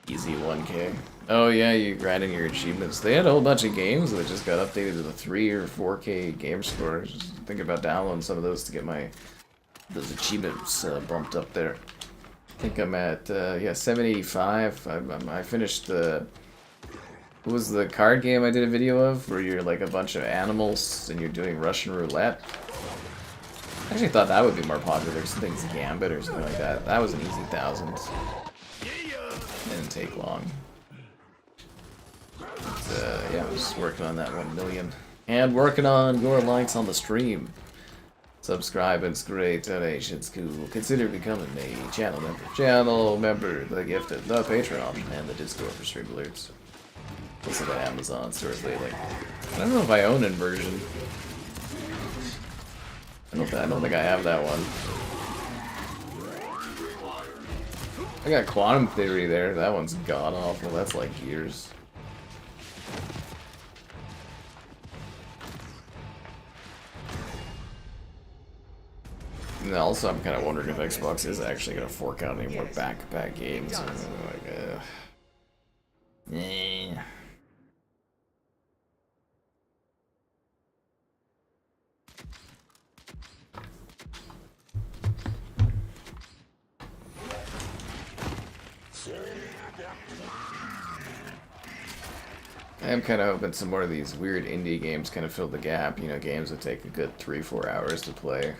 Easy 1K. Oh yeah, you grinding your achievements. They had a whole bunch of games that just got updated to the 3 or 4K game score. Just think about downloading some of those to get those achievements bumped up there. I think I'm at 785. I finished the what was the card game I did a video of where you're like a bunch of animals and you're doing Russian roulette. I actually thought that would be more popular. Something's Gambit or something like that. That was an easy 1,000. Didn't take long. But, yeah, I'm just working on that 1 million. And working on your likes on the stream. Subscribe, it's great. Donations cool. Consider becoming a channel member. Channel member, the gifted, the Patreon option, and the Discord for stream alerts. Also the Amazon stores lately. I don't know if I own Inversion. I don't think I have that one. I got Quantum Theory there. That one's god awful. That's like years. And also, I'm kind of wondering if Xbox is actually going to fork out any more back-to-back games. Yeah. I am kind of hoping some more of these weird indie games kind of fill the gap. You know, games that take a good 3-4 hours to play.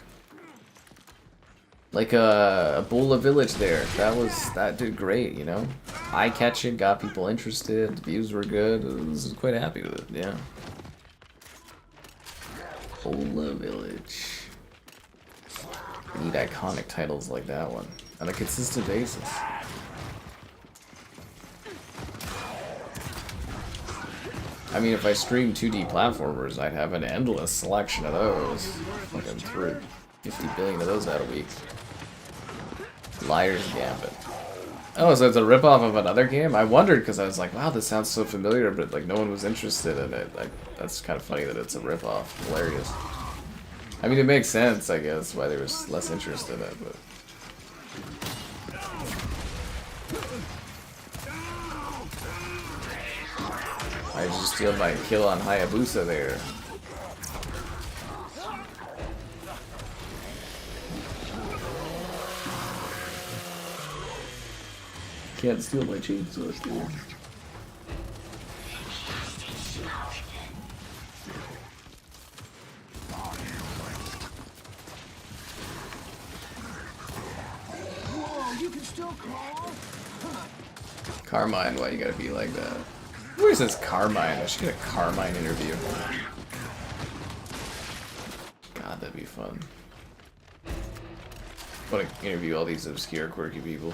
Like a Bula Village there. That did great, you know? Eye catching, got people interested, the views were good. I was quite happy with it, yeah. Bula Village. We need iconic titles like that one on a consistent basis. I mean, if I streamed 2D platformers, I'd have an endless selection of those. Fucking through 50 billion of those out a week. Liar's Gambit. Oh, so it's a ripoff of another game? I wondered because I was like, wow, this sounds so familiar, but like no one was interested in it. Like, that's kind of funny that it's a ripoff. Hilarious. I mean, it makes sense, I guess, why there was less interest in it, but... I just steal my kill on Hayabusa there. Can't steal my chainsaw still. Whoa, you can still crawl? Carmine, why you gotta be like that? Where's this Carmine? I should get a Carmine interview. God, that'd be fun. I want to interview all these obscure, quirky people.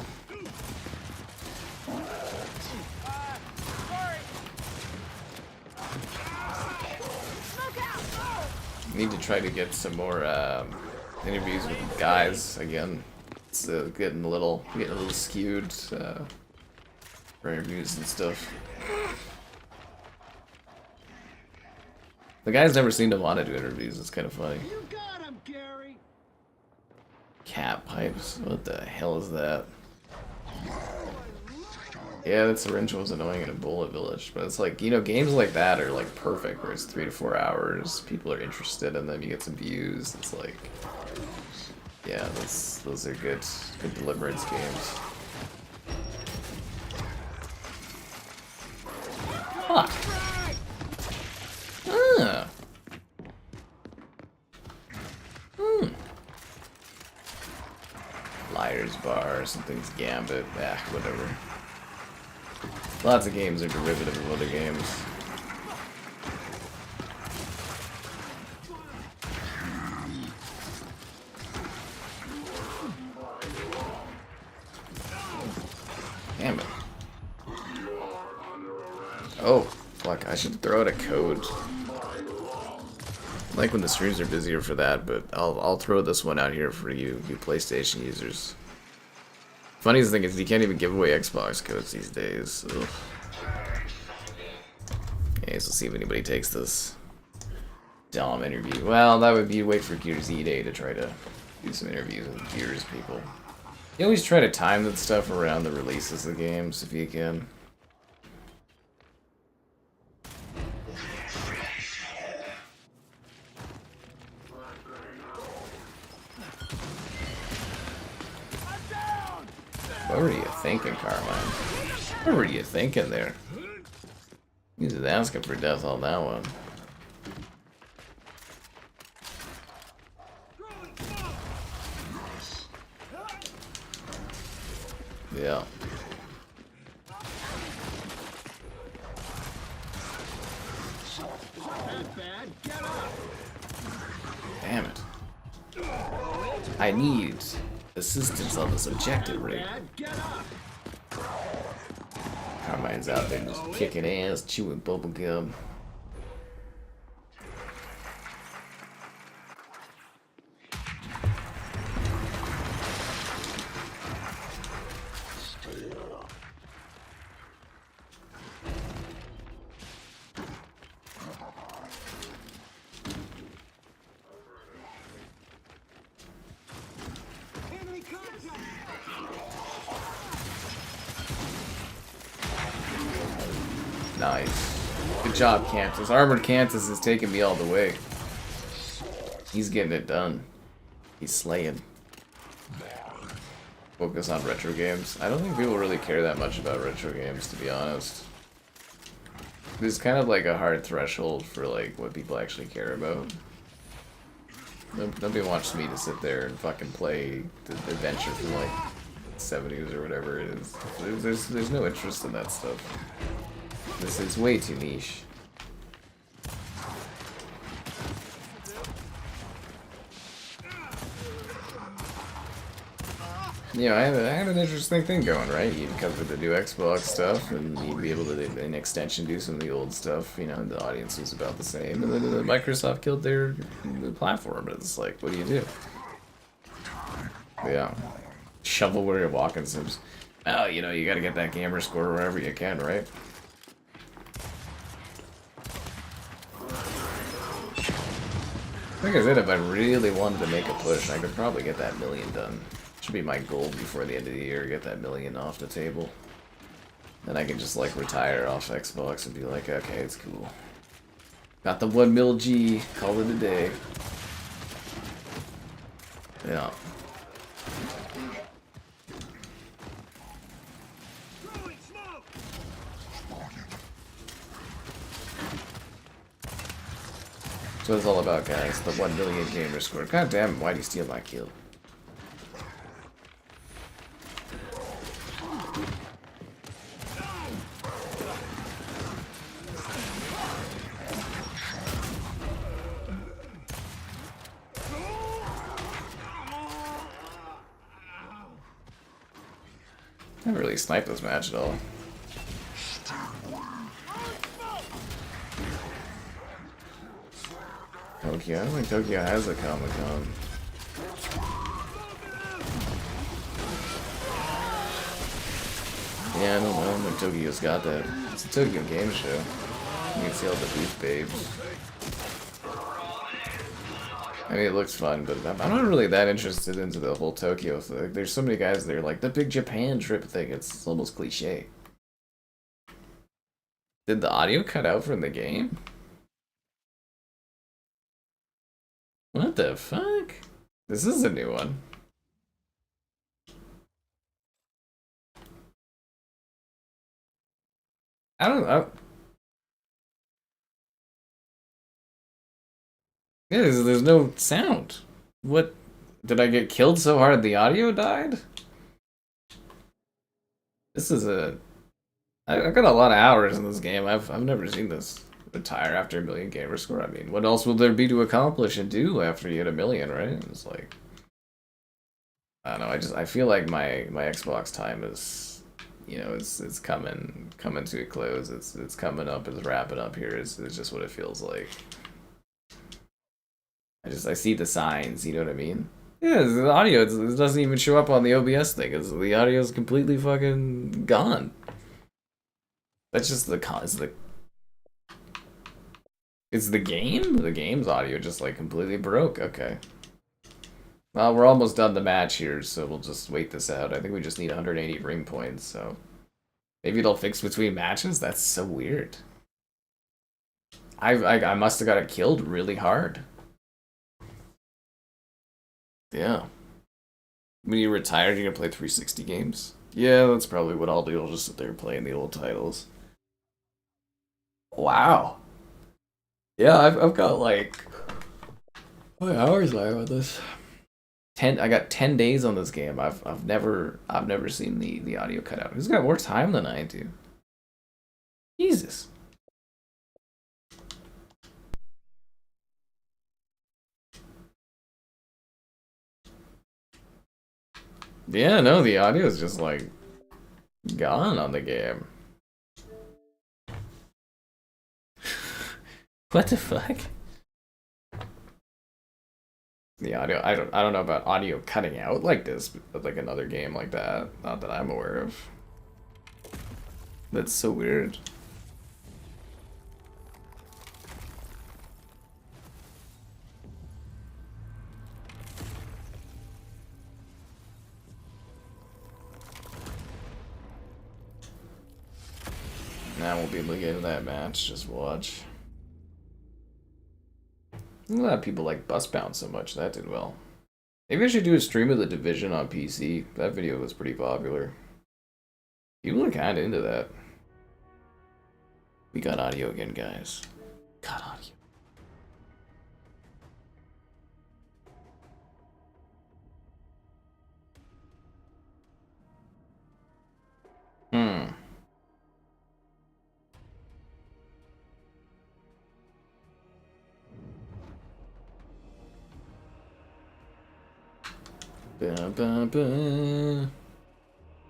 Need to try to get some more interviews with guys again. It's getting a little skewed for interviews and stuff. The guys never seem to want to do interviews. It's kind of funny. You got him, Gary. Cat pipes. What the hell is that? Yeah, that syringe was annoying in a bullet village, but it's like, you know, games like that are like perfect, where it's 3 to 4 hours, people are interested in them, you get some views. It's like, yeah, those are good deliverance games. Fuck. Ah. Liar's Bar, something's Gambit, whatever. Lots of games are derivative of other games. Damn it. Oh, fuck, I should throw out a code. I like when the streams are busier for that, but I'll throw this one out here for you PlayStation users. Funniest thing is you can't even give away Xbox codes these days. Ugh. Okay, so see if anybody takes this Dom interview. Well, that would be wait for Gears E-Day to try to do some interviews with Gears people. You always try to time that stuff around the releases of the games if you can. What were you thinking, Carmine? What were you thinking there? He's just asking for death on that one. Yeah. Damn it. I need assistance on this objective rig. Carmine's out there just kicking ass, chewing bubblegum. Nice. Good job, Cantus. Armored Cantus is taking me all the way. He's getting it done. He's slaying. Focus on retro games. I don't think people really care that much about retro games, to be honest. There's kind of like a hard threshold for like what people actually care about. Nobody wants me to sit there and fucking play the adventure from like 70s or whatever it is. There's no interest in that stuff. This is way too niche. You know, I had an interesting thing going, right? You'd cover the new Xbox stuff, and you'd be able to, in extension, do some of the old stuff. You know, the audience was about the same, and then Microsoft killed their platform. It's like, what do you do? Yeah, shovelware walking sims. Oh, you know, you got to get that gamer score wherever you can, right? Like I said, if I really wanted to make a push, I could probably get that 1 million done. Should be my goal before the end of the year, get that 1 million off the table. Then I can just like retire off Xbox and be like, okay, it's cool. Got the 1 mil G, call it a day. Yeah. That's what it's all about, guys. The 1 million gamer score. God damn it, why'd you steal my kill? I haven't really sniped this match at all. Tokyo? I don't think Tokyo has a Comic-Con. Yeah, I don't know. I don't think Tokyo's got that. It's a Tokyo game show. You can see all the booth babes. I mean, it looks fun, but I'm not really that interested into the whole Tokyo thing. There's so many guys there, like, the big Japan trip thing, it's almost cliche. Did the audio cut out from the game? What the fuck? This is a new one. I don't know. Yeah, there's no sound. What? Did I get killed so hard the audio died? This is a... I've got a lot of hours in this game. I've never seen this. Retire after 1 million gamer score. I mean, what else will there be to accomplish and do after you hit 1 million, right? It's like... I don't know, I feel like my Xbox time is... You know, it's coming to a close. It's coming up, it's wrapping up here. It's just what it feels like. I see the signs, you know what I mean? Yeah, the audio, it doesn't even show up on the OBS thing. The audio is completely fucking gone. That's just it's the game? The game's audio just like completely broke. Okay. Well, we're almost done the match here, so we'll just wait this out. I think we just need 180 ring points, so... Maybe it'll fix between matches? That's so weird. I must have got it killed really hard. Yeah. When you retire, you're gonna play 360 games? Yeah, that's probably what I'll do. I'll just sit there playing the old titles. Wow. Yeah, I've got like... What hours I have on this? I got 10 days on this game. I've never seen the audio cut out. Who's got more time than I do? Jesus. Yeah, no, the audio is just like gone on the game. What the fuck? The audio, I don't know about audio cutting out like this, but like another game like that, not that I'm aware of. That's so weird. Now we'll be able to get into that match, just watch. A lot of people like Busbound so much, that did well. Maybe I should do a stream of The Division on PC. That video was pretty popular. People are kinda into that. We got audio again, guys. Got audio. Ba-ba-ba.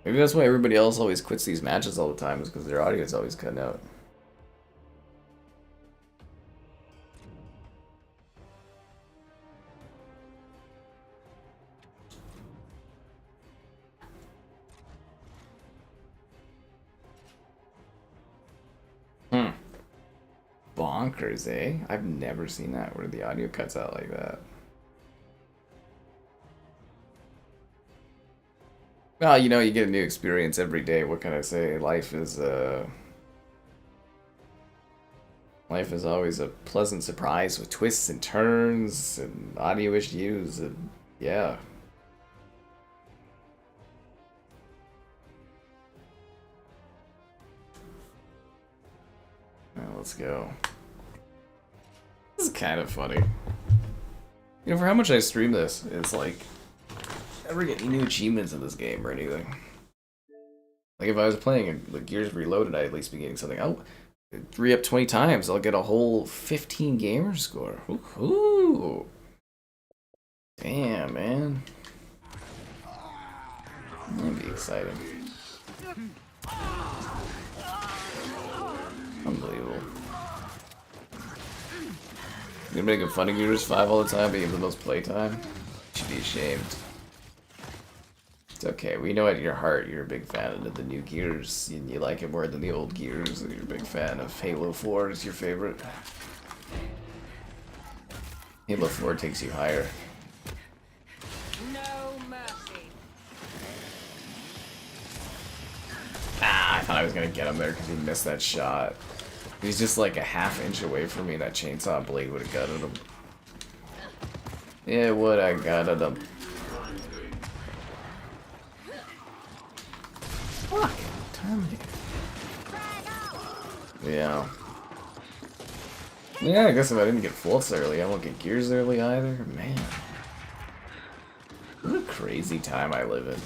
Maybe that's why everybody else always quits these matches all the time, is because their audio is always cutting out. Bonkers, eh? I've never seen that where the audio cuts out like that. Well, you know, you get a new experience every day. What can I say? Life is always a pleasant surprise with twists and turns and audio issues and yeah. Well, let's go. This is kind of funny. You know, for how much I stream this, it's like I never get any new achievements in this game or anything. Like if I was playing like Gears Reloaded, I'd at least be getting something. I'll 3 up 20 times, I'll get a whole 15 gamer score. Ooh. Damn, man. That'd be exciting. Unbelievable. You're making fun of Gears 5 all the time, being the most playtime? You should be ashamed. It's okay, we know at your heart you're a big fan of the new Gears, and you like it more than the old Gears, and you're a big fan of Halo 4 is your favorite. Halo 4 takes you higher. No mercy. Ah, I thought I was gonna get him there because he missed that shot. He's just like a half-inch away from me, and that chainsaw blade would have gutted him. Yeah, it would have gutted him. Fuck, Terminator. Yeah. Yeah, I guess if I didn't get Fultz early, I won't get Gears early either. Man. What a crazy time I live in.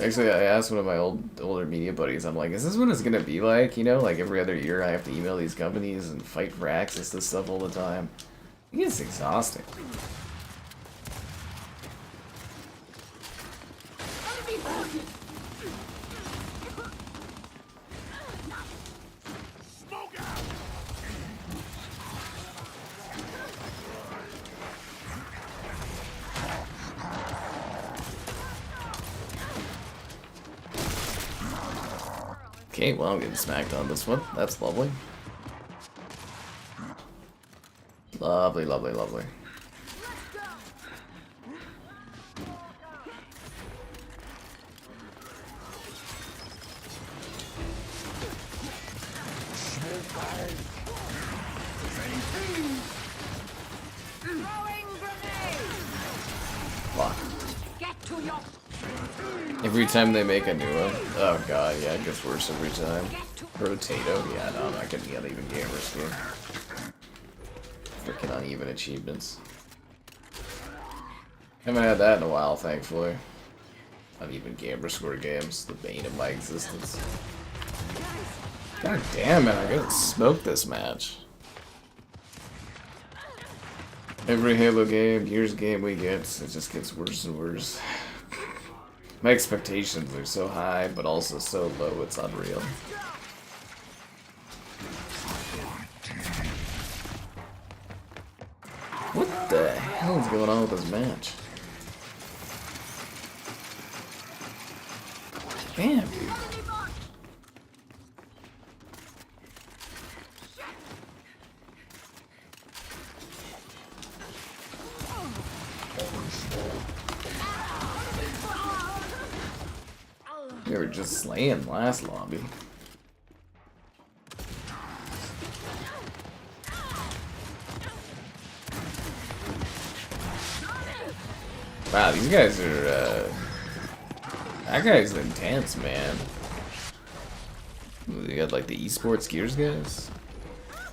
Actually, I asked one of my older media buddies, I'm like, is this what it's gonna be like? You know, like every other year I have to email these companies and fight for access to stuff all the time. I think it's exhausting. Okay, well, I'm getting smacked on this one. That's lovely. Lovely, lovely, lovely. Fuck. Get to your Every time they make a new one. Oh god, yeah, it gets worse every time. Rotato, yeah, no, I'm not getting the uneven gamer score. Freaking uneven achievements. Haven't had that in a while, thankfully. Uneven gamer score games, the bane of my existence. God damn it, I gotta smoke this match. Every Halo game, Gears game we get, it just gets worse and worse. My expectations are so high, but also so low, it's unreal. What the hell is going on with this match? Damn, dude. We were just slaying last lobby. Wow, these guys are, that guy's intense, man. You got, like, the esports Gears guys?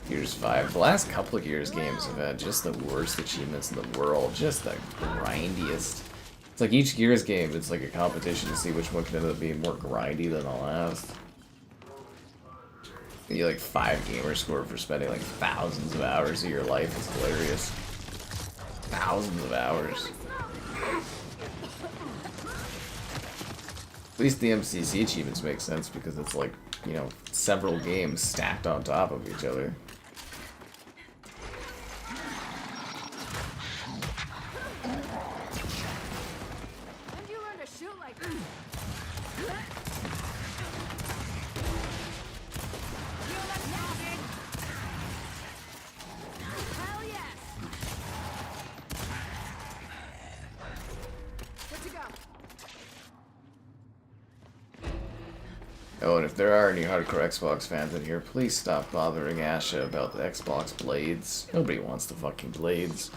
Gears 5. The last couple of Gears games have had just the worst achievements in the world. Just the grindiest. It's like each Gears game, it's like a competition to see which one can end up being more grindy than the last. You get like 5 gamer score for spending like thousands of hours of your life. It's hilarious. Thousands of hours. At least the MCC achievements make sense because it's like, you know, several games stacked on top of each other. When do you learn to shoot like that? Feel that pounding? Hell yes! Good to go. Oh, and if there are any hardcore Xbox fans in here, please stop bothering Asha about the Xbox blades. Nobody wants the fucking blades.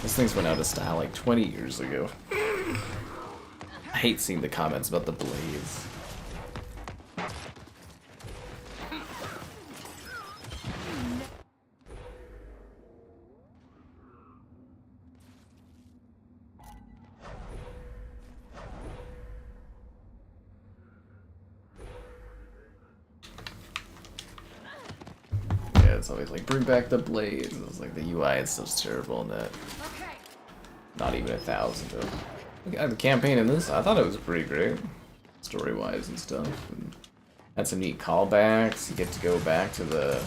Those things went out of style like 20 years ago. I hate seeing the comments about the blades. It's always like, bring back the blades. It's like the UI is so terrible in that. Okay. Not even 1,000 of. The campaign in this, I thought it was pretty great, story-wise and stuff. And had some neat callbacks. You get to go back to the,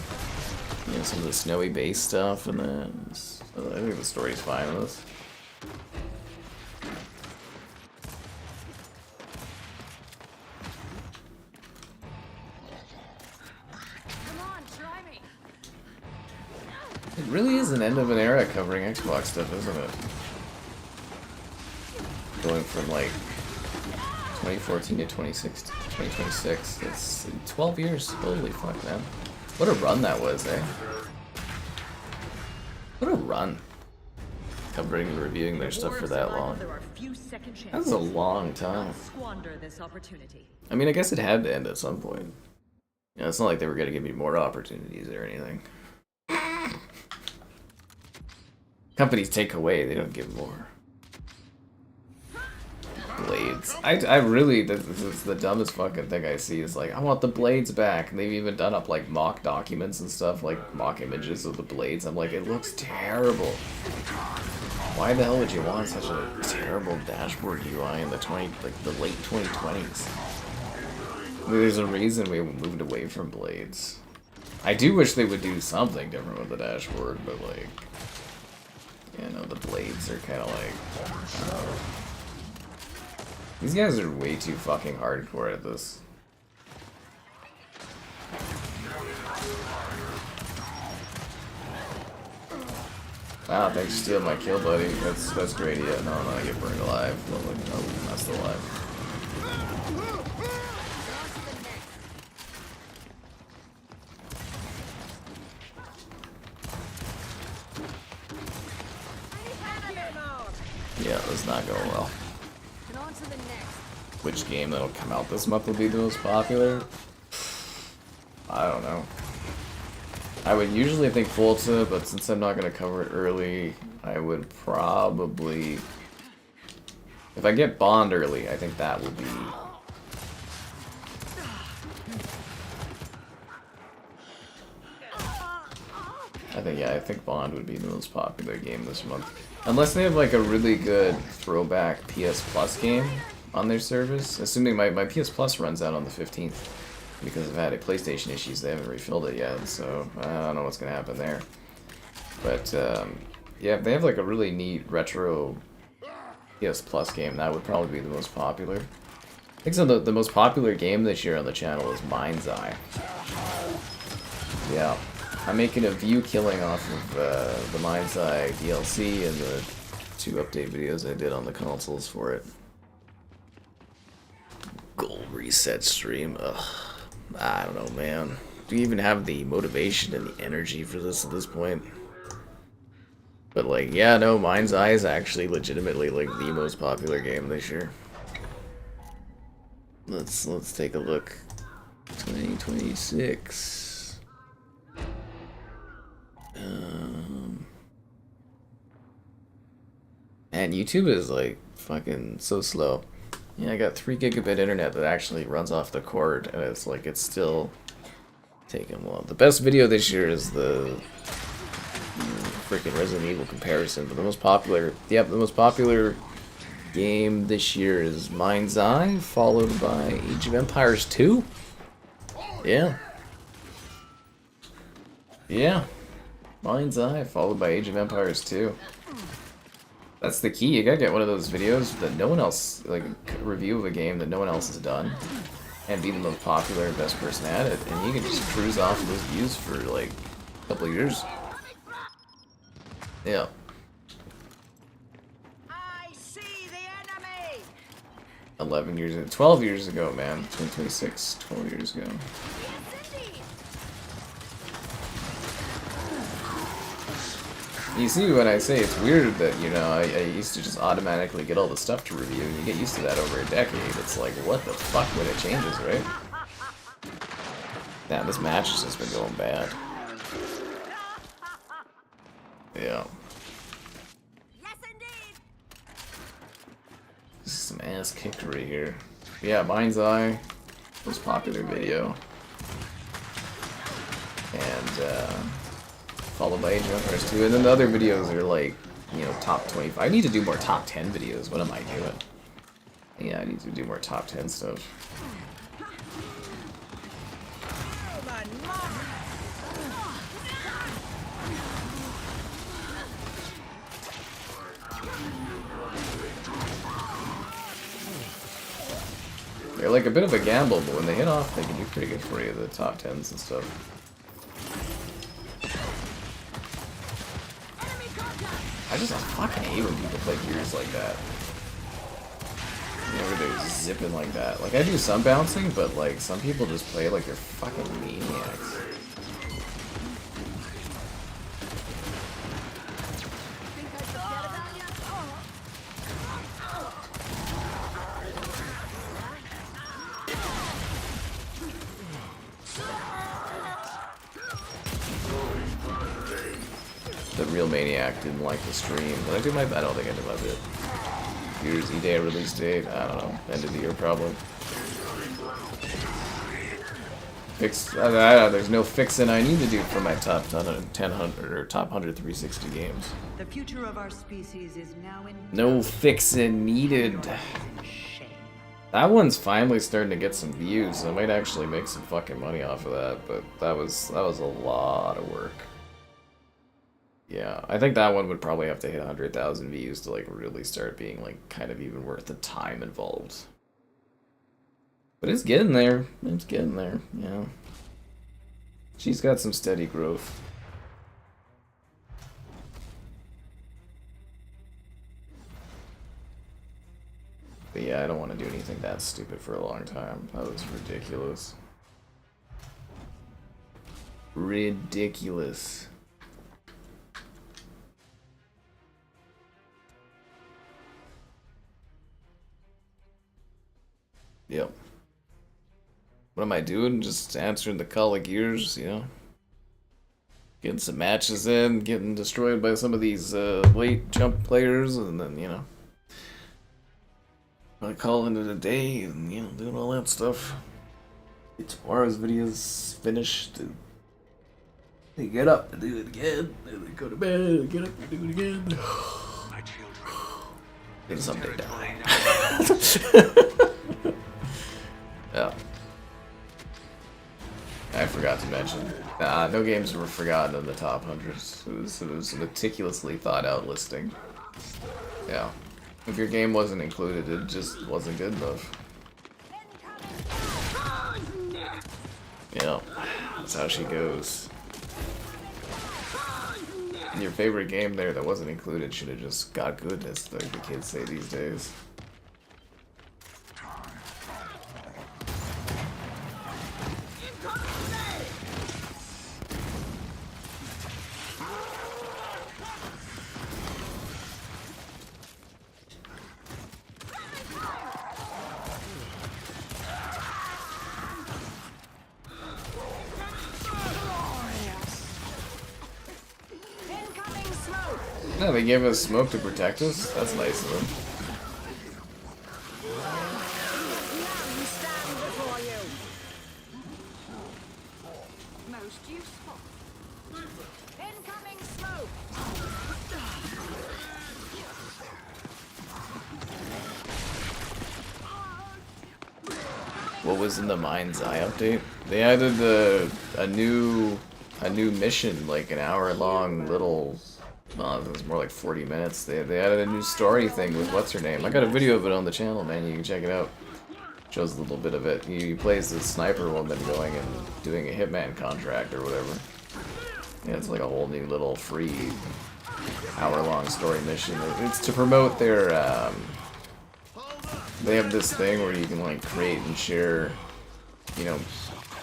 you know, some of the snowy base stuff, and then I think the story's fine with this. It really is an end of an era covering Xbox stuff, isn't it? Going from like 2014 to 2026. It's 12 years. Holy fuck, man. What a run that was, eh? What a run. Covering and reviewing their stuff for that long. That's a long time. I mean, I guess it had to end at some point. You know, it's not like they were going to give me more opportunities or anything. Companies take away, they don't give more. Blades. I really, this is the dumbest fucking thing I see. Is like, I want the blades back. And they've even done up like mock documents and stuff, like mock images of the blades. I'm like, it looks terrible. Why the hell would you want such a terrible dashboard UI in the the late 2020s? I mean, there's a reason we moved away from blades. I do wish they would do something different with the dashboard, but like, you know, the blades are kind of like, these guys are way too fucking hardcore at this. Wow, thanks for stealing my kill, buddy. That's great. Yeah, no, I'm gonna get burned alive. Oh, I'm not still alive. Yeah, that's not going well. Which game that'll come out this month will be the most popular? I don't know. I would usually think Volta, but since I'm not going to cover it early, I would probably... If I get Bond early, I think that would be... I think Bond would be the most popular game this month. Unless they have like a really good throwback PS Plus game on their service. Assuming my PS Plus runs out on the 15th. Because I've had a PlayStation issues, they haven't refilled it yet, so I don't know what's going to happen there. But, yeah, if they have like a really neat retro PS Plus game, that would probably be the most popular. I think so. The most popular game this year on the channel is Mind's Eye. Yeah, I'm making a view killing off of the Mind's Eye DLC and the 2 update videos I did on the consoles for it. Goal reset stream, ugh. I don't know, man. Do you even have the motivation and the energy for this at this point? But like, yeah, no, Mind's Eye is actually legitimately like the most popular game this year. Let's take a look. 2026. And YouTube is like fucking so slow. Yeah, I got 3 gigabit internet that actually runs off the cord, and it's like it's still taking long. The best video this year is the freaking Resident Evil comparison, but the most popular, yep, the most popular game this year is Mind's Eye, followed by Age of Empires 2. Yeah. Yeah. Mind's Eye, followed by Age of Empires 2. That's the key. You gotta get one of those videos that no one else, like a review of a game that no one else has done, and be the most popular and best person at it, and you can just cruise off of those views for like a couple of years. Yeah. I see the enemy. 11 years, 12 years ago, man. 2026, 12 years ago. You see, when I say it's weird that, you know, I used to just automatically get all the stuff to review, and you get used to that over a decade, it's like, what the fuck when it changes, right? Damn, this match has just been going bad. Yeah. Yes, indeed. This is some ass kicked right here. Yeah, Mind's Eye, most popular video. And, followed by Age of Empires 2, and then the other videos are like, you know, top 25. I need to do more top 10 videos. What am I doing? Yeah, I need to do more top 10 stuff. They're like a bit of a gamble, but when they hit off, they can do pretty good for you, the top 10s and stuff. I just fucking hate when people play gears like that. You know, where they're zipping like that. Like, I do some bouncing, but, like, some people just play like they're fucking maniacs. The real maniac didn't like the stream. Did I do my? I don't think I did my bit. Year's E-Day release date. I don't know. End of the year probably. Fix. There's no fixing I need to do for my top 1000 or top 100 360 games. The future of our species is now in No fixing needed. shame. That one's finally starting to get some views. I might actually make some fucking money off of that, but that was a lot of work. Yeah, I think that one would probably have to hit 100,000 views to like really start being like kind of even worth the time involved. But it's getting there. It's getting there, yeah. She's got some steady growth. But yeah, I don't want to do anything that stupid for a long time. That was ridiculous. Ridiculous. Yep. What am I doing? Just answering the call of gears, you know? Getting some matches in, getting destroyed by some of these late jump players, and then, you know, I call it a day, and, you know, doing all that stuff. Get tomorrow's videos finished, and they get up and do it again, and they go to bed, and get up and do it again. My children. And someday die. Yeah. I forgot to mention. No games were forgotten in the top 100s. It was a meticulously thought out listing. Yeah. If your game wasn't included, it just wasn't good enough. Yeah. That's how she goes. And your favorite game there that wasn't included should have just got good, as the kids say these days. Yeah, they gave us smoke to protect us. That's nice of them. Most useful. Incoming smoke. what was in the Mind's Eye update? They added a new mission, like an hour-long little. Well, it was more like 40 minutes. They added a new story thing with what's her name. I got a video of it on the channel, man. You can check it out. Shows a little bit of it. He plays this sniper woman going and doing a hitman contract or whatever. Yeah, it's like a whole new little free hour-long story mission. It's to promote their. They have this thing where you can like create and share, you know,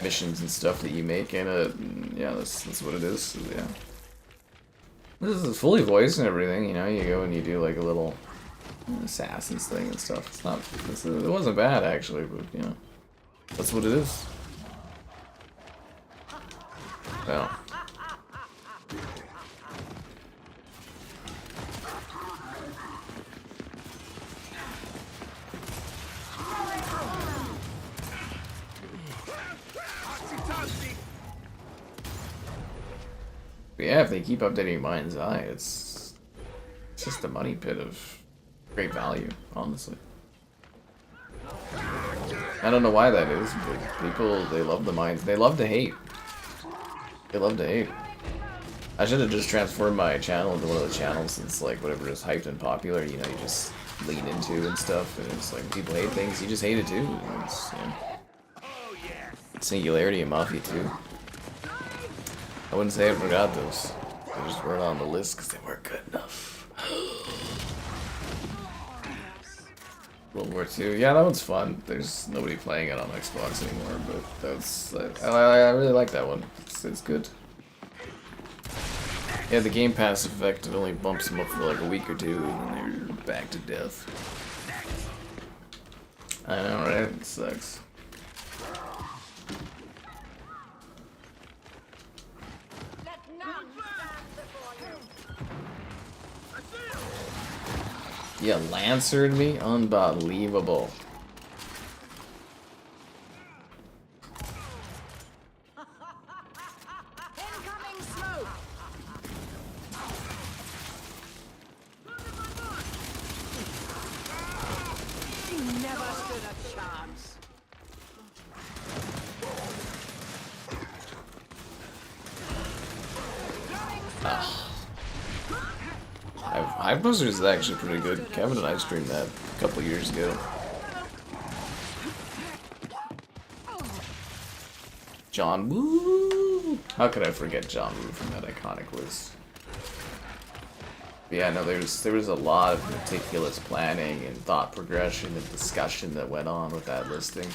missions and stuff that you make, and yeah, that's what it is. So, yeah, this is fully voiced and everything. You know, you go and you do like a little assassins thing and stuff. It's not. It wasn't bad actually, but you know, that's what it is. Well. But yeah, if they keep updating Mind's Eye, it's just a money pit of great value, honestly. I don't know why that is, but people, they love the Minds. They love to hate. They love to hate. I should have just transformed my channel into one of the channels since, like, whatever is hyped and popular, you know, you just lean into and stuff, and it's like, people hate things, you just hate it too. And it's, you know, Singularity and Mafia 2. I wouldn't say I forgot those. They just weren't on the list because they weren't good enough. World War II. Yeah, that one's fun. There's nobody playing it on Xbox anymore, but that's I really like that one. It's good. Yeah, the Game Pass effect, it only bumps them up for like a week or two, and then they're back to death. I know, right? It sucks. Yeah, Lancered me? Unbelievable. Incoming smoke. You never stood a chance. Hive Buzzers is actually pretty good. Kevin and I streamed that a couple years ago. John Woo! How could I forget John Woo from that iconic list? But yeah, no, there was a lot of meticulous planning and thought progression and discussion that went on with that listing.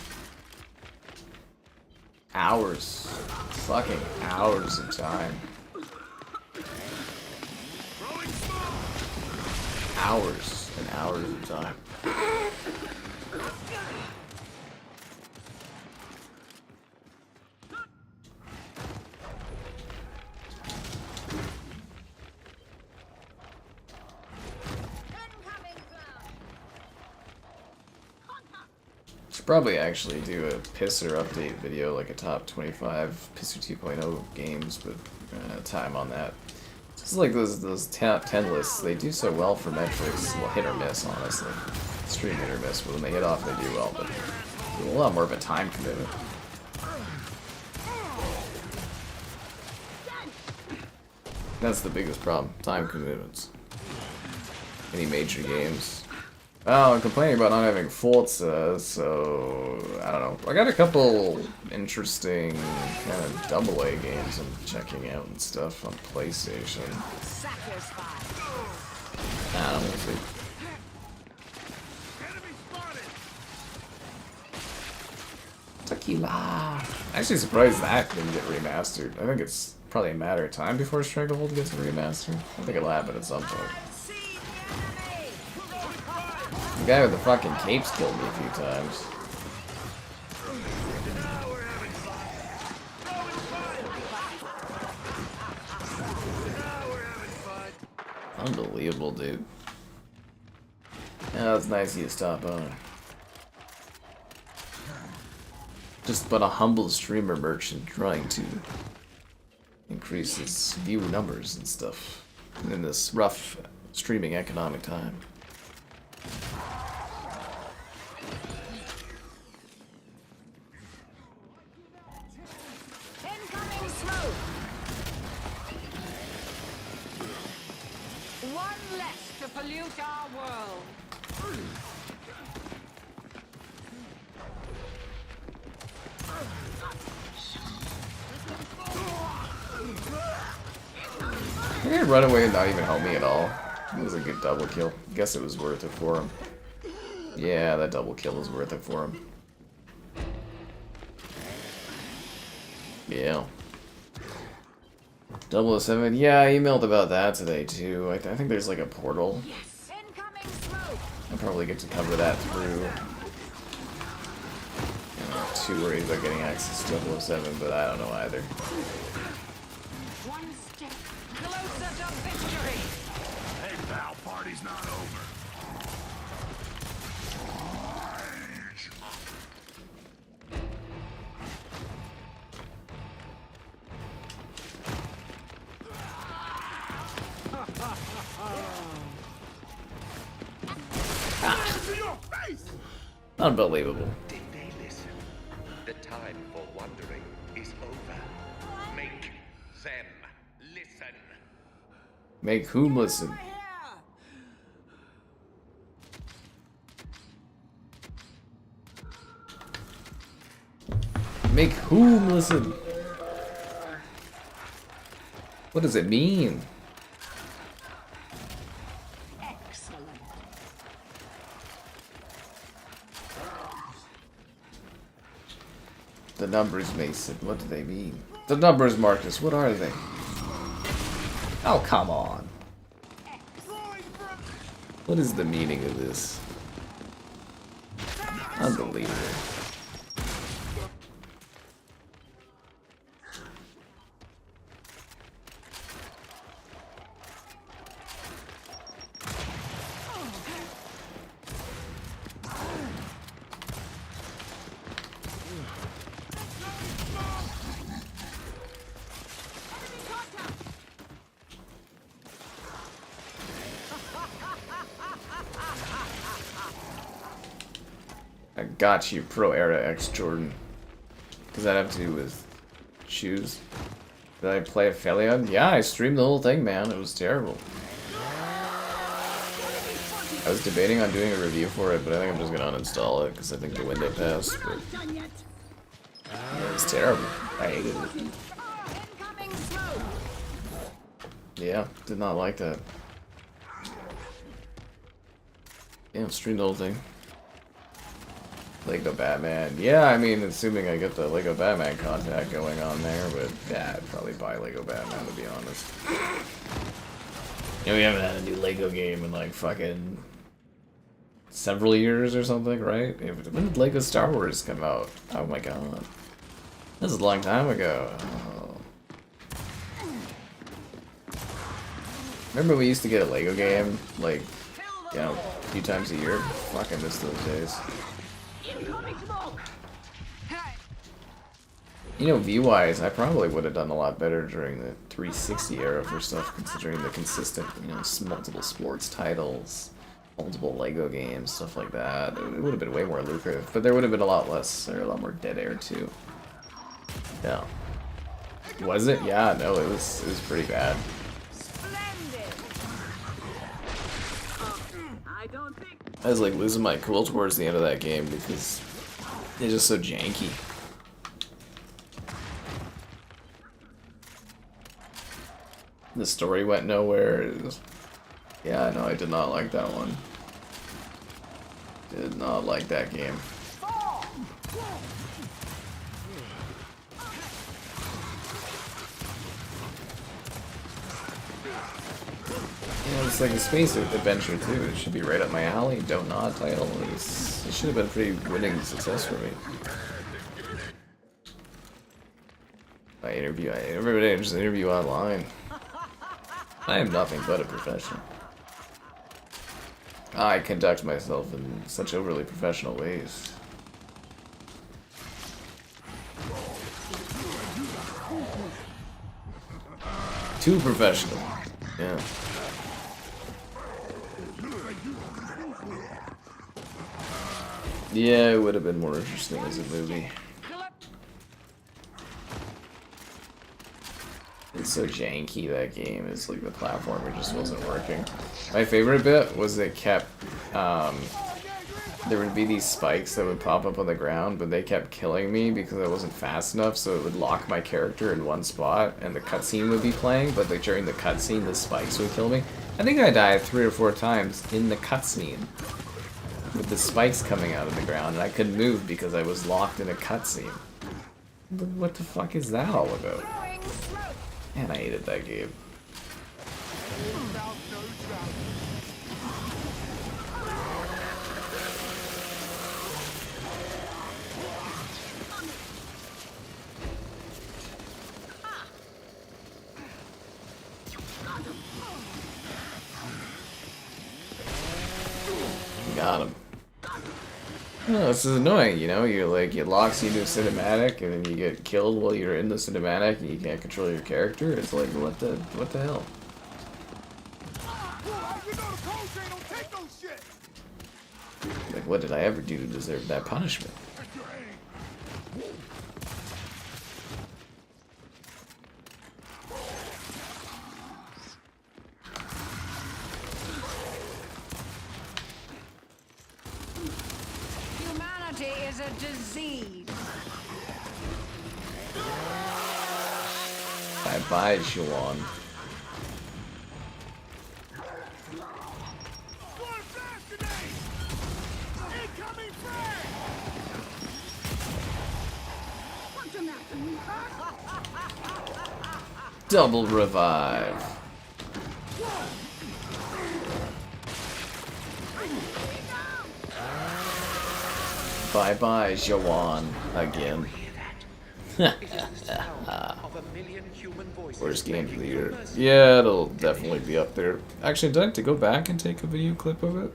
Hours. Fucking hours of time. Hours and hours of time. Should probably actually do a Pisser update video, like a top 25 Pisser 2.0 games, but time on that. It's like those top 10 lists, they do so well for metrics. Well, hit or miss, honestly. Extreme hit or miss, but when they hit off, they do well, but it's a lot more of a time commitment. That's the biggest problem, time commitments. Any major games. Oh, I'm complaining about not having Forza, so I don't know. I got a couple interesting kind of double-A games I'm checking out and stuff on PlayStation. I don't know. Tequila. Actually surprised that didn't get remastered. I think it's probably a matter of time before Stranglehold gets remastered. I think it'll happen at some point. The guy with the fucking capes killed me a few times. Unbelievable, dude. Yeah, that's nice of you to stop on. Just but a humble streamer merchant trying to increase his view numbers and stuff in this rough streaming economic time. One less to pollute our world. He didn't run away and not even help me at all. It was a good double kill. Guess it was worth it for him. Yeah, that double kill was worth it for him. Yeah. 007, yeah, I emailed about that today too. I think there's like a portal. Yes. Incoming smoke. I'll probably get to cover that through. I'm not too worried about getting access to 007, but I don't know either. One step closer to victory. Hey, pal, party's not over. Unbelievable. Did they listen? The time for wondering is over. Make them listen. Make whom listen? Make whom listen? What does it mean? Excellent. The numbers, Mason. What do they mean? The numbers, Marcus. What are they? Oh, come on. What is the meaning of this? Unbelievable. I got you, Pro Era X Jordan. Does that have to do with shoes? Did I play Aphelion? Yeah, I streamed the whole thing, man. It was terrible. I was debating on doing a review for it, but I think I'm just gonna uninstall it because I think the window passed. But it was terrible. I hated it. Incoming smoke. Yeah, did not like that. Yeah, streamed the whole thing. Lego Batman. Yeah, I mean, assuming I get the Lego Batman contact going on there, but yeah, I'd probably buy Lego Batman, to be honest. You know, we haven't had a new Lego game in like fucking several years or something, right? When did Lego Star Wars come out? Oh my god. This is a long time ago. Oh. Remember we used to get a Lego game, like, you know, a few times a year? Fuck, I miss those days. You know, V-wise, I probably would have done a lot better during the 360 era for stuff, considering the consistent, you know, multiple sports titles, multiple Lego games, stuff like that. It would have been way more lucrative, but there would have been a lot less, or a lot more dead air too. Yeah. Was it? Yeah, no, it was pretty bad. Splendid. I don't think. I was like losing my cool towards the end of that game because it's just so janky. The story went nowhere. Yeah, no, I did not like that one. Did not like that game. Yeah, it's like a space adventure too. It should be right up my alley. Don't Nod title. It should have been a pretty winning success for me. Everybody just interview online. I am nothing but a professional. I conduct myself in such overly professional ways. Too professional. Yeah. Yeah, it would have been more interesting as a movie. so janky, that game. Is like the platformer just wasn't working. My favorite bit was it kept there would be these spikes that would pop up on the ground, but they kept killing me because I wasn't fast enough, so it would lock my character in one spot, and the cutscene would be playing, but like during the cutscene, the spikes would kill me. I think I died 3 or 4 times in the cutscene with the spikes coming out of the ground, and I couldn't move because I was locked in a cutscene. What the fuck is that all about? Man, I hated that game. Got him. Oh, this is annoying, you know? You're like, it locks you into a cinematic, and then you get killed while you're in the cinematic, and you can't control your character. It's like, what the hell? Like, what did I ever do to deserve that punishment? Is a disease. Bye-bye, Shuan. Double revive. Bye-bye, Jawan, again. Worst game of the year. Yeah, it'll definitely be up there. Actually, I'd like to go back and take a video clip of it.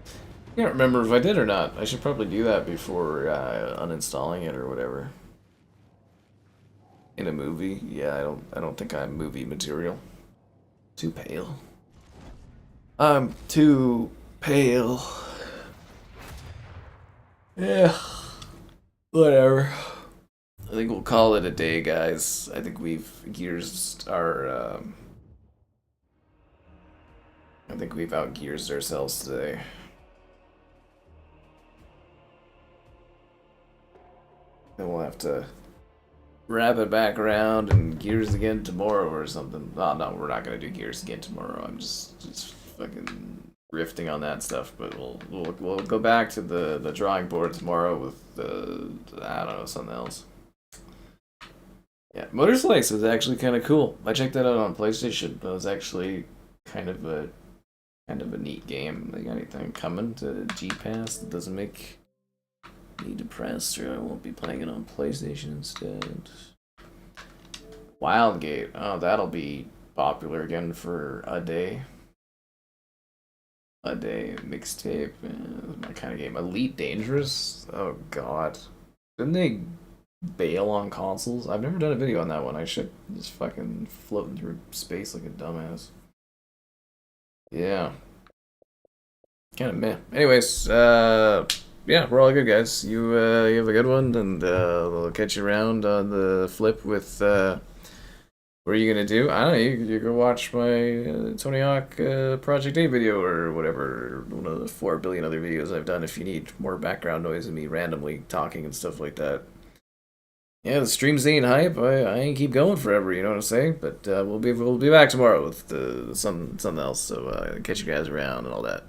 I can't remember if I did or not. I should probably do that before uninstalling it or whatever. In a movie? Yeah, I don't think I'm movie material. Too pale. I'm too pale. Yeah, whatever. I think we'll call it a day, guys. I think we've gearsed our, I think we've out-gearsed ourselves today. Then we'll have to wrap it back around and gears again tomorrow or something. Oh, no, we're not gonna do gears again tomorrow. I'm just fucking riffing on that stuff, but we'll go back to the drawing board tomorrow with the I don't know, something else. Yeah, Motorslice was actually kind of cool. I checked that out on PlayStation. It was actually kind of a neat game. They got anything coming to G-Pass that doesn't make me depressed, or I won't be playing it on PlayStation instead. Wildgate. Oh, that'll be popular again for a day. A day mixtape, my kind of game. Elite Dangerous. Oh god, didn't they bail on consoles? I've never done a video on that one. I should. Just fucking floating through space like a dumbass. Yeah, kind of meh. Anyways, yeah, we're all good, guys. You have a good one, and we'll catch you around on the flip with what are you gonna do? I don't know, you go watch my Tony Hawk Project A video or whatever, one of the 4 billion other videos I've done if you need more background noise of me randomly talking and stuff like that. Yeah, the streams ain't hype. I ain't keep going forever, you know what I'm saying? But we'll be back tomorrow with something else, so catch you guys around and all that.